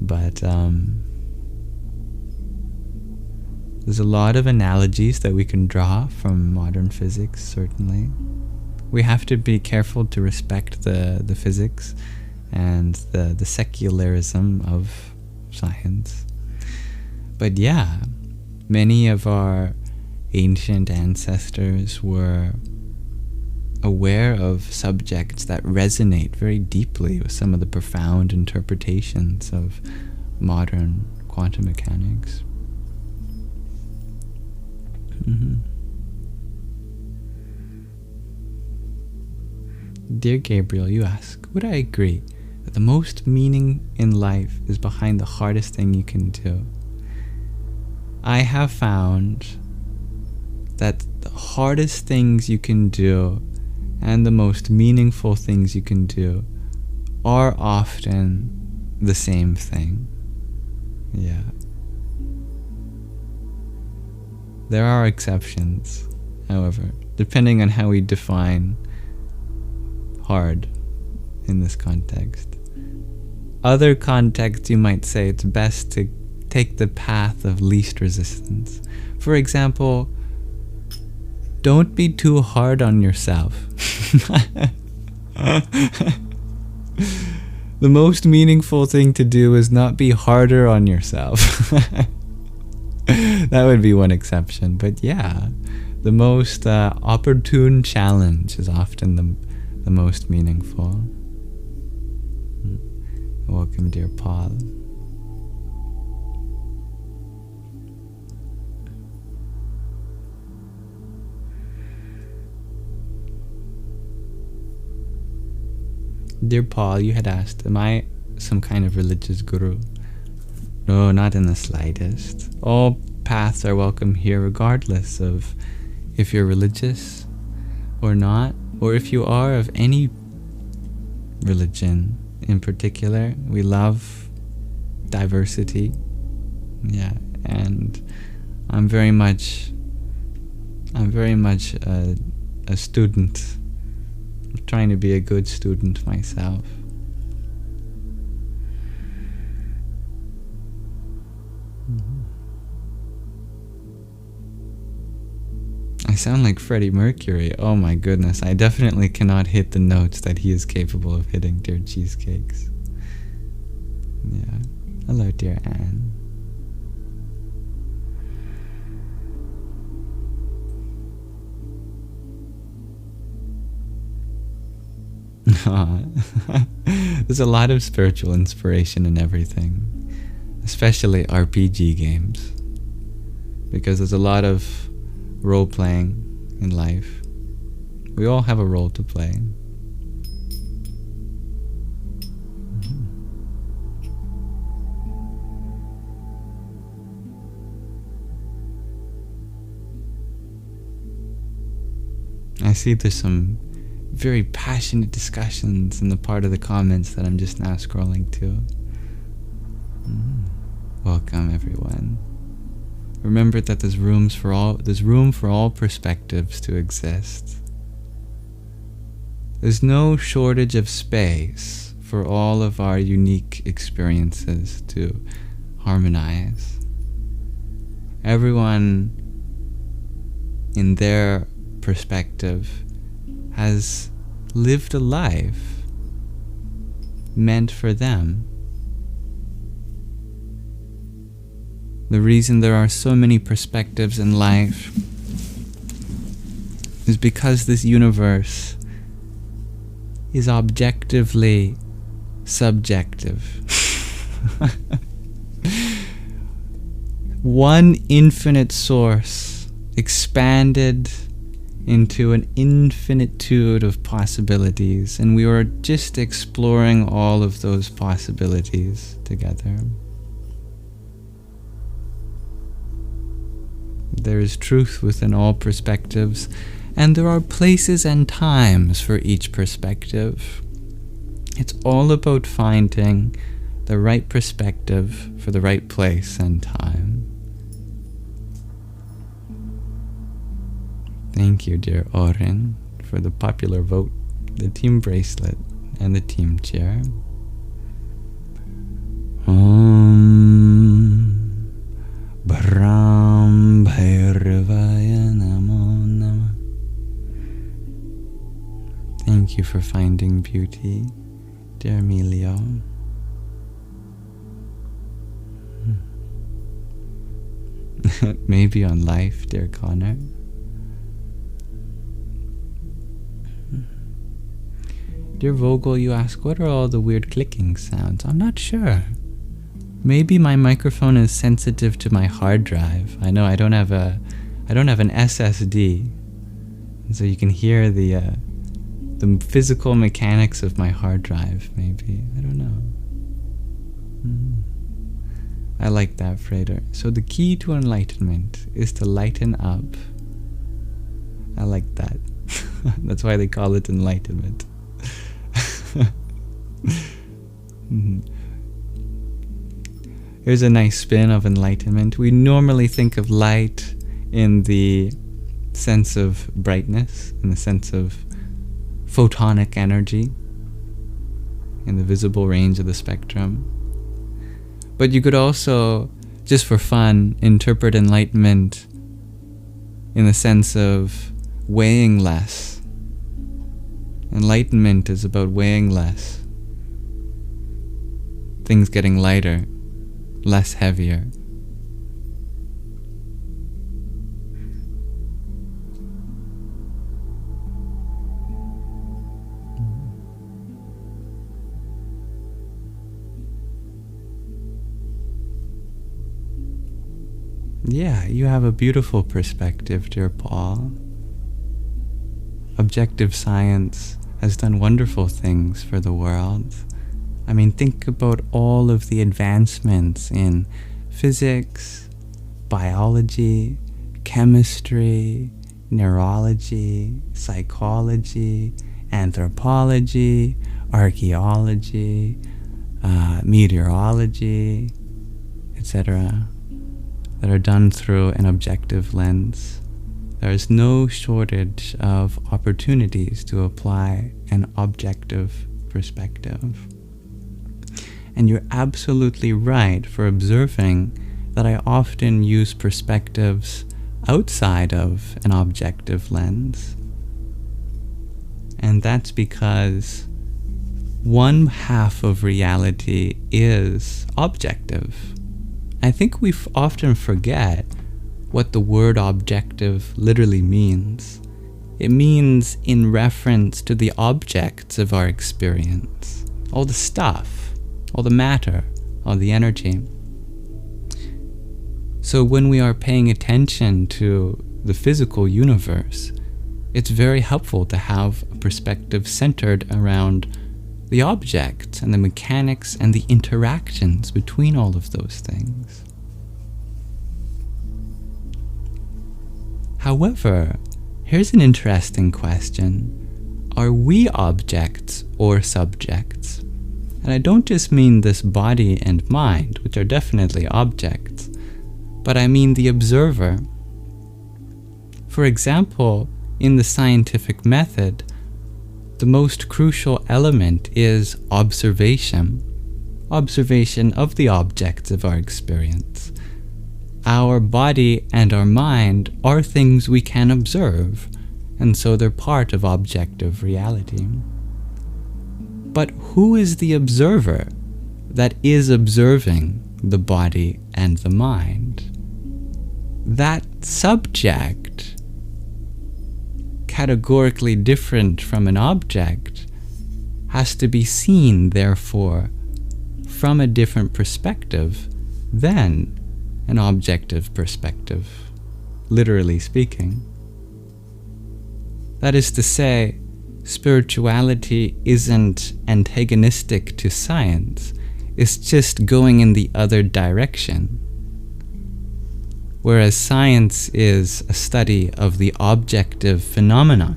But there's a lot of analogies that we can draw from modern physics, certainly. We have to be careful to respect the physics and the secularism of science. But yeah, many of our ancient ancestors were aware of subjects that resonate very deeply with some of the profound interpretations of modern quantum mechanics. Dear Gabriel, you ask, would I agree that the most meaning in life is behind the hardest thing you can do? I have found that the hardest things you can do and the most meaningful things you can do are often the same thing. Yeah. There are exceptions, however, depending on how we define hard in this context. Other contexts, you might say it's best to take the path of least resistance. For example, don't be too hard on yourself. The most meaningful thing to do is not be harder on yourself. That would be one exception, but yeah, the most opportune challenge is often the most meaningful. Welcome, dear Paul. Dear Paul, you had asked, am I some kind of religious guru? No, not in the slightest. All paths are welcome here regardless of if you're religious or not, or if you are of any religion in particular. We love diversity. Yeah, and I'm very much a student. I'm trying to be a good student myself. I sound like Freddie Mercury. Oh my goodness, I definitely cannot hit the notes that he is capable of hitting, dear Cheesecakes. Yeah. Hello, dear Anne. There's a lot of spiritual inspiration in everything, especially RPG games, because there's a lot of role-playing in life. We all have a role to play. I see there's some very passionate discussions in the part of the comments that I'm just now scrolling to. Welcome, everyone. Remember that there's room for all perspectives to exist. There's no shortage of space for all of our unique experiences to harmonize. Everyone in their perspective has lived a life meant for them. The reason there are so many perspectives in life is because this universe is objectively subjective. One infinite source expanded into an infinitude of possibilities, and we are just exploring all of those possibilities together. There is truth within all perspectives, and there are places and times for each perspective. It's all about finding the right perspective for the right place and time. Thank you, dear Oren, for the popular vote, the team bracelet, and the team chair. Brahm Bhairavaya Namo Namah. Thank you for finding beauty, dear Emilio. Maybe on life, dear Connor. Dear Vogel, you ask, what are all the weird clicking sounds? I'm not sure. Maybe my microphone is sensitive to my hard drive. I know I don't have an SSD, so you can hear the physical mechanics of my hard drive. Maybe, I don't know. I like that, Frater. So the key to enlightenment is to lighten up. I like that. That's why they call it enlightenment. Here's a nice spin of enlightenment. We normally think of light in the sense of brightness, in the sense of photonic energy, in the visible range of the spectrum. But you could also just for fun, interpret enlightenment in the sense of weighing less. Enlightenment is about weighing less. Things getting lighter, less heavier. Yeah, you have a beautiful perspective, dear Paul. Objective science has done wonderful things for the world. I mean, think about all of the advancements in physics, biology, chemistry, neurology, psychology, anthropology, archaeology, meteorology, etc., that are done through an objective lens. There is no shortage of opportunities to apply an objective perspective. And you're absolutely right for observing that I often use perspectives outside of an objective lens. And that's because one half of reality is objective. I think we often forget what the word objective literally means. It means in reference to the objects of our experience, all the stuff, all the matter, all the energy. So when we are paying attention to the physical universe, it's very helpful to have a perspective centered around the objects and the mechanics and the interactions between all of those things. However, here's an interesting question. Are we objects or subjects? And I don't just mean this body and mind, which are definitely objects, but I mean the observer. For example, in the scientific method, the most crucial element is observation. Observation of the objects of our experience. Our body and our mind are things we can observe, and so they're part of objective reality. But who is the observer that is observing the body and the mind? That subject, categorically different from an object, has to be seen, therefore, from a different perspective than an objective perspective, literally speaking. That is to say, spirituality isn't antagonistic to science, it's just going in the other direction. Whereas science is a study of the objective phenomenon,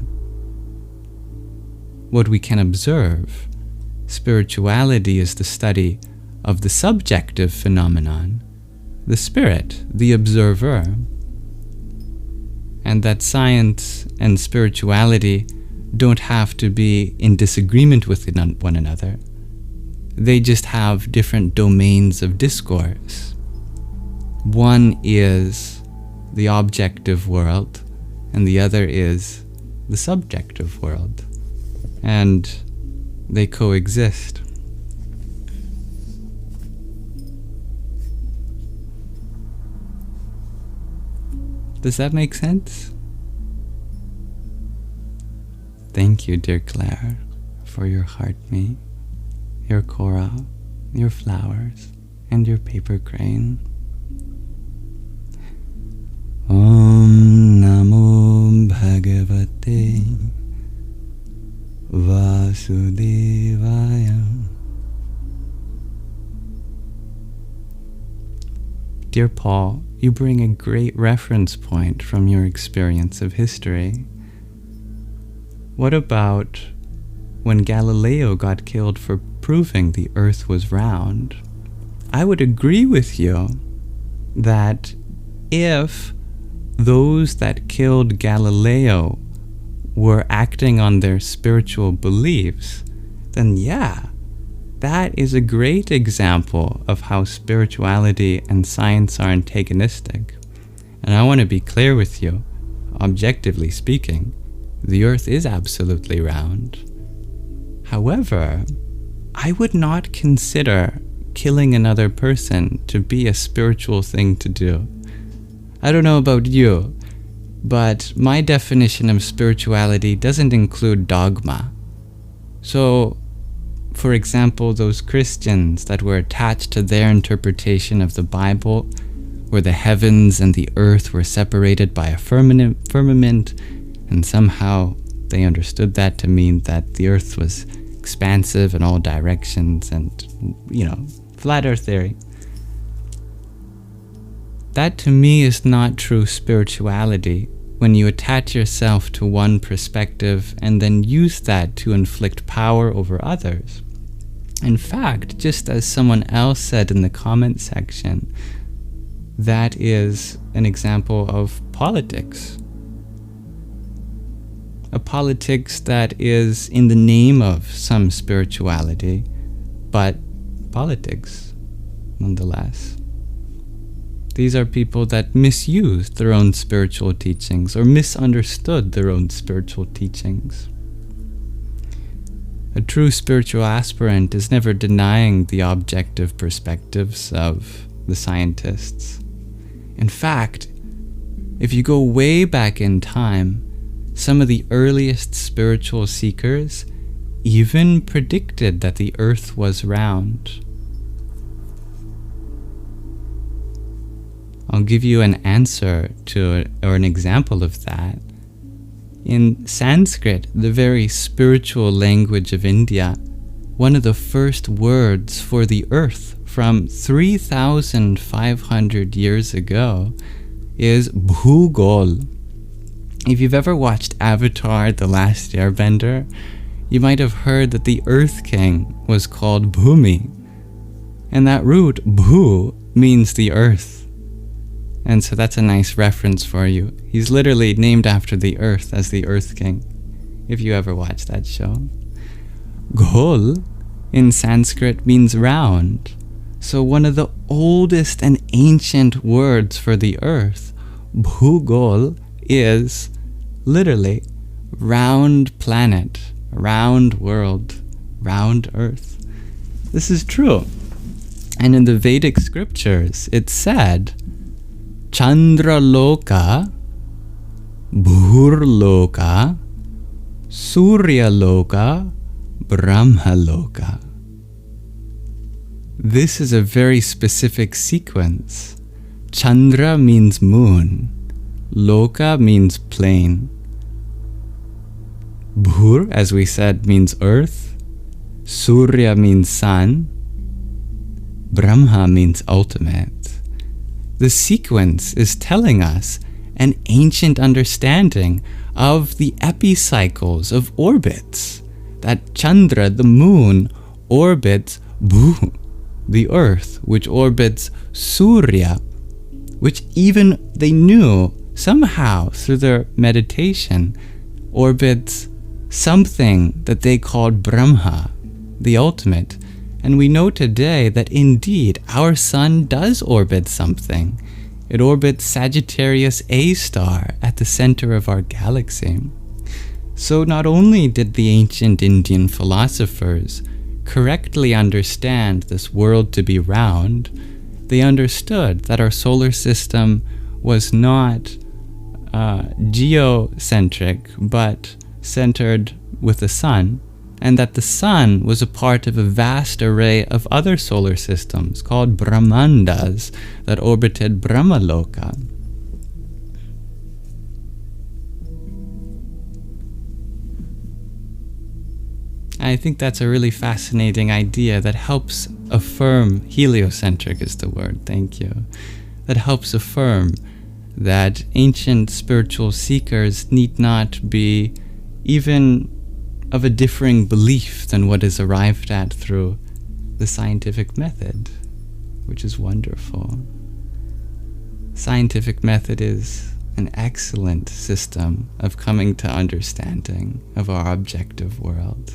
what we can observe, spirituality is the study of the subjective phenomenon, the spirit, the observer. And that science and spirituality don't have to be in disagreement with one another. They just have different domains of discourse. One is the objective world, and the other is the subjective world. And they coexist. Does that make sense? Thank you, dear Claire, for your heart me, your coral, your flowers, and your paper crane. Om Namo Bhagavate Vasudevaya. Dear Paul, you bring a great reference point from your experience of history. What about when Galileo got killed for proving the earth was round? I would agree with you that if those that killed Galileo were acting on their spiritual beliefs, then yeah, that is a great example of how spirituality and science are antagonistic. And I want to be clear with you, objectively speaking, the earth is absolutely round. However, I would not consider killing another person to be a spiritual thing to do. I don't know about you, but my definition of spirituality doesn't include dogma. So, for example, those Christians that were attached to their interpretation of the Bible, where the heavens and the earth were separated by a firmament, and somehow they understood that to mean that the earth was expansive in all directions and, flat earth theory. That to me is not true spirituality, when you attach yourself to one perspective and then use that to inflict power over others. In fact, just as someone else said in the comment section, that is an example of politics. A politics that is in the name of some spirituality, but politics nonetheless. These are people that misused their own spiritual teachings or misunderstood their own spiritual teachings. A true spiritual aspirant is never denying the objective perspectives of the scientists. In fact, if you go way back in time, some of the earliest spiritual seekers even predicted that the earth was round. I'll give you an answer to, or an example of that. In Sanskrit, the very spiritual language of India, one of the first words for the earth from 3,500 years ago is Bhugol. If you've ever watched Avatar: The Last Airbender, you might have heard that the Earth King was called Bhumi. And that root, Bhu, means the earth. And so that's a nice reference for you. He's literally named after the earth as the Earth King, if you ever watched that show. Gol in Sanskrit means round. So one of the oldest and ancient words for the earth, Bhugol, is literally round planet, round world, round earth. This is true. And in the Vedic scriptures, it's said, Chandra Loka, Bhur Loka, Surya Loka, Brahma Loka. This is a very specific sequence. Chandra means moon. Loka means plane. Bhur, as we said, means earth. Surya means sun. Brahma means ultimate. The sequence is telling us an ancient understanding of the epicycles of orbits. That Chandra, the moon, orbits Bhu, the earth, which orbits Surya, which even they knew somehow through their meditation orbits something that they called Brahma, the ultimate. And we know today that indeed our sun does orbit something. It orbits Sagittarius A star at the center of our galaxy. So not only did the ancient Indian philosophers correctly understand this world to be round, they understood that our solar system was not geocentric, but centered with the sun, and that the sun was a part of a vast array of other solar systems called Brahmandas that orbited Brahmaloka. I think that's a really fascinating idea that helps affirm, heliocentric is the word, thank you, that helps affirm that ancient spiritual seekers need not be even of a differing belief than what is arrived at through the scientific method, which is wonderful. Scientific method is an excellent system of coming to understanding of our objective world.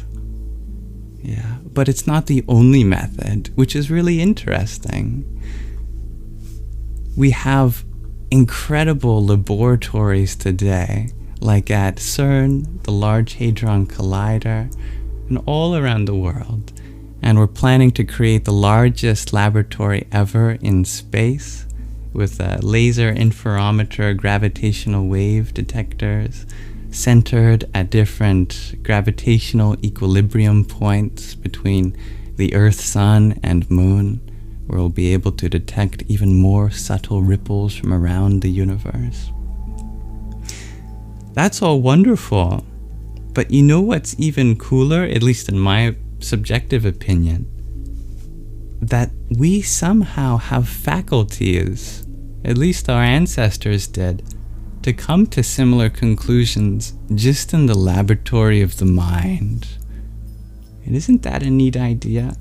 Yeah, but it's not the only method, which is really interesting. We have incredible laboratories today, like at CERN, the Large Hadron Collider, and all around the world. And we're planning to create the largest laboratory ever in space with laser interferometer gravitational wave detectors centered at different gravitational equilibrium points between the Earth, Sun, and Moon, where we'll be able to detect even more subtle ripples from around the universe. That's all wonderful, but you know what's even cooler, at least in my subjective opinion? That we somehow have faculties, at least our ancestors did, to come to similar conclusions just in the laboratory of the mind. And isn't that a neat idea?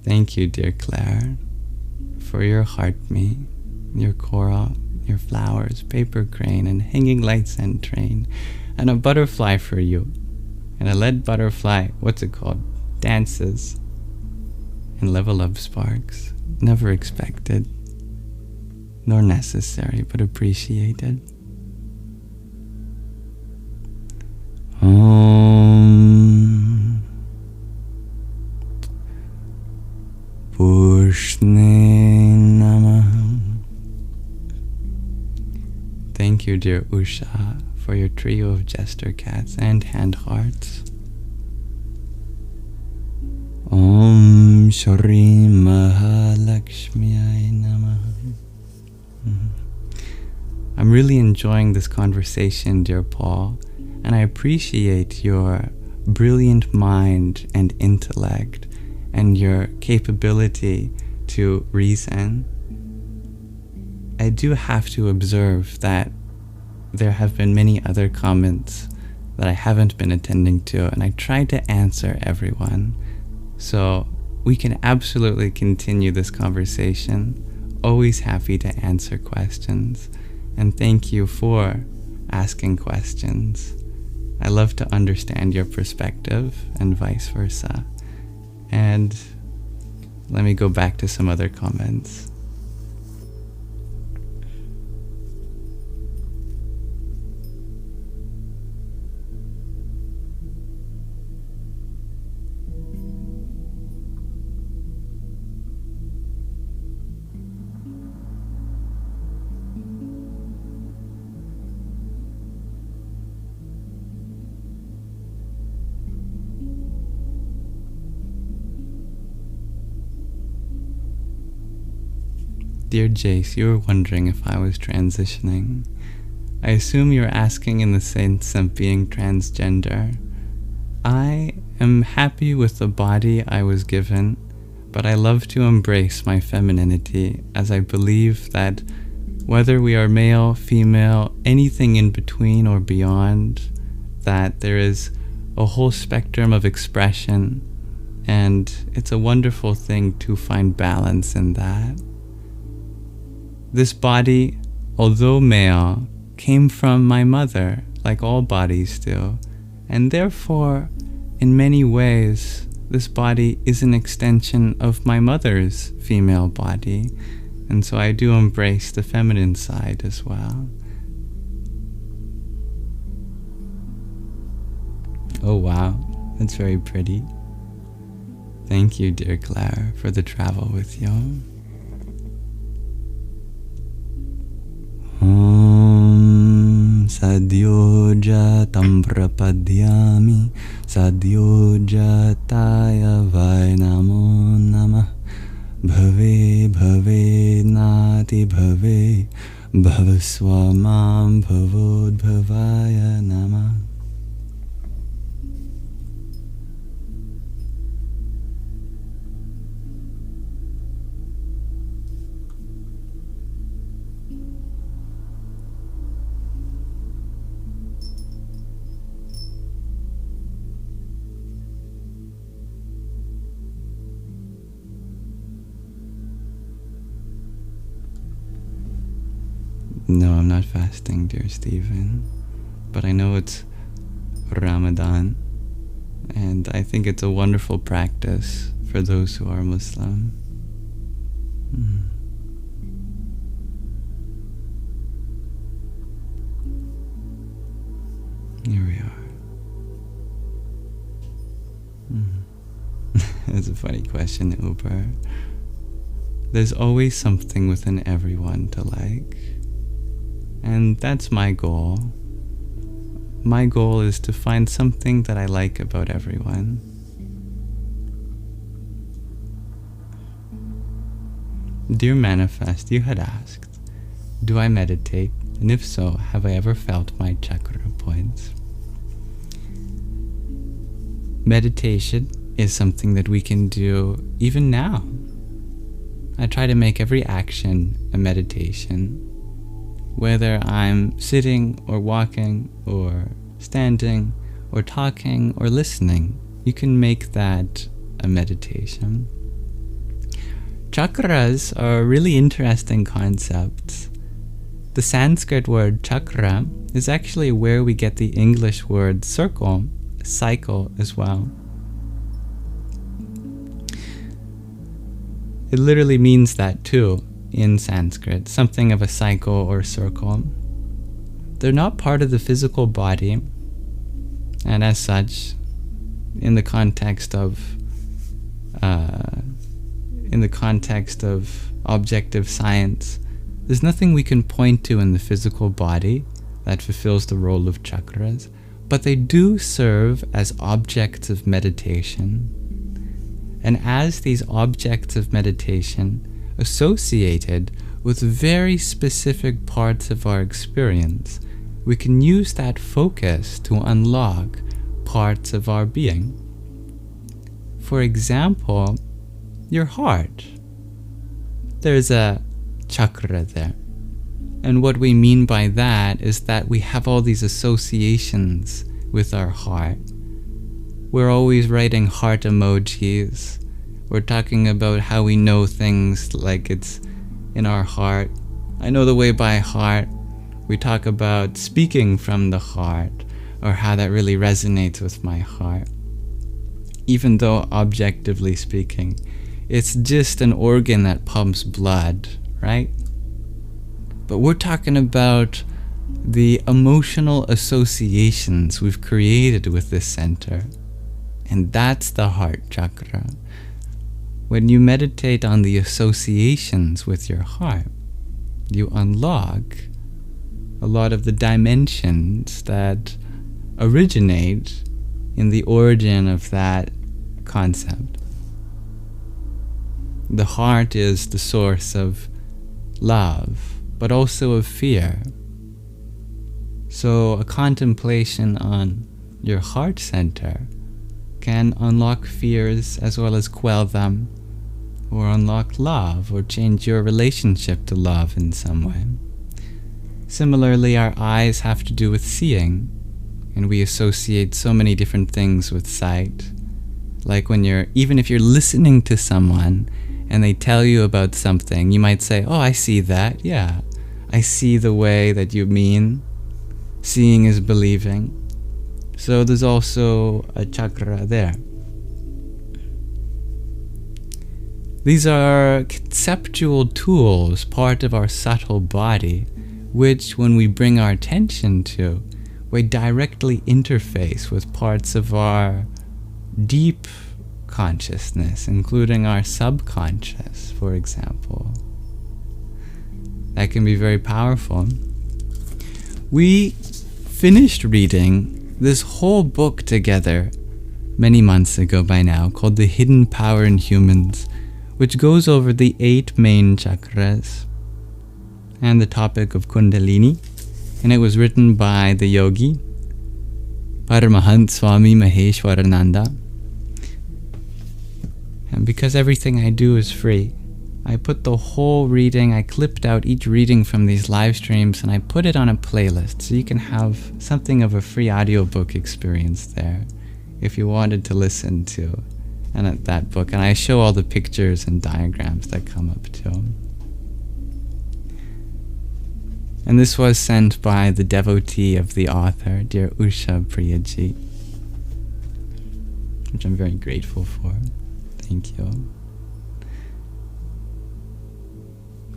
Thank you, dear Claire, for your heart me, your coral, your flowers, paper crane, and hanging lights and train, and a butterfly for you, and a lead butterfly, what's it called? Dances, and level up sparks. Never expected, nor necessary, but appreciated. Om Pushne Namah. Thank you, dear Usha, for your trio of jester cats and hand hearts. Om Shri Mahalakshmiyai Namah. I'm really enjoying this conversation, dear Paul, and I appreciate your brilliant mind and intellect and your capability to reason. I do have to observe that there have been many other comments that I haven't been attending to, and I try to answer everyone. So we can absolutely continue this conversation. Always happy to answer questions. And thank you for asking questions. I love to understand your perspective and vice versa. And let me go back to some other comments. Dear Jace, you were wondering if I was transitioning. I assume you're asking in the sense of being transgender. I am happy with the body I was given, but I love to embrace my femininity, as I believe that whether we are male, female, anything in between or beyond, that there is a whole spectrum of expression, and it's a wonderful thing to find balance in that. This body, although male, came from my mother, like all bodies do, and therefore, in many ways, this body is an extension of my mother's female body, and so I do embrace the feminine side as well. Oh wow, that's very pretty. Thank you, dear Claire, for the travel with you. Om Sadyoja Tam Prapadyami Sadyoja Taya Vai Namo Namah Bhave Bhave Nati Bhave Bhavaswamam Bhavod Bhavaya Namah. No, I'm not fasting, dear Stephen, but I know it's Ramadan, and I think it's a wonderful practice for those who are Muslim. Here we are. That's a funny question, Uber. There's always something within everyone to like. And that's my goal. My goal is to find something that I like about everyone. Dear Manifest, you had asked, do I meditate? And if so, have I ever felt my chakra points? Meditation is something that we can do even now. I try to make every action a meditation. Whether I'm sitting or walking or standing or talking or listening, you can make that a meditation. Chakras are really interesting concepts. The Sanskrit word chakra is actually where we get the English word circle, cycle as well. It literally means that too in Sanskrit, something of a cycle or circle. They're not part of the physical body, and as such, in the context of objective science, there's nothing we can point to in the physical body that fulfills the role of chakras, but they do serve as objects of meditation. And as these objects of meditation associated with very specific parts of our experience, we can use that focus to unlock parts of our being. For example, your heart. There's a chakra there. And what we mean by that is that we have all these associations with our heart. We're always writing heart emojis. We're talking about how we know things like it's in our heart. I know the way by heart. We talk about speaking from the heart, or how that really resonates with my heart. Even though objectively speaking, it's just an organ that pumps blood, right? But we're talking about the emotional associations we've created with this center. And that's the heart chakra. When you meditate on the associations with your heart, you unlock a lot of the dimensions that originate in the origin of that concept. The heart is the source of love, but also of fear. So a contemplation on your heart center can unlock fears as well as quell them, or unlock love, or change your relationship to love in some way. Similarly, our eyes have to do with seeing, and we associate so many different things with sight. Like even if you're listening to someone and they tell you about something, you might say, oh, I see that, yeah. I see the way that you mean. Seeing is believing. So there's also a chakra there. These are conceptual tools, part of our subtle body, which when we bring our attention to, we directly interface with parts of our deep consciousness, including our subconscious, for example. That can be very powerful. We finished reading this whole book together many months ago by now, called The Hidden Power in Humans, which goes over the 8 main chakras and the topic of Kundalini, and it was written by the yogi Paramahant Swami Maheshwarananda. And because everything I do is free, I put the whole reading, I clipped out each reading from these live streams, and I put it on a playlist so you can have something of a free audiobook experience there if you wanted to listen to that book. And I show all the pictures and diagrams that come up too. And this was sent by the devotee of the author, dear Usha Priyaji, which I'm very grateful for. Thank you.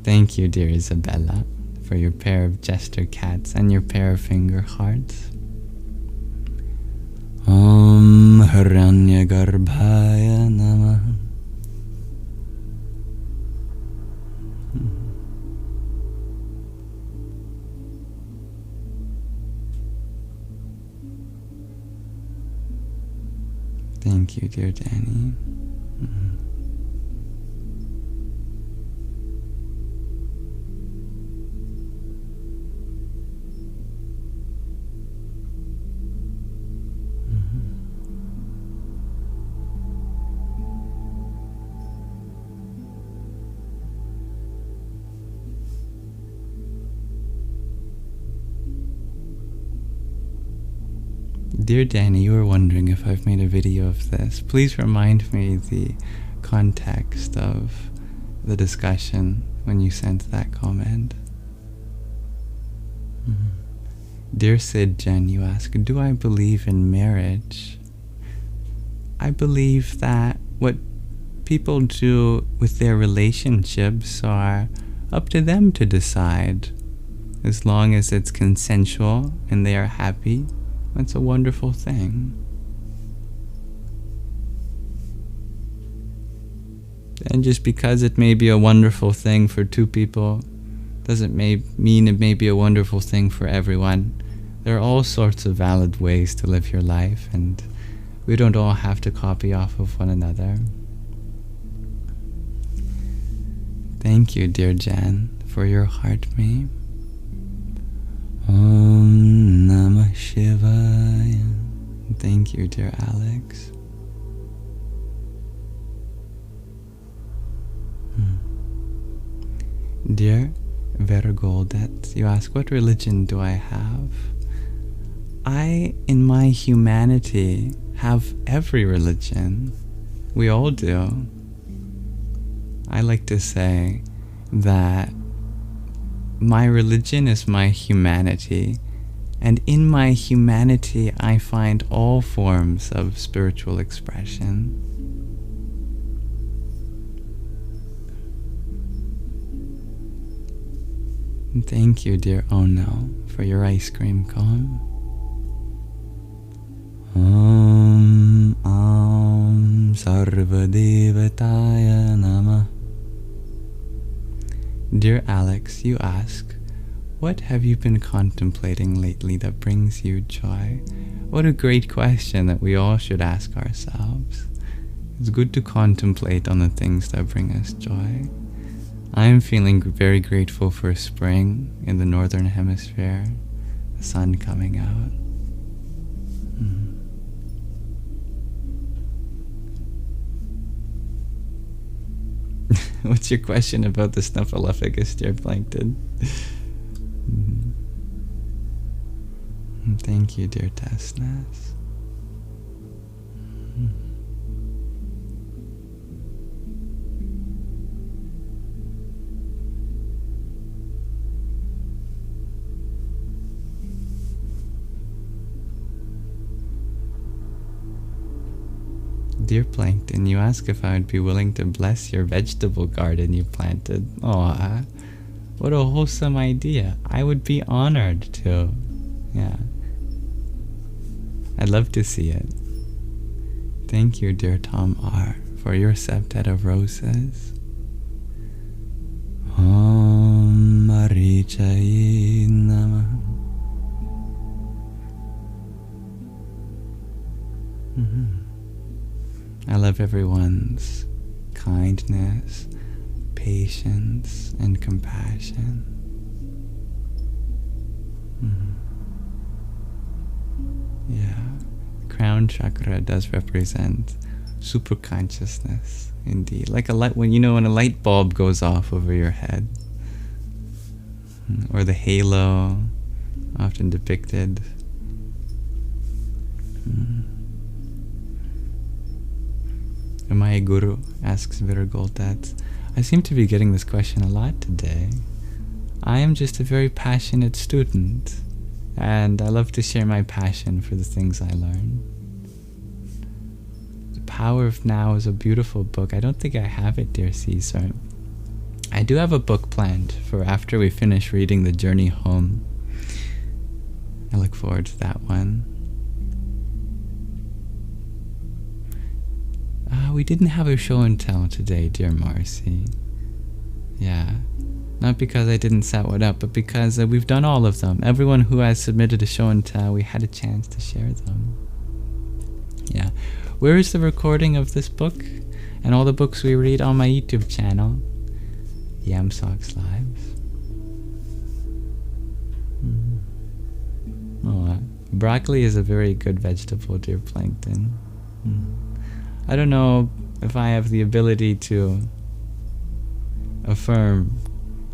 Thank you, dear Isabella, for your pair of jester cats and your pair of finger hearts. Om Hiranyagarbhaya Namah. Thank you, dear Danny. Dear Danny, you were wondering if I've made a video of this. Please remind me the context of the discussion when you sent that comment. Dear Sid Jen, you ask, do I believe in marriage? I believe that what people do with their relationships are up to them to decide. As long as it's consensual and they are happy, that's a wonderful thing. And just because it may be a wonderful thing for two people doesn't mean it may be a wonderful thing for everyone. There are all sorts of valid ways to live your life, and we don't all have to copy off of one another. Thank you, dear Jan, for your heart me. Om Namah Shivaya. Thank you, dear Alex. Dear Vergoldet, you ask, what religion do I have? I, in my humanity, have every religion. We all do. I like to say that my religion is my humanity, and in my humanity I find all forms of spiritual expression. And thank you, dear Ono, for your ice cream cone. Om Sarvadevataya Namah. Dear Alex, you ask, what have you been contemplating lately that brings you joy? What a great question that we all should ask ourselves. It's good to contemplate on the things that bring us joy. I am feeling very grateful for spring in the northern hemisphere, the sun coming out. What's your question about the snuffleupagus, dear Plankton? Thank you, dear Tessness. Dear Plankton, you ask if I would be willing to bless your vegetable garden you planted. Aw, what a wholesome idea. I would be honored to. Yeah. I'd love to see it. Thank you, dear Tom R., for your septet of roses. Om Marichaye Namah. I love everyone's kindness, patience, and compassion. Yeah, crown chakra does represent super consciousness, indeed. Like a light, when a light bulb goes off over your head, or the halo, often depicted. Amaya Guru asks Viragoltat, I seem to be getting this question a lot today. I am just a very passionate student, and I love to share my passion for the things I learn. The Power of Now is a beautiful book. I don't think I have it, dear Caesar. I do have a book planned for after we finish reading The Journey Home. I look forward to that one. We didn't have a show and tell today, dear Marcy. Yeah. Not because I didn't set one up, but because we've done all of them. Everyone who has submitted a show and tell, we had a chance to share them. Yeah. Where is the recording of this book and all the books we read on my YouTube channel? Yamsox Lives. Broccoli is a very good vegetable, dear Plankton. I don't know if I have the ability to affirm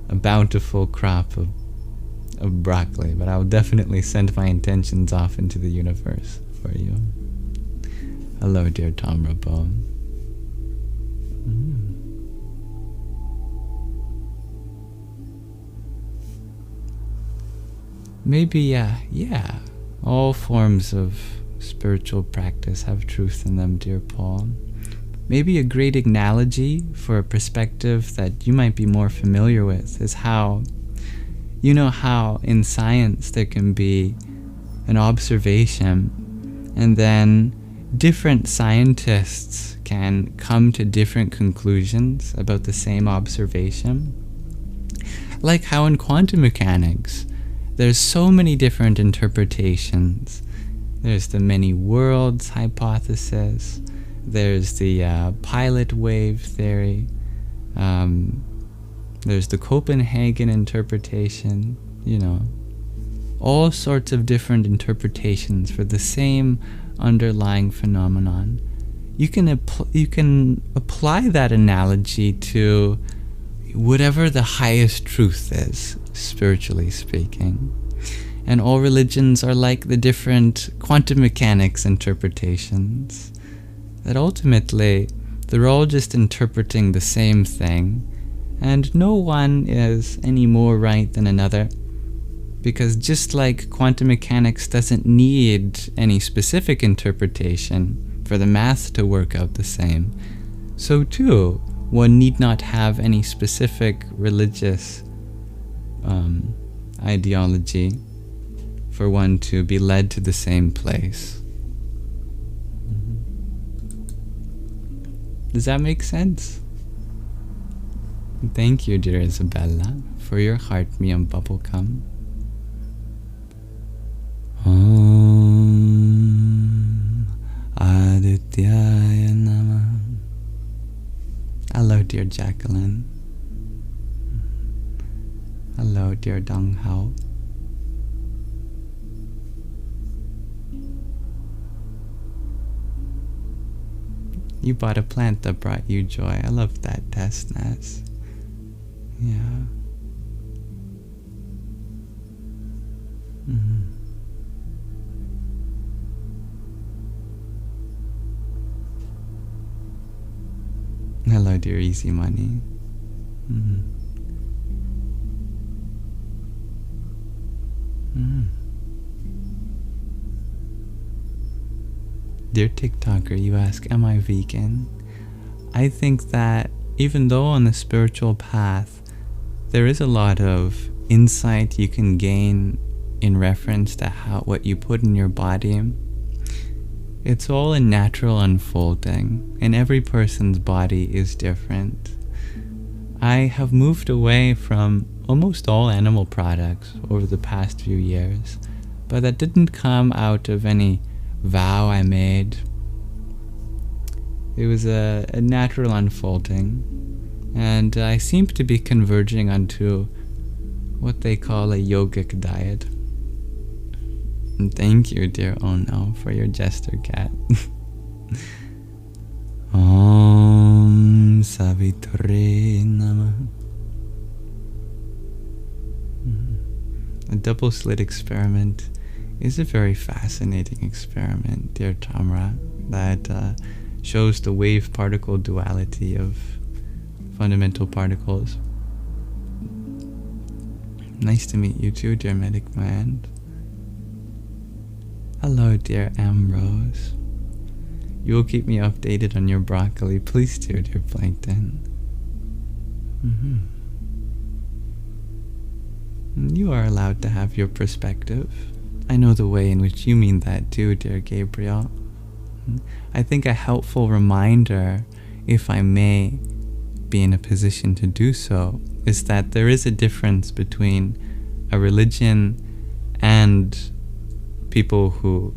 a bountiful crop of broccoli, but I'll definitely send my intentions off into the universe for you. Hello, dear Tom Rabone. Maybe, yeah. All forms of spiritual practice have truth in them, dear Paul. Maybe a great analogy for a perspective that you might be more familiar with is how, you know how in science there can be an observation and then different scientists can come to different conclusions about the same observation? Like how in quantum mechanics, there's so many different interpretations. There's the many worlds hypothesis. There's the pilot wave theory. There's the Copenhagen interpretation. You know, all sorts of different interpretations for the same underlying phenomenon. You can apply that analogy to whatever the highest truth is, spiritually speaking. And all religions are like the different quantum mechanics interpretations. That ultimately, they're all just interpreting the same thing, and no one is any more right than another. Because just like quantum mechanics doesn't need any specific interpretation for the math to work out the same, so too, one need not have any specific religious ideology for one to be led to the same place. Does that make sense? Thank you, dear Isabella, for your heart me and bubblegum. Om Adityaya Namah. Hello, dear Jacqueline. Hello, dear Dong Hao. You bought a plant that brought you joy. I love that, Tessness. Yeah. Hello, dear Easy Money. Dear TikToker, you ask, am I vegan? I think that even though on the spiritual path, there is a lot of insight you can gain in reference to what you put in your body, it's all a natural unfolding, and every person's body is different. I have moved away from almost all animal products over the past few years, but that didn't come out of any vow I made. It was a natural unfolding, and I seem to be converging onto what they call a yogic diet. And thank you, dear Ono, for your jester cat. Om Savitri Namah. A double slit experiment is a very fascinating experiment, dear Tamra, that shows the wave-particle duality of fundamental particles. Nice to meet you too, dear Medic Mind. Hello, dear Ambrose. You will keep me updated on your broccoli. Please do, dear Plankton. You are allowed to have your perspective. I know the way in which you mean that too, dear Gabriel. I think a helpful reminder, if I may be in a position to do so, is that there is a difference between a religion and people who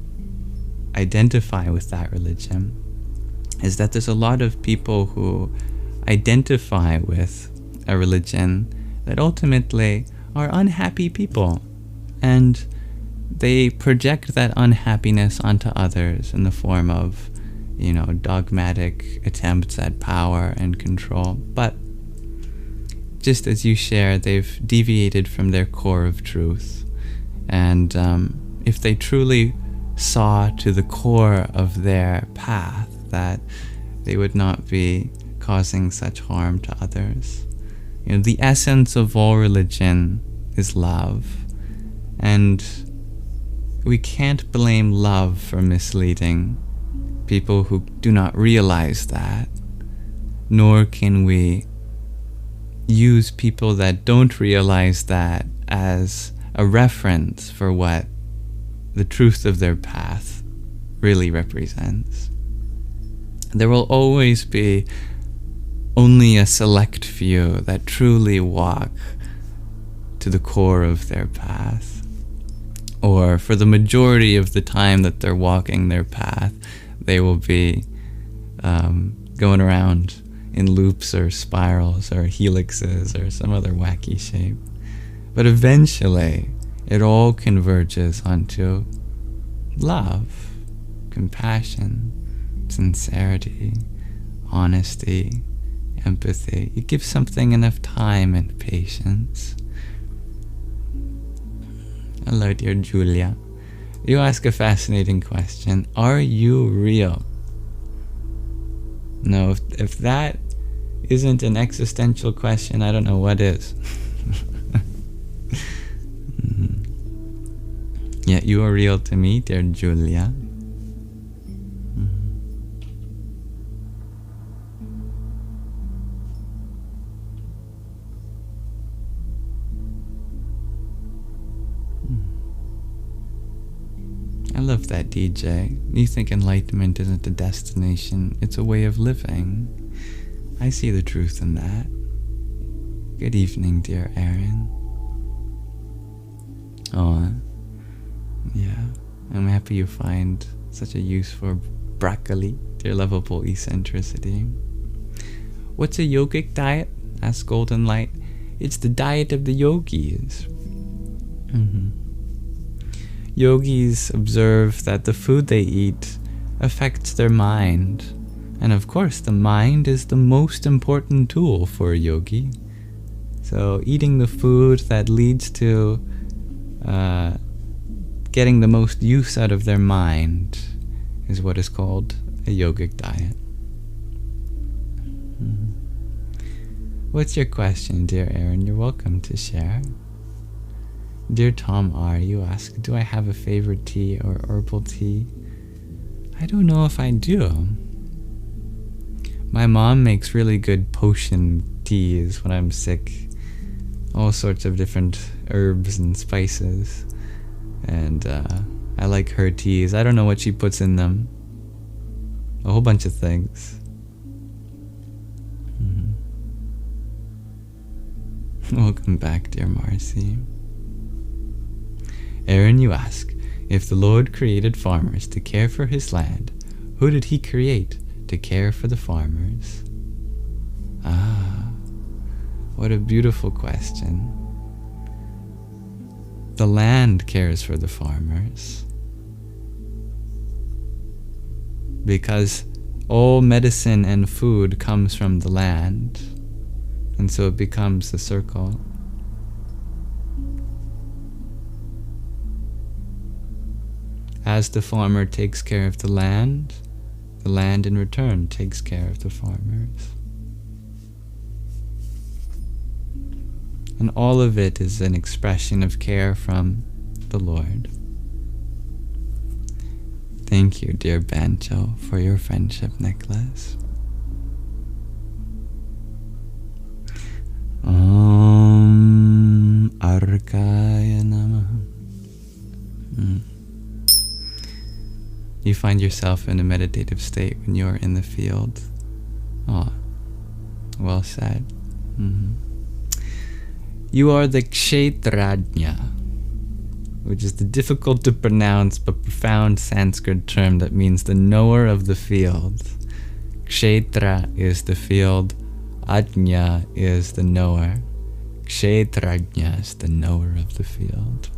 identify with that religion. Is that there's a lot of people who identify with a religion that ultimately are unhappy people, and they project that unhappiness onto others in the form of, dogmatic attempts at power and control. But just as you share, they've deviated from their core of truth. And if they truly saw to the core of their path, that they would not be causing such harm to others. The essence of all religion is love. And we can't blame love for misleading people who do not realize that, nor can we use people that don't realize that as a reference for what the truth of their path really represents. There will always be only a select few that truly walk to the core of their path, or for the majority of the time that they're walking their path, they will be going around in loops or spirals or helixes or some other wacky shape. But eventually, it all converges onto love, compassion, sincerity, honesty, empathy. You give something enough time and patience. Hello, dear Julia. You ask a fascinating question. Are you real? No, if that isn't an existential question, I don't know what is. Yeah, you are real to me, dear Julia. I love that, DJ. You think enlightenment isn't a destination, it's a way of living. I see the truth in that. Good evening, dear Aaron. Oh, yeah. I'm happy you find such a use for broccoli, dear lovable eccentricity. What's a yogic diet? Asked Golden Light. It's the diet of the yogis. Yogis observe that the food they eat affects their mind. And of course, the mind is the most important tool for a yogi. So eating the food that leads to getting the most use out of their mind is what is called a yogic diet. What's your question, dear Aaron? You're welcome to share. Dear Tom R., you ask, do I have a favorite tea or herbal tea? I don't know if I do. My mom makes really good potion teas when I'm sick. All sorts of different herbs and spices. And I like her teas. I don't know what she puts in them. A whole bunch of things. Welcome back, dear Marcy. Aaron, you ask, if the Lord created farmers to care for his land, who did he create to care for the farmers? Ah, what a beautiful question. The land cares for the farmers, because all medicine and food comes from the land, and so it becomes a circle. As the farmer takes care of the land in return takes care of the farmers. And all of it is an expression of care from the Lord. Thank you, dear Bancho, for your friendship necklace. Om Arkaya Namaha. You find yourself in a meditative state when you're in the field. Oh, well said. You are the Kshetrajna, which is the difficult to pronounce but profound Sanskrit term that means the knower of the field. Kshetra is the field, Ajna is the knower. Kshetrajna is the knower of the field.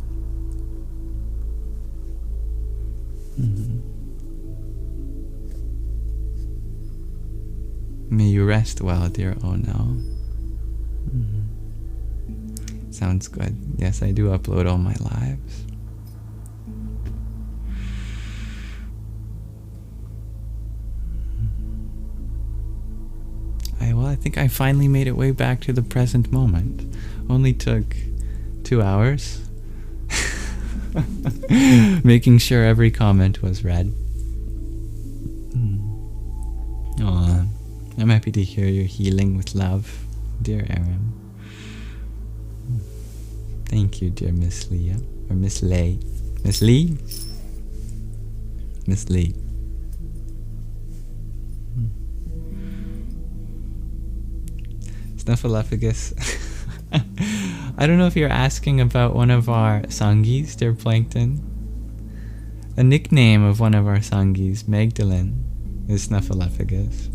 May you rest well, dear Ono. Sounds good. Yes, I do upload all my lives. I think I finally made it way back to the present moment. Only took 2 hours. Making sure every comment was read. Aw, I'm happy to hear you're healing with love, dear Aaron. Thank you, dear Miss Leah. Or Miss Lay. Miss Lee? Miss Lee. Snuffleupagus. I don't know if you're asking about one of our Sangis, dear Plankton. A nickname of one of our Sangis, Magdalene, is Snuffleupagus.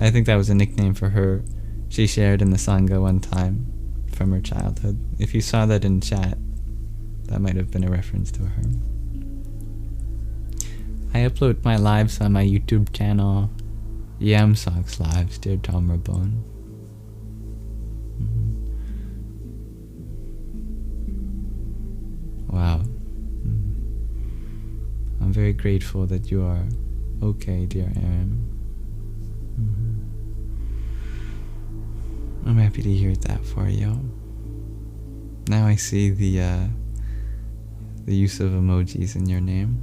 I think that was a nickname for her. She shared in the Sangha one time from her childhood. If you saw that in chat, that might have been a reference to her. I upload my lives on my YouTube channel, Yamsox Lives, dear Tom Rabone. Wow. I'm very grateful that you are okay, dear Aaron. I'm happy to hear that for you. Now I see the use of emojis in your name.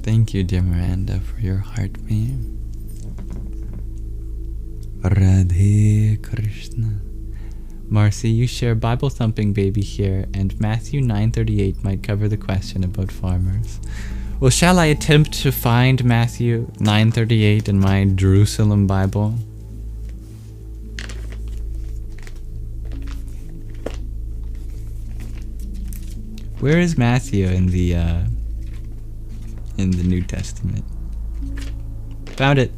Thank you, dear Miranda, for your heartbeat. Radhe Krishna. Marcy, you share Bible thumping baby here, and Matthew 9:38 might cover the question about farmers. Well, shall I attempt to find Matthew 9:38 in my Jerusalem Bible? Where is Matthew in the New Testament? Found it.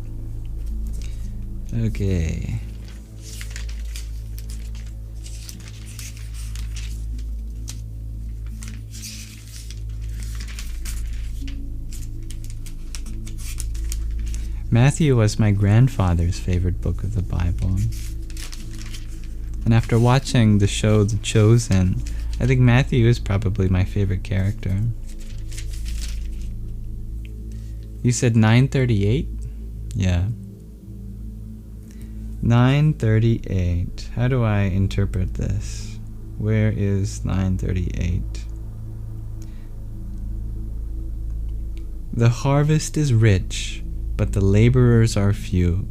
Okay. Matthew was my grandfather's favorite book of the Bible. And after watching the show The Chosen, I think Matthew is probably my favorite character. You said 9:38? Yeah. 9:38. How do I interpret this? Where is 9:38? The harvest is rich, but the laborers are few.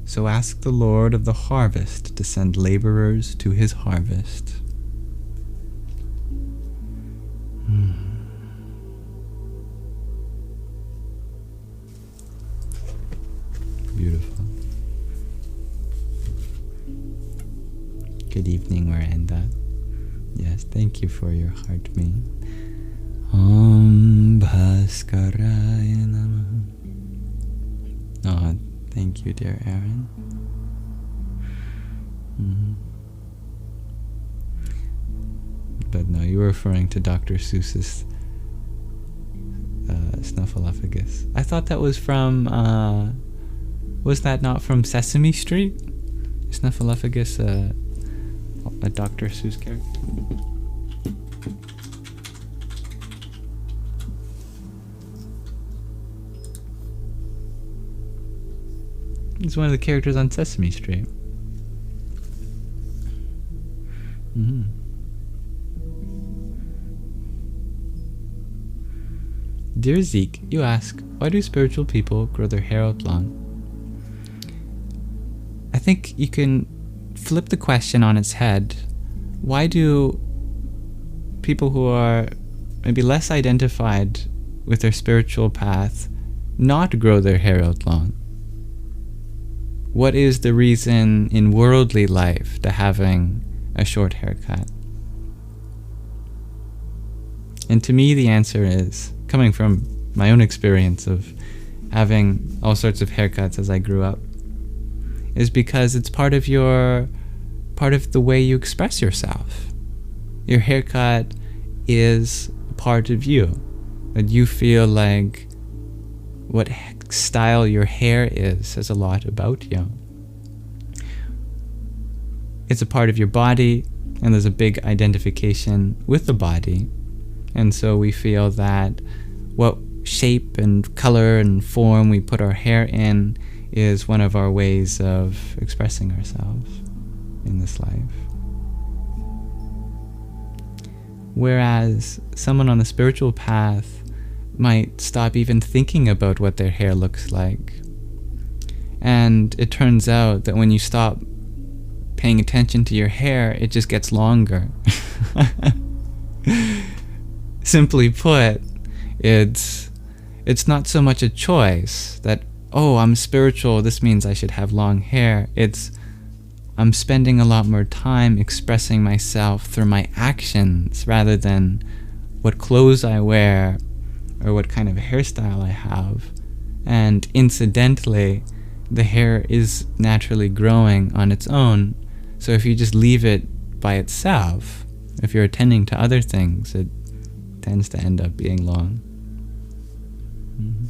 So ask the Lord of the harvest to send laborers to his harvest. Beautiful. Good evening, Miranda. Yes, thank you for your heart me. Om Bhaskaraya Namaha. Oh, thank you, dear Aaron. But no, you were referring to Dr. Seuss's Snuffleupagus. I thought that was from, was that not from Sesame Street? Snuffleupagus a Dr. Seuss character? It's one of the characters on Sesame Street. Mm-hmm. Dear Zeke, you ask, why do spiritual people grow their hair out long? I think you can flip the question on its head. Why do people who are maybe less identified with their spiritual path not grow their hair out long? What is the reason in worldly life to having a short haircut? And to me, the answer is, coming from my own experience of having all sorts of haircuts as I grew up, is because it's part of the way you express yourself. Your haircut is part of you. That you feel like what style your hair is says a lot about you. It's a part of your body, and there's a big identification with the body. And so we feel that what shape and color and form we put our hair in is one of our ways of expressing ourselves in this life. Whereas someone on the spiritual path might stop even thinking about what their hair looks like. And it turns out that when you stop paying attention to your hair, it just gets longer. Simply put, it's not so much a choice that, oh, I'm spiritual, this means I should have long hair. It's, I'm spending a lot more time expressing myself through my actions rather than what clothes I wear or what kind of hairstyle I have. And incidentally, the hair is naturally growing on its own. So if you just leave it by itself, if you're attending to other things, it tends to end up being long. Mm-hmm.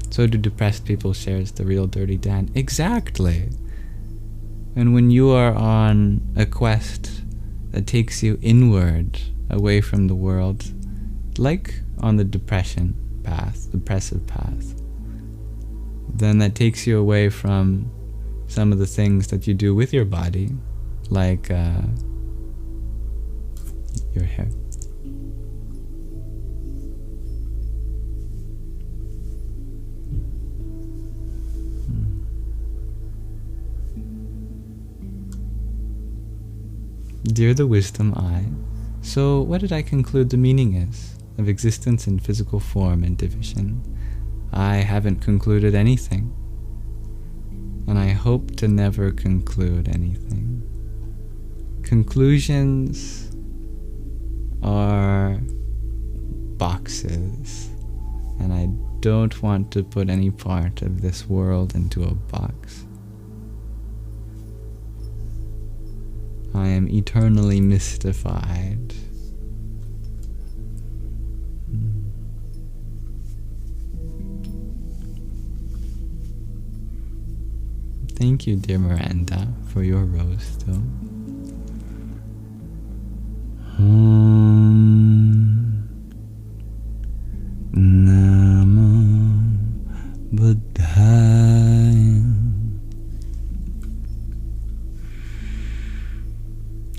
So do depressed people shares the real dirty Dan? Exactly. And when you are on a quest that takes you inward, away from the world, like on the depressive path, then that takes you away from some of the things that you do with your body, like your hair. Dear the wisdom I, so what did I conclude the meaning is of existence in physical form and division? I haven't concluded anything, and I hope to never conclude anything. Conclusions are boxes, and I don't want to put any part of this world into a box. I am eternally mystified. Thank you, dear Miranda, for your rose, though. Namo Buddhaya.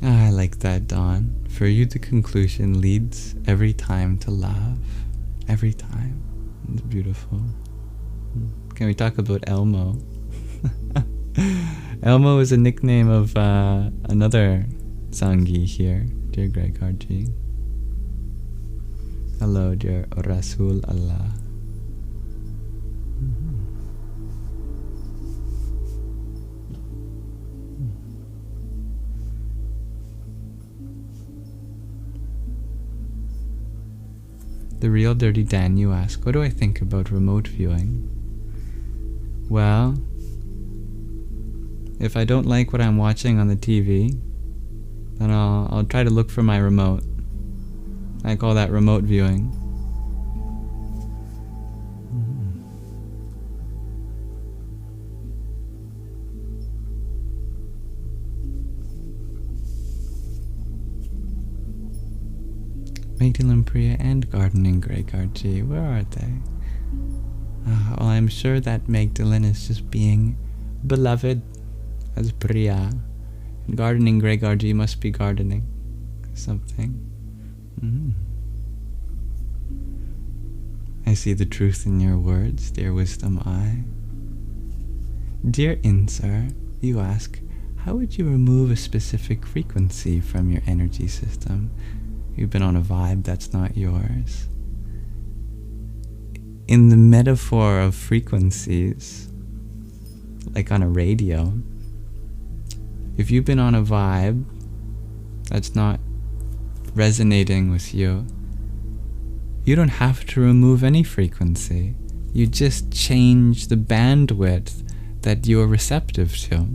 I like that, Dawn. For you, the conclusion leads every time to love. Every time. It's beautiful. Can we talk about Elmo? Elmo is a nickname of another Sanghi here, dear Greg RG. Hello, dear Rasul Allah. The real Dirty Dan, you ask, what do I think about remote viewing? Well, if I don't like what I'm watching on the TV, then I'll try to look for my remote. I call that remote viewing. Magdalene Priya and Gardening Greg RG, where are they? Well, I'm sure that Magdalene is just being beloved as Priya. And gardening, Gregorji, must be gardening. Something. I see the truth in your words, dear wisdom eye. Dear Insar, you ask, how would you remove a specific frequency from your energy system? You've been on a vibe that's not yours. In the metaphor of frequencies, like on a radio, if you've been on a vibe that's not resonating with you, you don't have to remove any frequency. You just change the bandwidth that you're receptive to.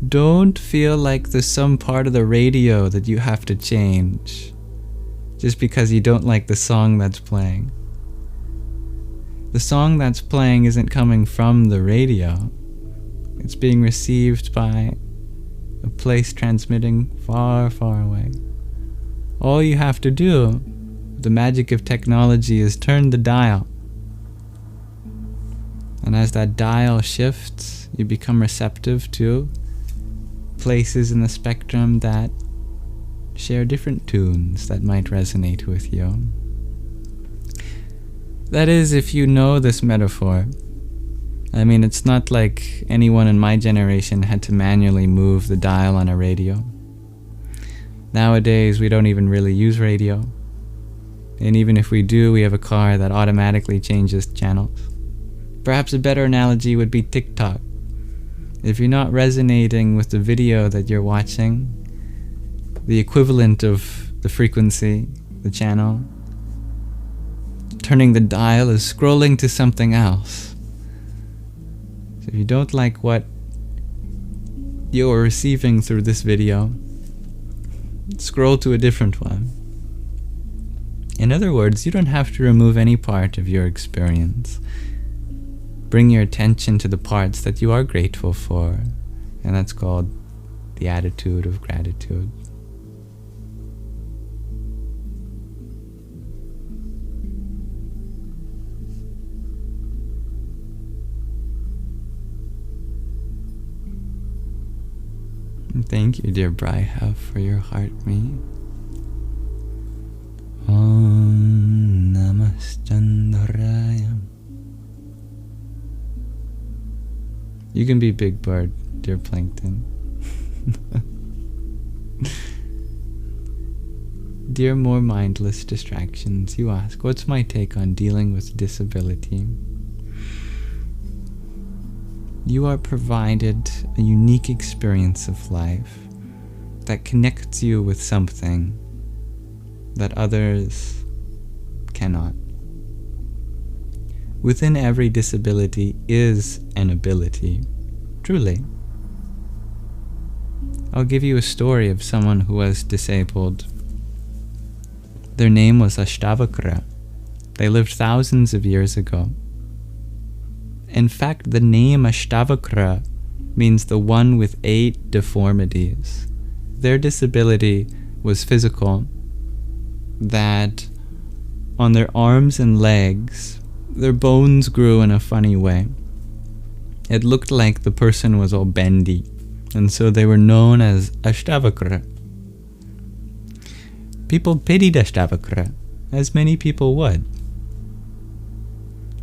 Don't feel like there's some part of the radio that you have to change just because you don't like the song that's playing. The song that's playing isn't coming from the radio. It's being received by a place transmitting far, far away. All you have to do, the magic of technology, is turn the dial. And as that dial shifts, you become receptive to places in the spectrum that share different tunes that might resonate with you. That is, if you know this metaphor. I mean, it's not like anyone in my generation had to manually move the dial on a radio. Nowadays, we don't even really use radio. And even if we do, we have a car that automatically changes channels. Perhaps a better analogy would be TikTok. If you're not resonating with the video that you're watching, the equivalent of the frequency, the channel, turning the dial is scrolling to something else. So if you don't like what you're receiving through this video, scroll to a different one. In other words, you don't have to remove any part of your experience. Bring your attention to the parts that you are grateful for, and that's called the attitude of gratitude. Thank you, dear Braiha, for your heart me. Om Namaschandraya. You can be Big Bird, dear Plankton. Dear more mindless distractions, you ask, what's my take on dealing with disability? You are provided a unique experience of life that connects you with something that others cannot. Within every disability is an ability, truly. I'll give you a story of someone who was disabled. Their name was Ashtavakra. They lived thousands of years ago. In fact, the name Ashtavakra means the one with 8 deformities. Their disability was physical, that on their arms and legs, their bones grew in a funny way. It looked like the person was all bendy, and so they were known as Ashtavakra. People pitied Ashtavakra, as many people would.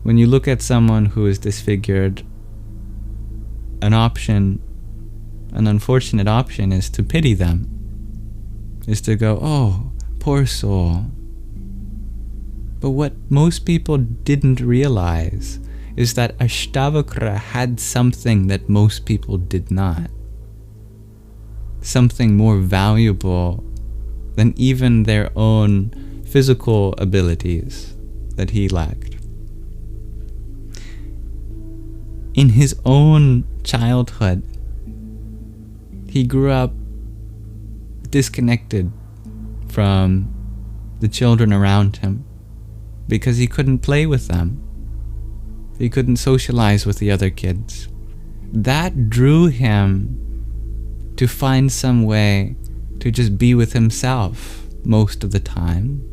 When you look at someone who is disfigured, an unfortunate option is to pity them, is to go, oh, poor soul. But what most people didn't realize is that Ashtavakra had something that most people did not. Something more valuable than even their own physical abilities that he lacked. In his own childhood, he grew up disconnected from the children around him because he couldn't play with them. He couldn't socialize with the other kids. That drew him to find some way to just be with himself most of the time.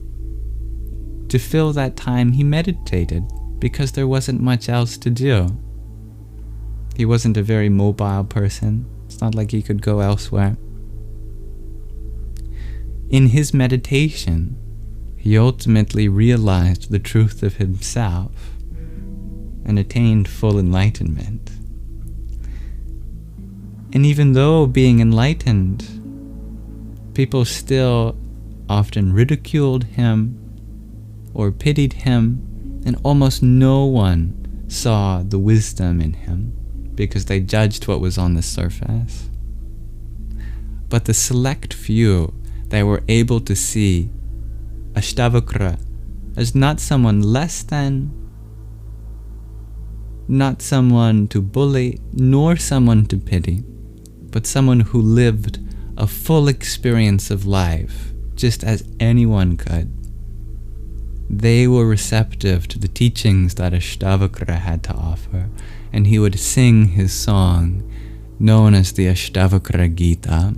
To fill that time, he meditated because there wasn't much else to do. He wasn't a very mobile person. It's not like he could go elsewhere. In his meditation, he ultimately realized the truth of himself and attained full enlightenment. And even though being enlightened, people still often ridiculed him or pitied him, and almost no one saw the wisdom in him because they judged what was on the surface. But the select few that were able to see Ashtavakra as not someone less than, not someone to bully, nor someone to pity, but someone who lived a full experience of life, just as anyone could. They were receptive to the teachings that Ashtavakra had to offer, and he would sing his song, known as the Ashtavakra Gita.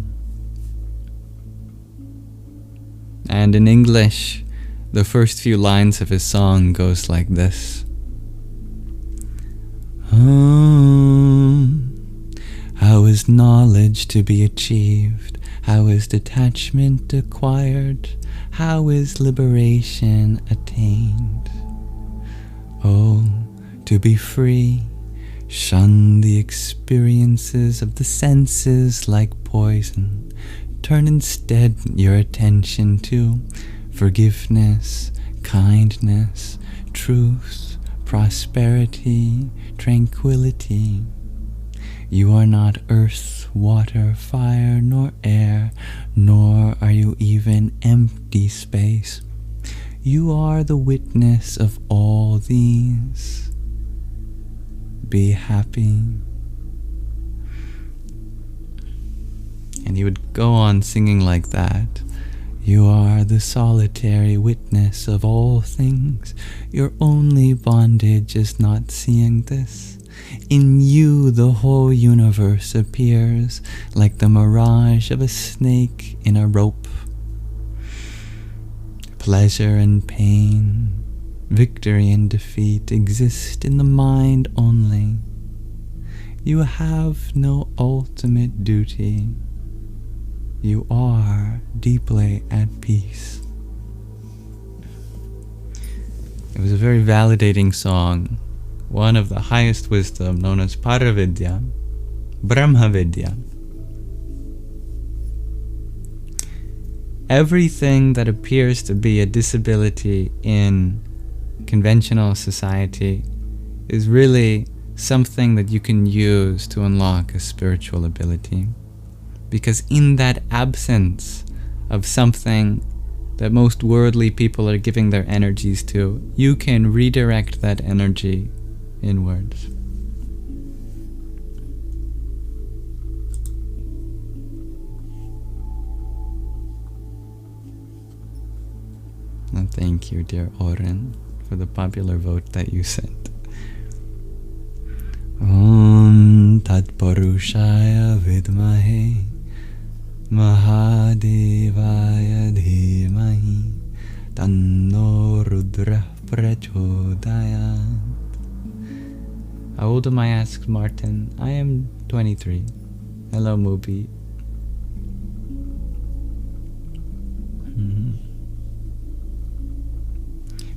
And in English, the first few lines of his song goes like this. How is knowledge to be achieved? How is detachment acquired? How is liberation attained? Oh, to be free, shun the experiences of the senses like poison. Turn instead your attention to forgiveness, kindness, truth, prosperity, tranquility. You are not earth, water, fire, nor air, nor are you even empty space. You are the witness of all these. Be happy. And he would go on singing like that. You are the solitary witness of all things. Your only bondage is not seeing this. In you the whole universe appears like the mirage of a snake in a rope. Pleasure and pain, victory and defeat exist in the mind only. You have no ultimate duty. You are deeply at peace. It was a very validating song, one of the highest wisdom known as Paravidya, Brahmavidya. Everything that appears to be a disability in conventional society is really something that you can use to unlock a spiritual ability. Because in that absence of something that most worldly people are giving their energies to, you can redirect that energy inwards. And thank you, dear Oren, for the popular vote that you sent. Om Tat Purushaya Vidmahe Mahadevaya Dhimahi Tanno Rudra Prachodayat. How old am I? Asked Martin. I am 23. Hello, Mubi.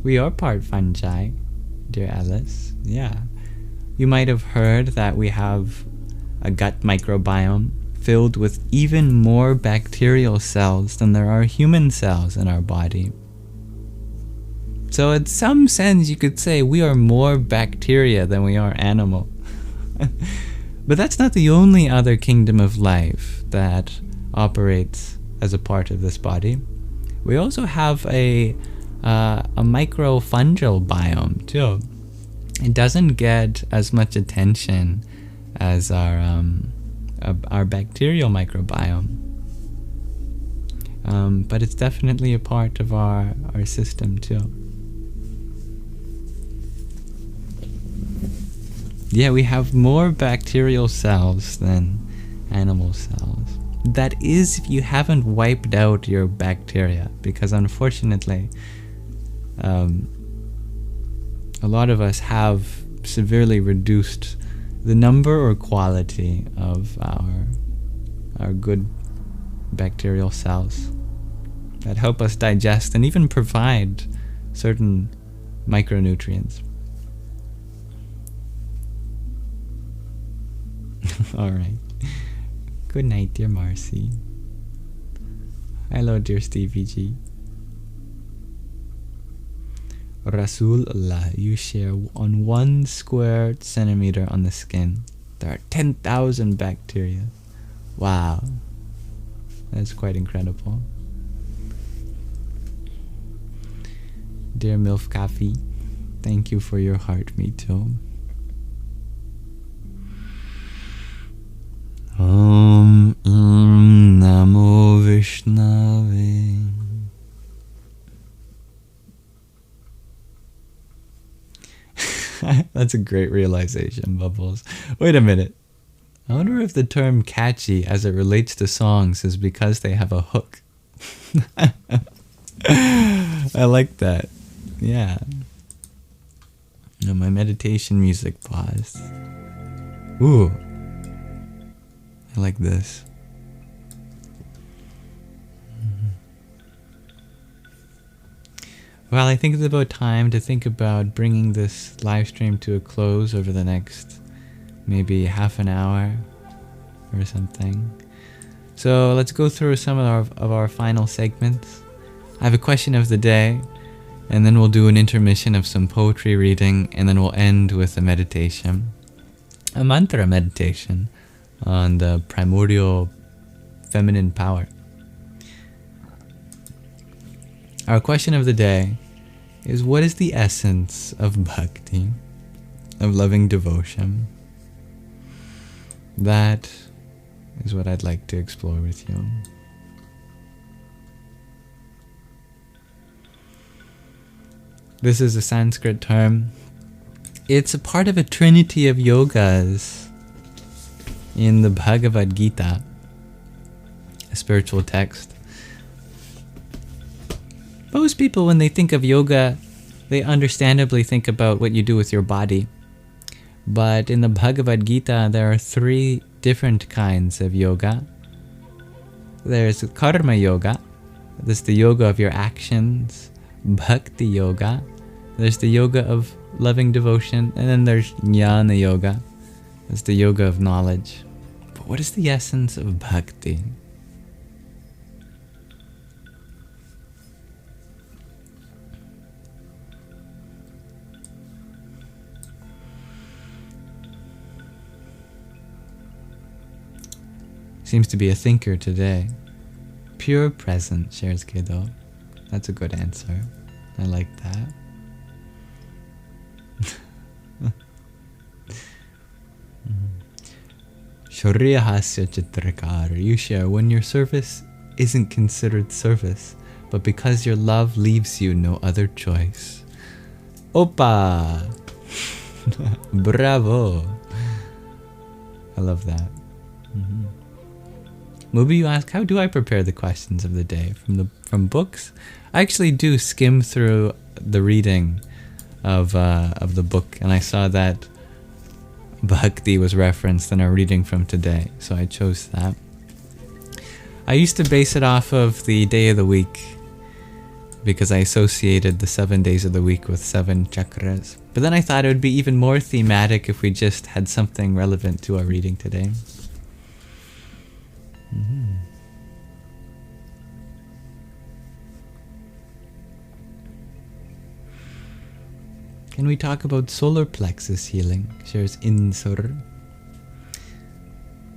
We are part fungi, dear Alice. Yeah. You might have heard that we have a gut microbiome filled with even more bacterial cells than there are human cells in our body. So in some sense you could say we are more bacteria than we are animal. But that's not the only other kingdom of life that operates as a part of this body. We also have a microfungal biome too. It doesn't get as much attention as our bacterial microbiome, but it's definitely a part of our system too. Yeah, we have more bacterial cells than animal cells. That is, if you haven't wiped out your bacteria, because unfortunately, a lot of us have severely reduced the number or quality of our good bacterial cells that help us digest and even provide certain micronutrients. All right. Good night, dear Marcy. Hello, dear Stevie G. Rasulullah, you share on 1 square centimeter on the skin. There are 10,000 bacteria. Wow. That's quite incredible. Dear Milf Coffee, thank you for your heart, me too. Om Namo Vishnave. That's a great realization, Bubbles. Wait a minute. I wonder if the term catchy as it relates to songs is because they have a hook. I like that. Yeah. No, my meditation music paused. Ooh. I like this. Well, I think it's about time to think about bringing this live stream to a close over the next maybe half an hour or something. So let's go through some of our final segments. I have a question of the day, and then we'll do an intermission of some poetry reading, and then we'll end with a meditation. A mantra meditation on the primordial feminine power. Our question of the day is, what is the essence of bhakti, of loving devotion? That is what I'd like to explore with you. This is a Sanskrit term. It's a part of a trinity of yogas in the Bhagavad Gita, a spiritual text. Most people, when they think of yoga, they understandably think about what you do with your body. But in the Bhagavad Gita, there are 3 different kinds of yoga. There's karma yoga. That's the yoga of your actions. Bhakti yoga. There's the yoga of loving devotion. And then there's jnana yoga. That's the yoga of knowledge. But what is the essence of bhakti? Seems to be a thinker today. Pure present, shares Kedo. That's a good answer. I like that. Shaurya Hasya Chitrakar. You share when your service isn't considered service, but because your love leaves you no other choice. Opa! Bravo! I love that. Maybe you ask, how do I prepare the questions of the day? From books? I actually do skim through the reading of the book, and I saw that Bhakti was referenced in our reading from today, so I chose that. I used to base it off of the day of the week, because I associated the 7 days of the week with 7 chakras. But then I thought it would be even more thematic if we just had something relevant to our reading today. Can we talk about solar plexus healing? Shares Insur.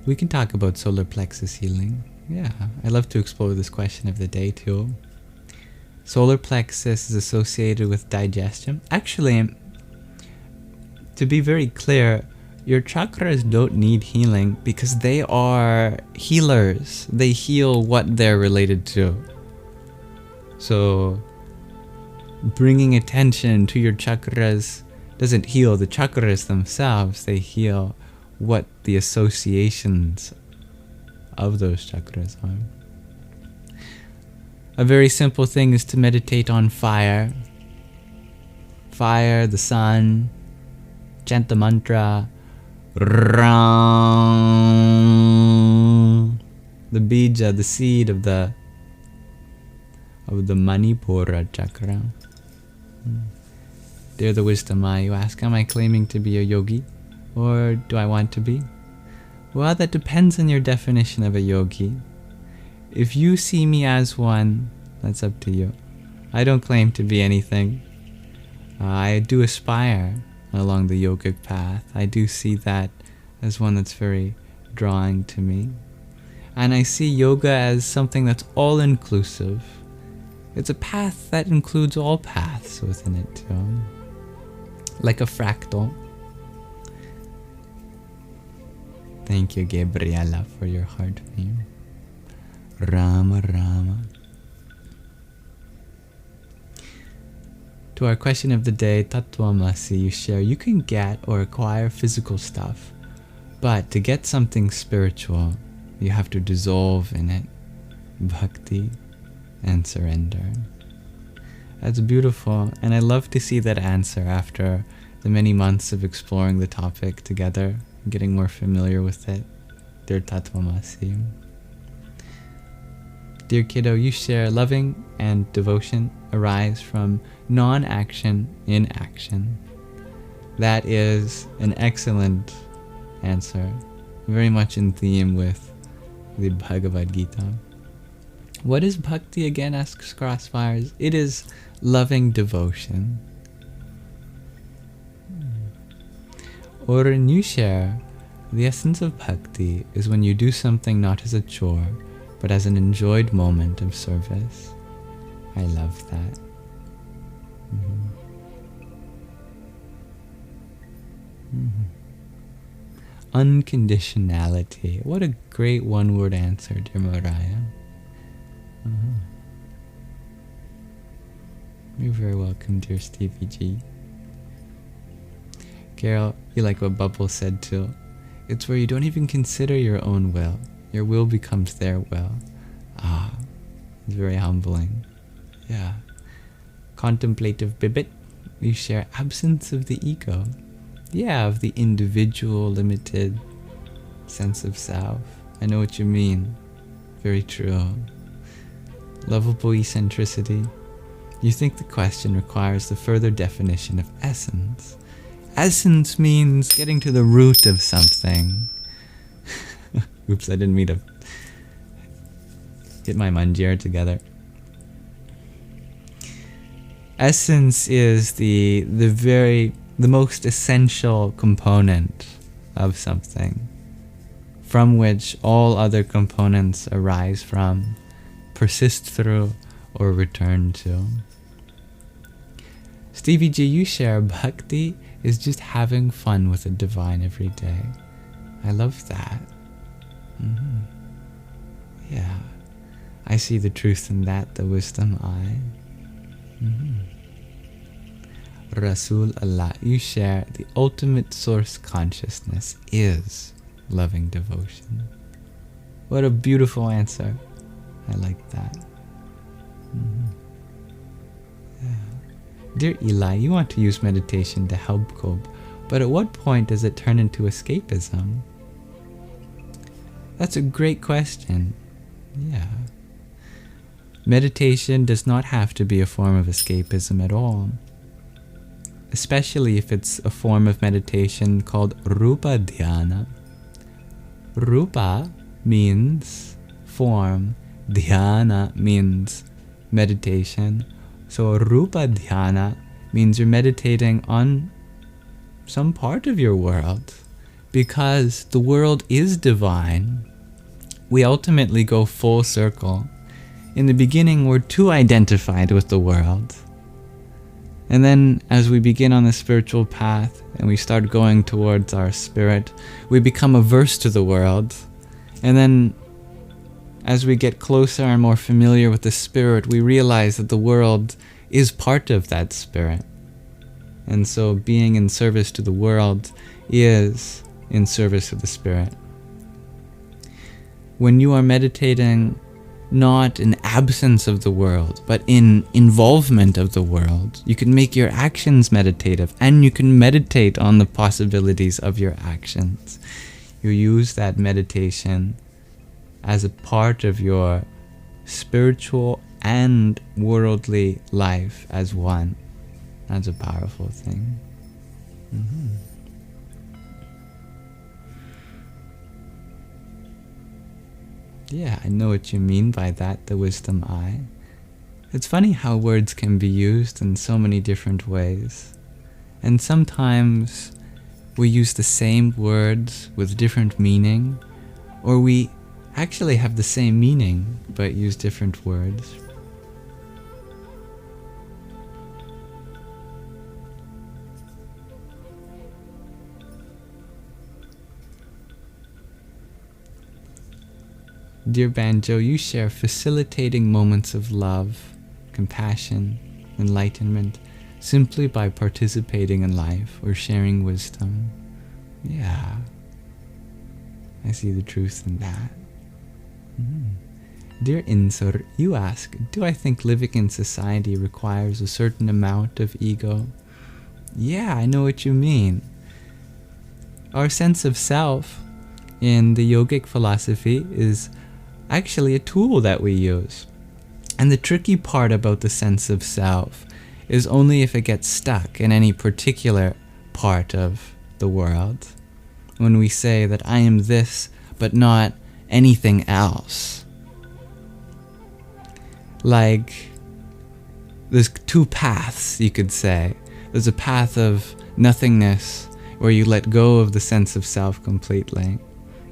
We can talk about solar plexus healing. Yeah, I love to explore this question of the day too. Solar plexus is associated with digestion. Actually, to be very clear, your chakras don't need healing because they are healers. They heal what they're related to. So, bringing attention to your chakras doesn't heal the chakras themselves. They heal what the associations of those chakras are. A very simple thing is to meditate on fire. Fire, the sun, chant the mantra, The bija, the seed of the Manipura chakra. Dear the wisdom eye, you ask, am I claiming to be a yogi? Or do I want to be? Well, that depends on your definition of a yogi. If you see me as one, that's up to you. I don't claim to be anything. I do aspire along the yogic path. I do see that as one that's very drawing to me. And I see yoga as something that's all-inclusive. It's a path that includes all paths within it too. Like a fractal. Thank you, Gabriella, for your heart name. Rama Rama. To our question of the day, Tattvamasi, you share, you can get or acquire physical stuff, but to get something spiritual, you have to dissolve in it. Bhakti and surrender. That's beautiful, and I love to see that answer after the many months of exploring the topic together, getting more familiar with it. Dear Tattvamasi. Dear kiddo, you share, loving and devotion arise from non-action in action. That is an excellent answer, very much in theme with the Bhagavad Gita. What is bhakti again, asks Crossfires? It is loving devotion. Oren, you share, the essence of bhakti is when you do something not as a chore, but as an enjoyed moment of service. I love that. Unconditionality. What a great one-word answer, dear Mariah. You're very welcome, dear Stevie G. Carol, you like what Bubble said too. It's where you don't even consider your own will. Your will becomes their will. It's very humbling. Yeah. Contemplative Bibbit, you share absence of the ego. Yeah, of the individual, limited sense of self. I know what you mean. Very true. Lovable eccentricity. You think the question requires the further definition of essence. Essence means getting to the root of something. Oops, I didn't mean to hit my manjir together. Essence is the most essential component of something, from which all other components arise from, persist through, or return to. Stevie G, you share, bhakti is just having fun with the divine every day. I love that. Yeah, I see the truth in that, the wisdom eye. Rasul Allah, you share, the ultimate source consciousness is loving devotion. What a beautiful answer. I like that. Dear Eli, you want to use meditation to help cope, but at what point does it turn into escapism? That's a great question. Yeah. Meditation does not have to be a form of escapism at all, especially if it's a form of meditation called Rupa Dhyana. Rupa means form, Dhyana means meditation. So Rupa Dhyana means you're meditating on some part of your world, because the world is divine. We ultimately go full circle. In the beginning, we're too identified with the world. And then as we begin on the spiritual path and we start going towards our spirit, we become averse to the world. And then as we get closer and more familiar with the spirit, we realize that the world is part of that spirit. And so being in service to the world is in service to the spirit. When you are meditating not in absence of the world, but in involvement of the world. You can make your actions meditative, and you can meditate on the possibilities of your actions. You use that meditation as a part of your spiritual and worldly life as one. That's a powerful thing. Yeah, I know what you mean by that, the wisdom eye. It's funny how words can be used in so many different ways. And sometimes we use the same words with different meaning, or we actually have the same meaning but use different words. Dear Banjo, you share facilitating moments of love, compassion, enlightenment simply by participating in life or sharing wisdom. Yeah, I see the truth in that. Dear Insur, you ask, do I think living in society requires a certain amount of ego? Yeah, I know what you mean. Our sense of self in the yogic philosophy is actually a tool that we use. And the tricky part about the sense of self is only if it gets stuck in any particular part of the world. When we say that I am this but not anything else. Like, there's two paths, you could say. There's a path of nothingness where you let go of the sense of self completely.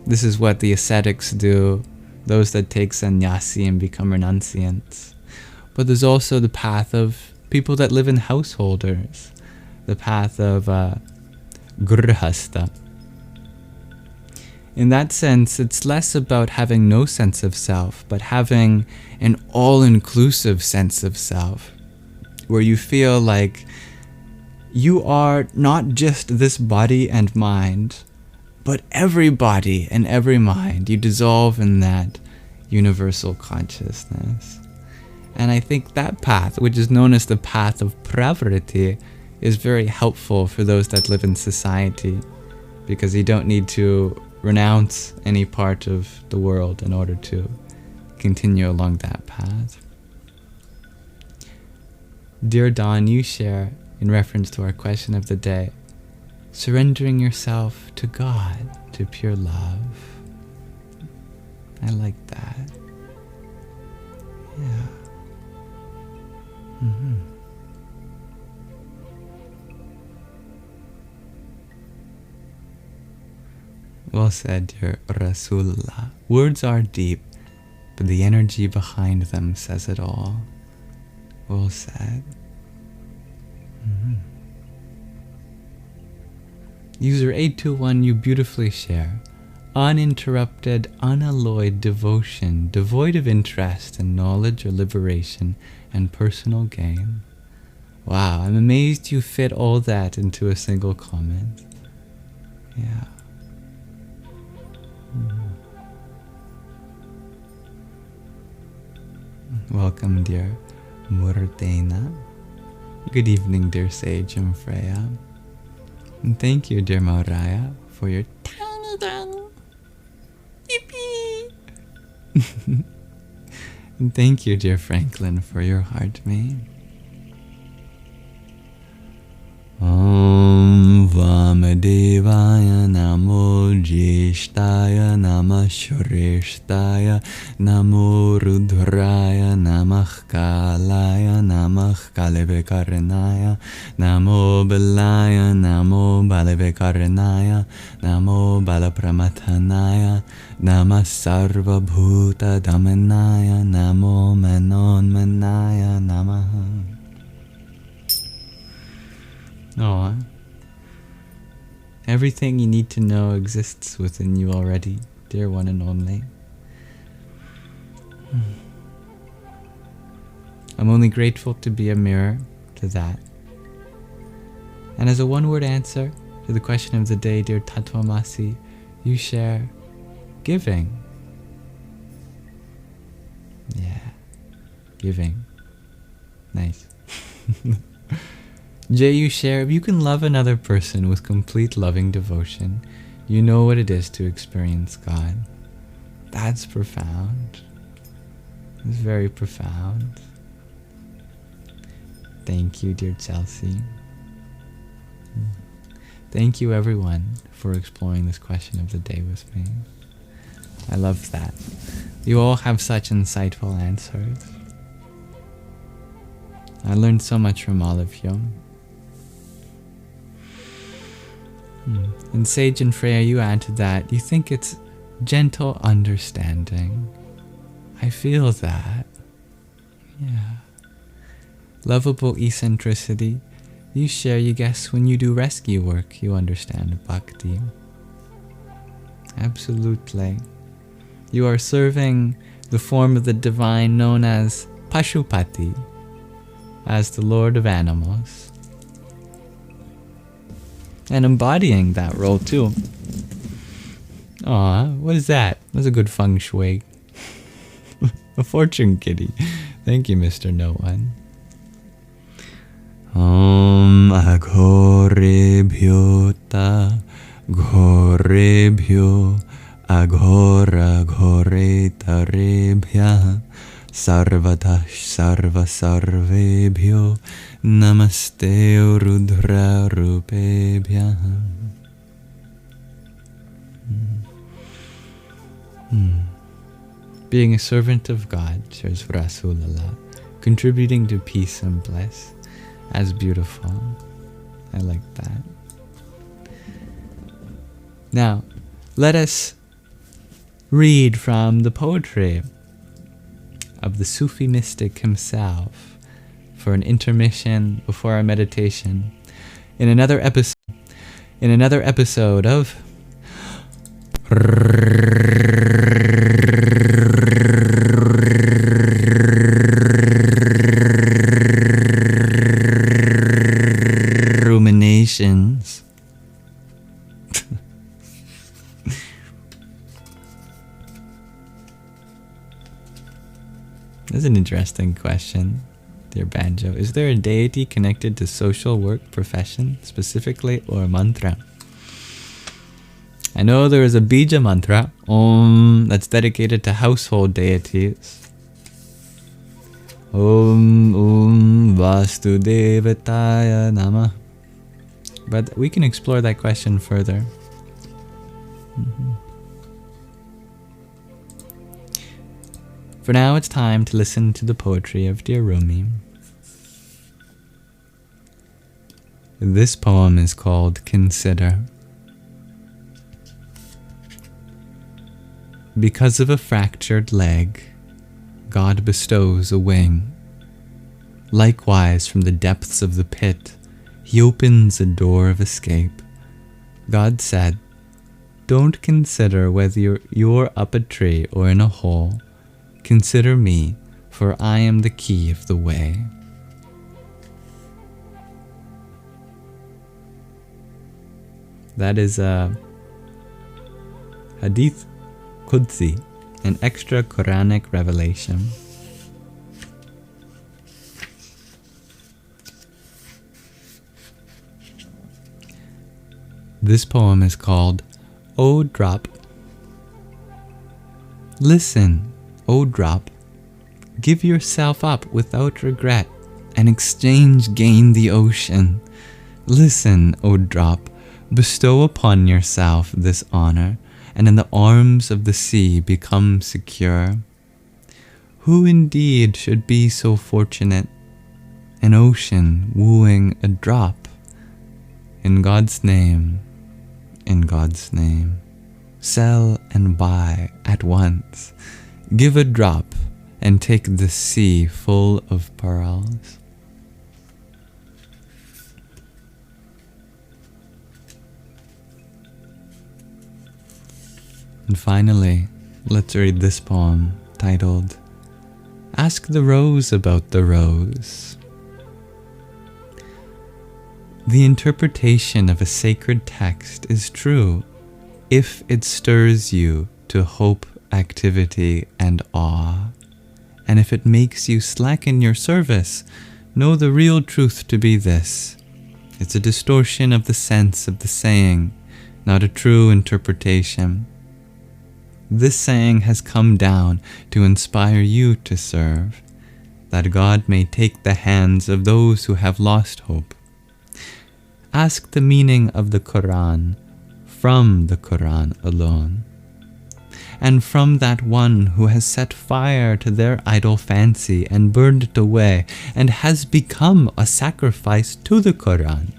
This is what the ascetics do, those that take sannyasi and become renunciants. But there's also the path of people that live in householders, the path of grihasta. In that sense, it's less about having no sense of self, but having an all-inclusive sense of self, where you feel like you are not just this body and mind, but every body and every mind. You dissolve in that universal consciousness. And I think that path, which is known as the path of pravriti, is very helpful for those that live in society, because you don't need to renounce any part of the world in order to continue along that path. Dear Dawn, you share, in reference to our question of the day, surrendering yourself to God, to pure love. I like that. Yeah. Well said, dear Rasulullah. Words are deep, but the energy behind them says it all. Well said. User 821, you beautifully share. Uninterrupted, unalloyed devotion, devoid of interest in knowledge or liberation and personal gain. Wow, I'm amazed you fit all that into a single comment. Yeah. Welcome, dear Murtena. Good evening, dear Sage and Freya. And thank you, dear Mauraya, for your tiny tongue. Yippee! And thank you, dear Franklin, for your heart mate. Om Vamadevaya Namo Jyeshtaya Namah Shreshtaya Namo Rudraya Namah Kalaya Namah Kalevekaranaya Namo Balaya Namo Balevekaranaya Namo Balapramathanaya Namah Sarva Bhuta Dhamanaya Namo Manonmanaya Namaha. Oh, everything you need to know exists within you already, dear one and only. I'm only grateful to be a mirror to that. And as a one-word answer to the question of the day, dear Tattvamasi, you share giving. Yeah. Giving. Nice. Jay, you share, if you can love another person with complete loving devotion, you know what it is to experience God. That's profound. It's very profound. Thank you, dear Chelsea. Thank you, everyone, for exploring this question of the day with me. I love that. You all have such insightful answers. I learned so much from all of you. And Sage and Freya, you add to that, you think it's gentle understanding. I feel that. Yeah. Lovable eccentricity. You share, you guess, when you do rescue work, you understand Bhakti. Absolutely. You are serving the form of the divine known as Pashupati, as the Lord of Animals. And embodying that role too. Aw, what is that? That's a good feng shui. A fortune kitty. Thank you, Mr. No One. Om aghorebhyo ta ghorebhyo aghora ghore tarebhya sarvatash sarva sarvebhyo namaste rudra rupebhya. Being a servant of God, shares Rasulullah, contributing to peace and bliss. As beautiful. I like that. Now, let us read from the poetry of the Sufi mystic himself for an intermission before our meditation in another episode of Ruminations. That's an interesting question, dear Banjo. Is there a deity connected to social work, profession, specifically, or mantra? I know there is a Bija mantra, Om, that's dedicated to household deities. Om Vastudevataya Namah. But we can explore that question further. For now, it's time to listen to the poetry of dear Rumi. This poem is called Consider. Because of a fractured leg, God bestows a wing. Likewise, from the depths of the pit, He opens a door of escape. God said, "Don't consider whether you're up a tree or in a hole. Consider me, for I am the key of the way." That is a Hadith Qudsi, an extra Quranic revelation. This poem is called O Drop. Listen, O drop, give yourself up without regret, and exchange gain the ocean. Listen, O drop, bestow upon yourself this honor, and in the arms of the sea become secure. Who indeed should be so fortunate? An ocean wooing a drop. In God's name, sell and buy at once. Give a drop and take the sea full of pearls. And finally, let's read this poem titled, Ask the Rose About the Rose. The interpretation of a sacred text is true if it stirs you to hope, activity, and awe, and if it makes you slacken your service, know the real truth to be this. It's a distortion of the sense of the saying, not a true interpretation. This saying has come down to inspire you to serve, that God may take the hands of those who have lost hope. Ask the meaning of the Quran from the Quran alone, and from that one who has set fire to their idle fancy and burned it away, and has become a sacrifice to the Quran,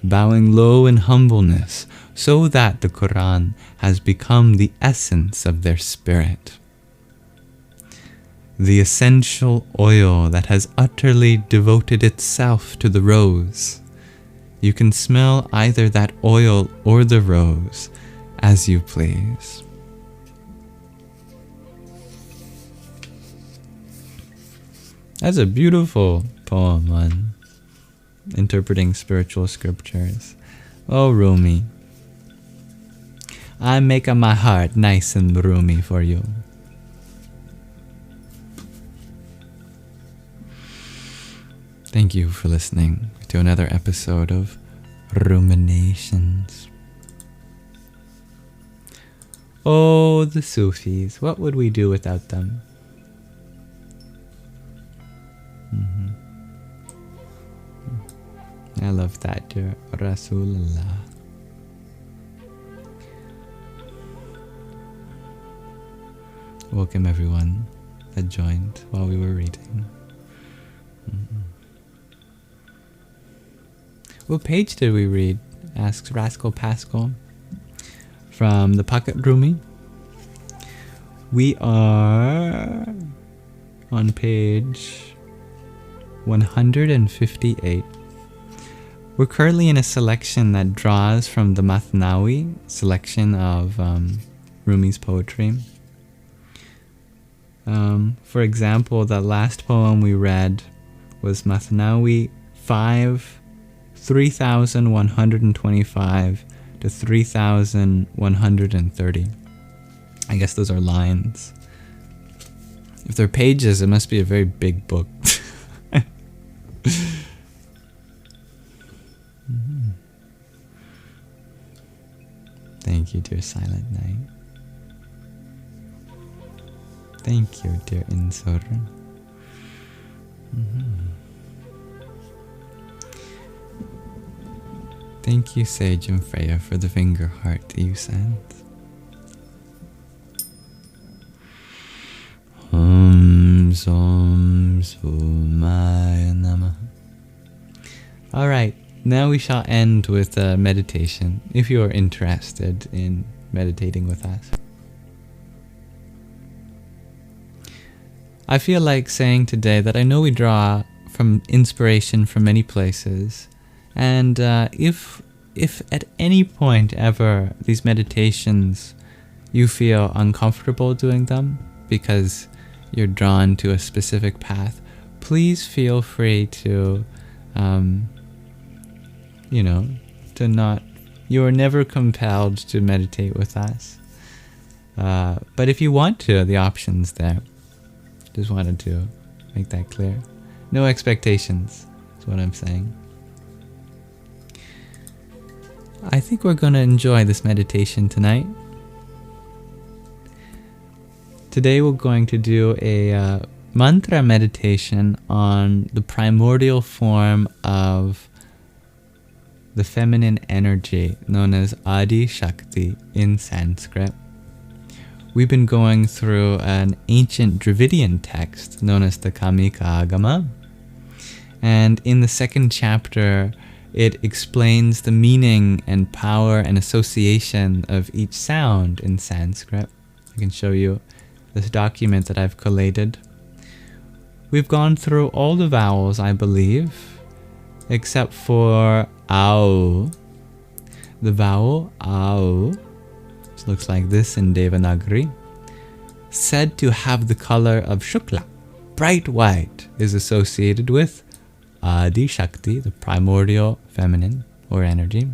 bowing low in humbleness, so that the Quran has become the essence of their spirit. The essential oil that has utterly devoted itself to the rose. You can smell either that oil or the rose as you please. That's a beautiful poem on interpreting spiritual scriptures. Oh, Rumi. I'm making my heart nice and roomy for you. Thank you for listening to another episode of Ruminations. Oh, the Sufis. What would we do without them? I love that, dear Rasulullah. Welcome everyone that joined while we were reading. What page did we read? Asks Rascal Pascal. From the Pocket Rumi. We are on page 158. We're currently in a selection that draws from the Mathnawi selection of Rumi's poetry. For example, the last poem we read was Mathnawi 5, 3125 to 3130. I guess those are lines. If they're pages, it must be a very big book. Thank you, dear Silent Night. Thank you, dear Insur. Thank you, Sage and Freya, for the finger heart that you sent. Alright, now we shall end with a meditation, if you are interested in meditating with us. I feel like saying today that I know we draw from inspiration from many places, and if at any point ever these meditations you feel uncomfortable doing them because you're drawn to a specific path, please feel free to, you are never compelled to meditate with us. But if you want to, the option's there. Just wanted to make that clear. No expectations is what I'm saying. I think we're going to enjoy this meditation tonight. Today we're going to do a mantra meditation on the primordial form of the feminine energy known as Adi Shakti in Sanskrit. We've been going through an ancient Dravidian text known as the Kamika Agama, and in the second chapter it explains the meaning and power and association of each sound in Sanskrit. I can show you this document that I've collated. We've gone through all the vowels, I believe, except for Au. The vowel Au, which looks like this in Devanagari, said to have the color of Shukla, bright white, is associated with Adi Shakti, the primordial feminine or energy.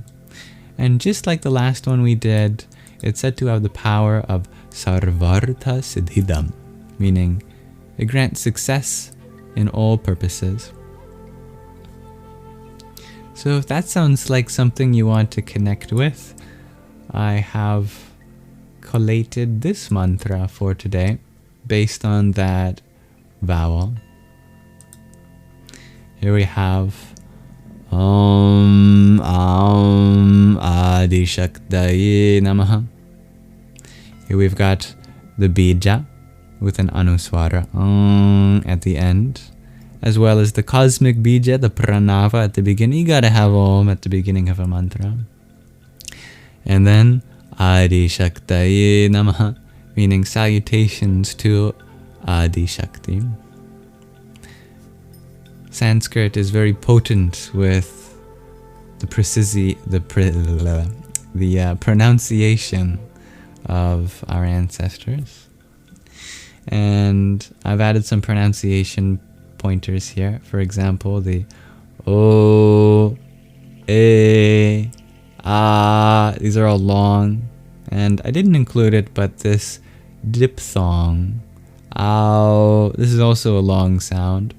And just like the last one we did, it's said to have the power of Sarvartha Siddhidam, meaning It grants success in all purposes. So if that sounds like something you want to connect with, I have collated this mantra for today based on that vowel. Here we have Om Adi Shakti Namaha. Here we've got the bija with an anuswara at the end, as well as the cosmic bija, the pranava at the beginning. You gotta have Om at the beginning of a mantra. And then Adi Shakti Namaha, meaning salutations to Adi Shakti. Sanskrit is very potent with the pronunciation of our ancestors. And I've added some pronunciation pointers here. For example, the O, E, A. These are all long. And I didn't include it, but this diphthong, ow, this is also a long sound.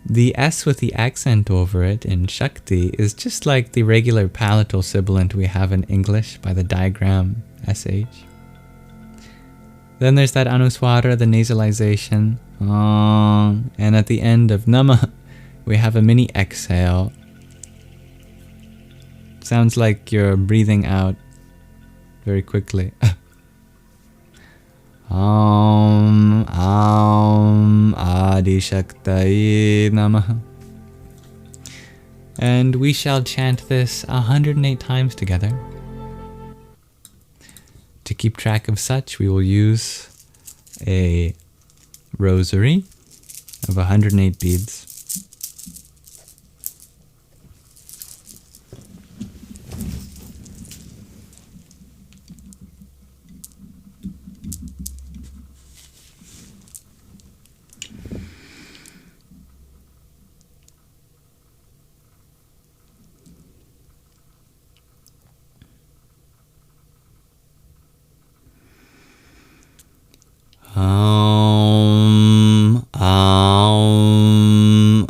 The S with the accent over it in Shakti is just like the regular palatal sibilant we have in English by the diagram SH. Then there's that anuswara, the nasalization. And at the end of Nama, we have a mini exhale. Sounds like you're breathing out very quickly. Om Adi Shakti Namaha. And we shall chant this 108 times together. To keep track of such, we will use a rosary of 108 beads. Om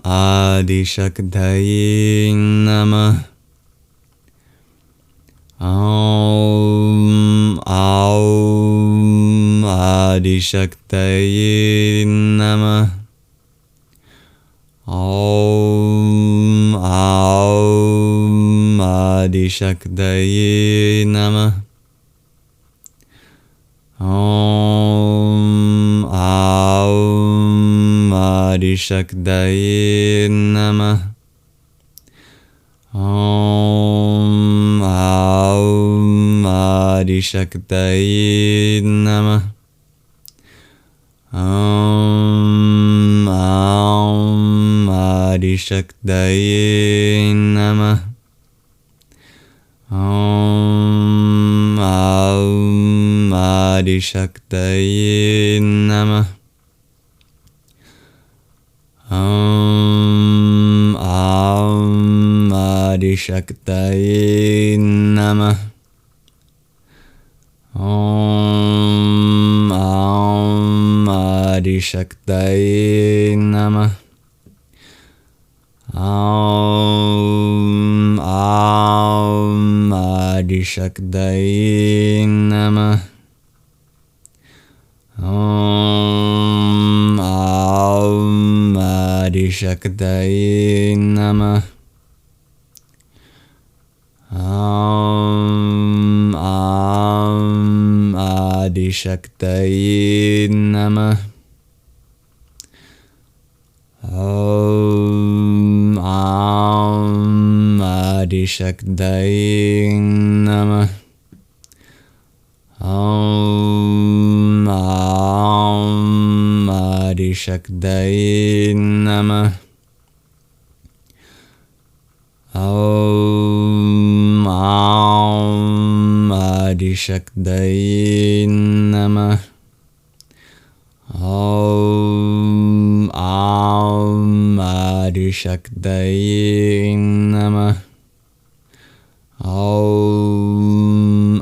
Adi Shakti Namah. Om Adi Shakti Namah. Om Adi Shakti Namah. Om Adi Shakti Namah. Om Adi Shakti Namah. Om Adi Shakti Namah. Om Adi Shakti Namah. Om Adi Shakti Namah. Om Adi Shakti Namah. Om Adi Shakti Namah. Om Adi Shakti Namah. Om Adi Shakti Namah. Om Adi Shakti Namah. Om Adi Shakti Namah. Om Adi Shakti Namah. Om Adi Shakti Namah. Om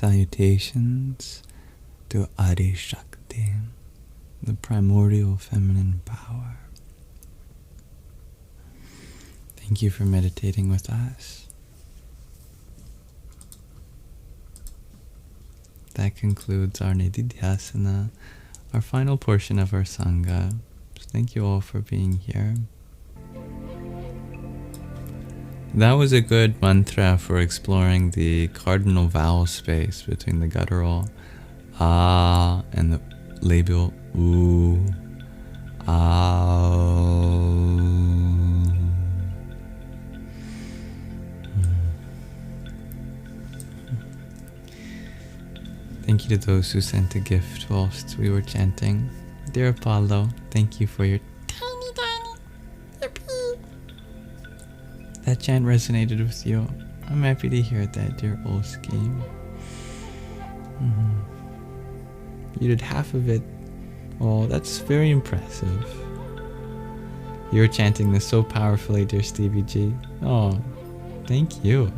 Salutations to Adi Shakti, the primordial feminine power. Thank you for meditating with us. That concludes our Nididhyasana, our final portion of our Sangha. So thank you all for being here. That was a good mantra for exploring the cardinal vowel space between the guttural ah and the labial oo. Thank you to those who sent a gift whilst we were chanting. Dear Apollo, thank you for your tiny yippee. That chant resonated with you. I'm happy to hear that, dear Olski. You did half of it. Oh, that's very impressive. You're chanting this so powerfully, dear Stevie G. Oh, thank you.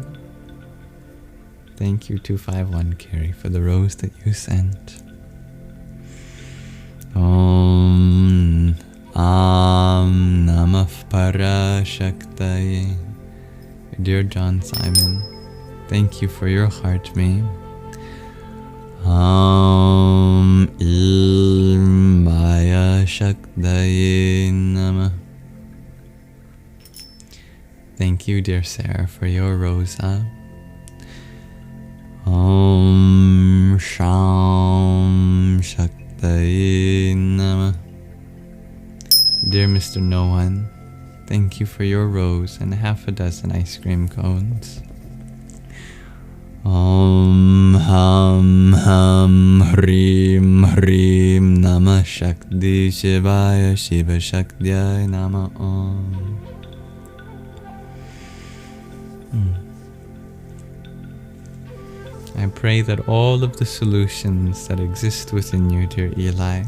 Thank you, 251 Carrie, for the rose that you sent. Om Namah Parashaktaye. Dear John Simon, thank you for your heart me. Maya Shaktaye Namah. Thank you, dear Sarah, for your rosa. Om Sham Shaktaye Namah. Dear Mr. No One, thank you for your rose and half a dozen ice cream cones. Om Ham Ham Hrim Hrim Namah Shakti Shivaya Shiva Shaktya Namah Om. I pray that all of the solutions that exist within you, dear Eli,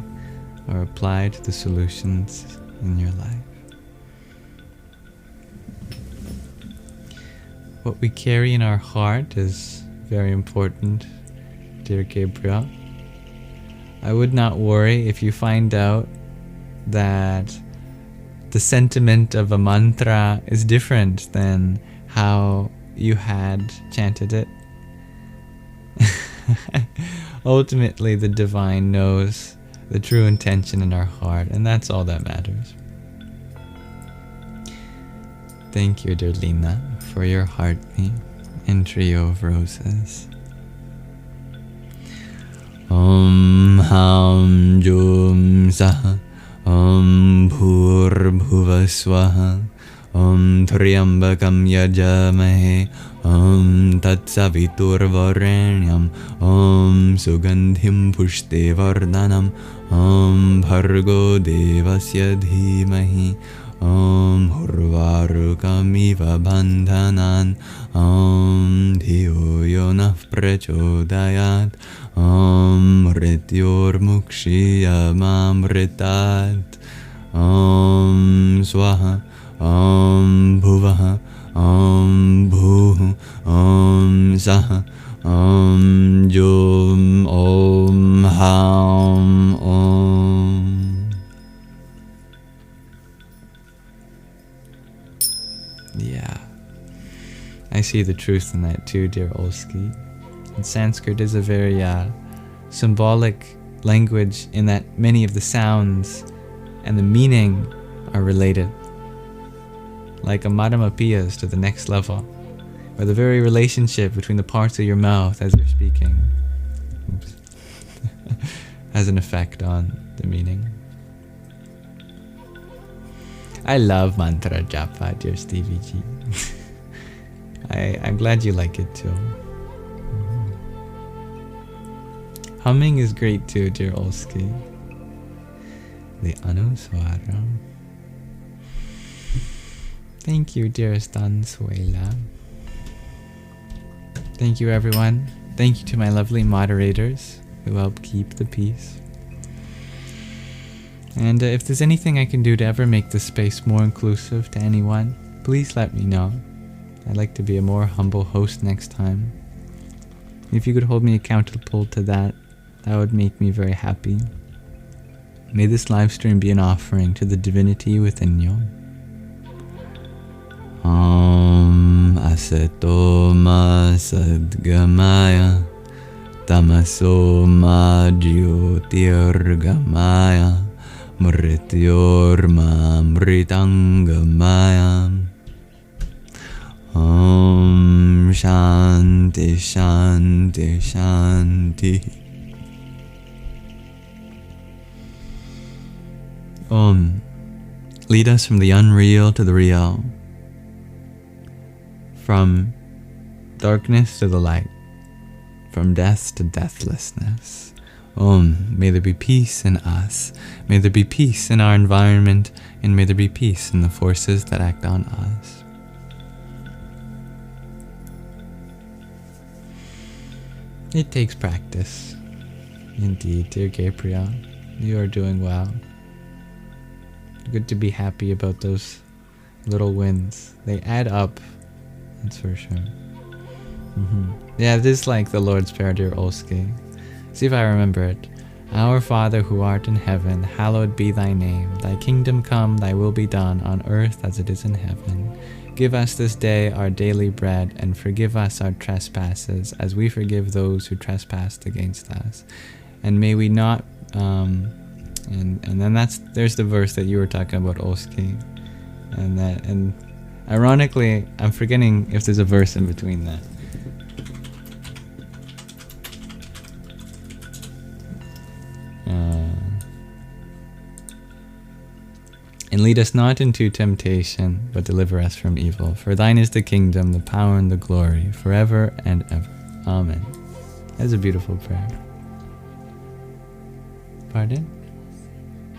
are applied to the solutions in your life. What we carry in our heart is very important, dear Gabriel. I would not worry if you find out that the sentiment of a mantra is different than how you had chanted it. Ultimately, the divine knows the true intention in our heart, and that's all that matters. Thank you, dear Lina, for your heartbeat and trio of roses. Om Ham Jum Saha Om Bhur Bhuva Swaha Om Triambakam Yajamahe Om Tatsavitur Varenyam Om Sugandhim Pushte Vardhanam Om Bhargo Devasya Dhimahi Om Hurvarukamiva Bandhanan Om Dhiyo Yonah Prachodayat Om Mrityor Mukshiyamamritat Om Swaha Om Bhuvaha Om Bhuh Om Saha Om Jum Om Ham Om. Yeah, I see the truth in that too, dear Olski. And Sanskrit is a very symbolic language in that many of the sounds and the meaning are related. Like a Madhumapiyas to the next level, or the very relationship between the parts of your mouth as you're speaking has an effect on the meaning. I love mantra japa, dear Stevie G. I'm glad you like it too. Humming is great too, dear Olski. The Anuswara. Thank you, dearest Dansuela. Thank you, everyone. Thank you to my lovely moderators who help keep the peace. And if there's anything I can do to ever make this space more inclusive to anyone, please let me know. I'd like to be a more humble host next time. If you could hold me accountable to that, that would make me very happy. May this live stream be an offering to the divinity within you. Om Asato Ma Sadgamaya Tamaso Ma Jyotirgamaya Mrityorma Mritangamaya. Om Shanti Shanti Shanti. Om. Lead us from the unreal to the real, from darkness to the light, from death to deathlessness. Om. May there be peace in us. May there be peace in our environment, and may there be peace in the forces that act on us. It takes practice. Indeed, dear Gabriel, you are doing well. Good to be happy about those little wins. They add up, that's for sure. Yeah, this is like the Lord's Prayer, dear Olski. See if I remember it. Our Father who art in heaven, hallowed be thy name. Thy kingdom come, thy will be done, on earth as it is in heaven. Give us this day our daily bread, and forgive us our trespasses, as we forgive those who trespass against us. And may we not, and then there's the verse that you were talking about, Olski. And ironically, I'm forgetting if there's a verse in between that. And lead us not into temptation, but deliver us from evil. For thine is the kingdom, the power, and the glory, forever and ever. Amen. That's a beautiful prayer. Pardon?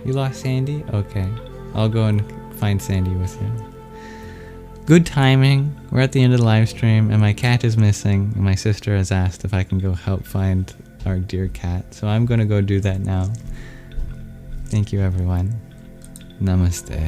You lost Sandy? Okay. I'll go and find Sandy with you. Good timing. We're at the end of the live stream, and my cat is missing. And my sister has asked if I can go help find our dear cat. So I'm going to go do that now. Thank you, everyone. Namaste.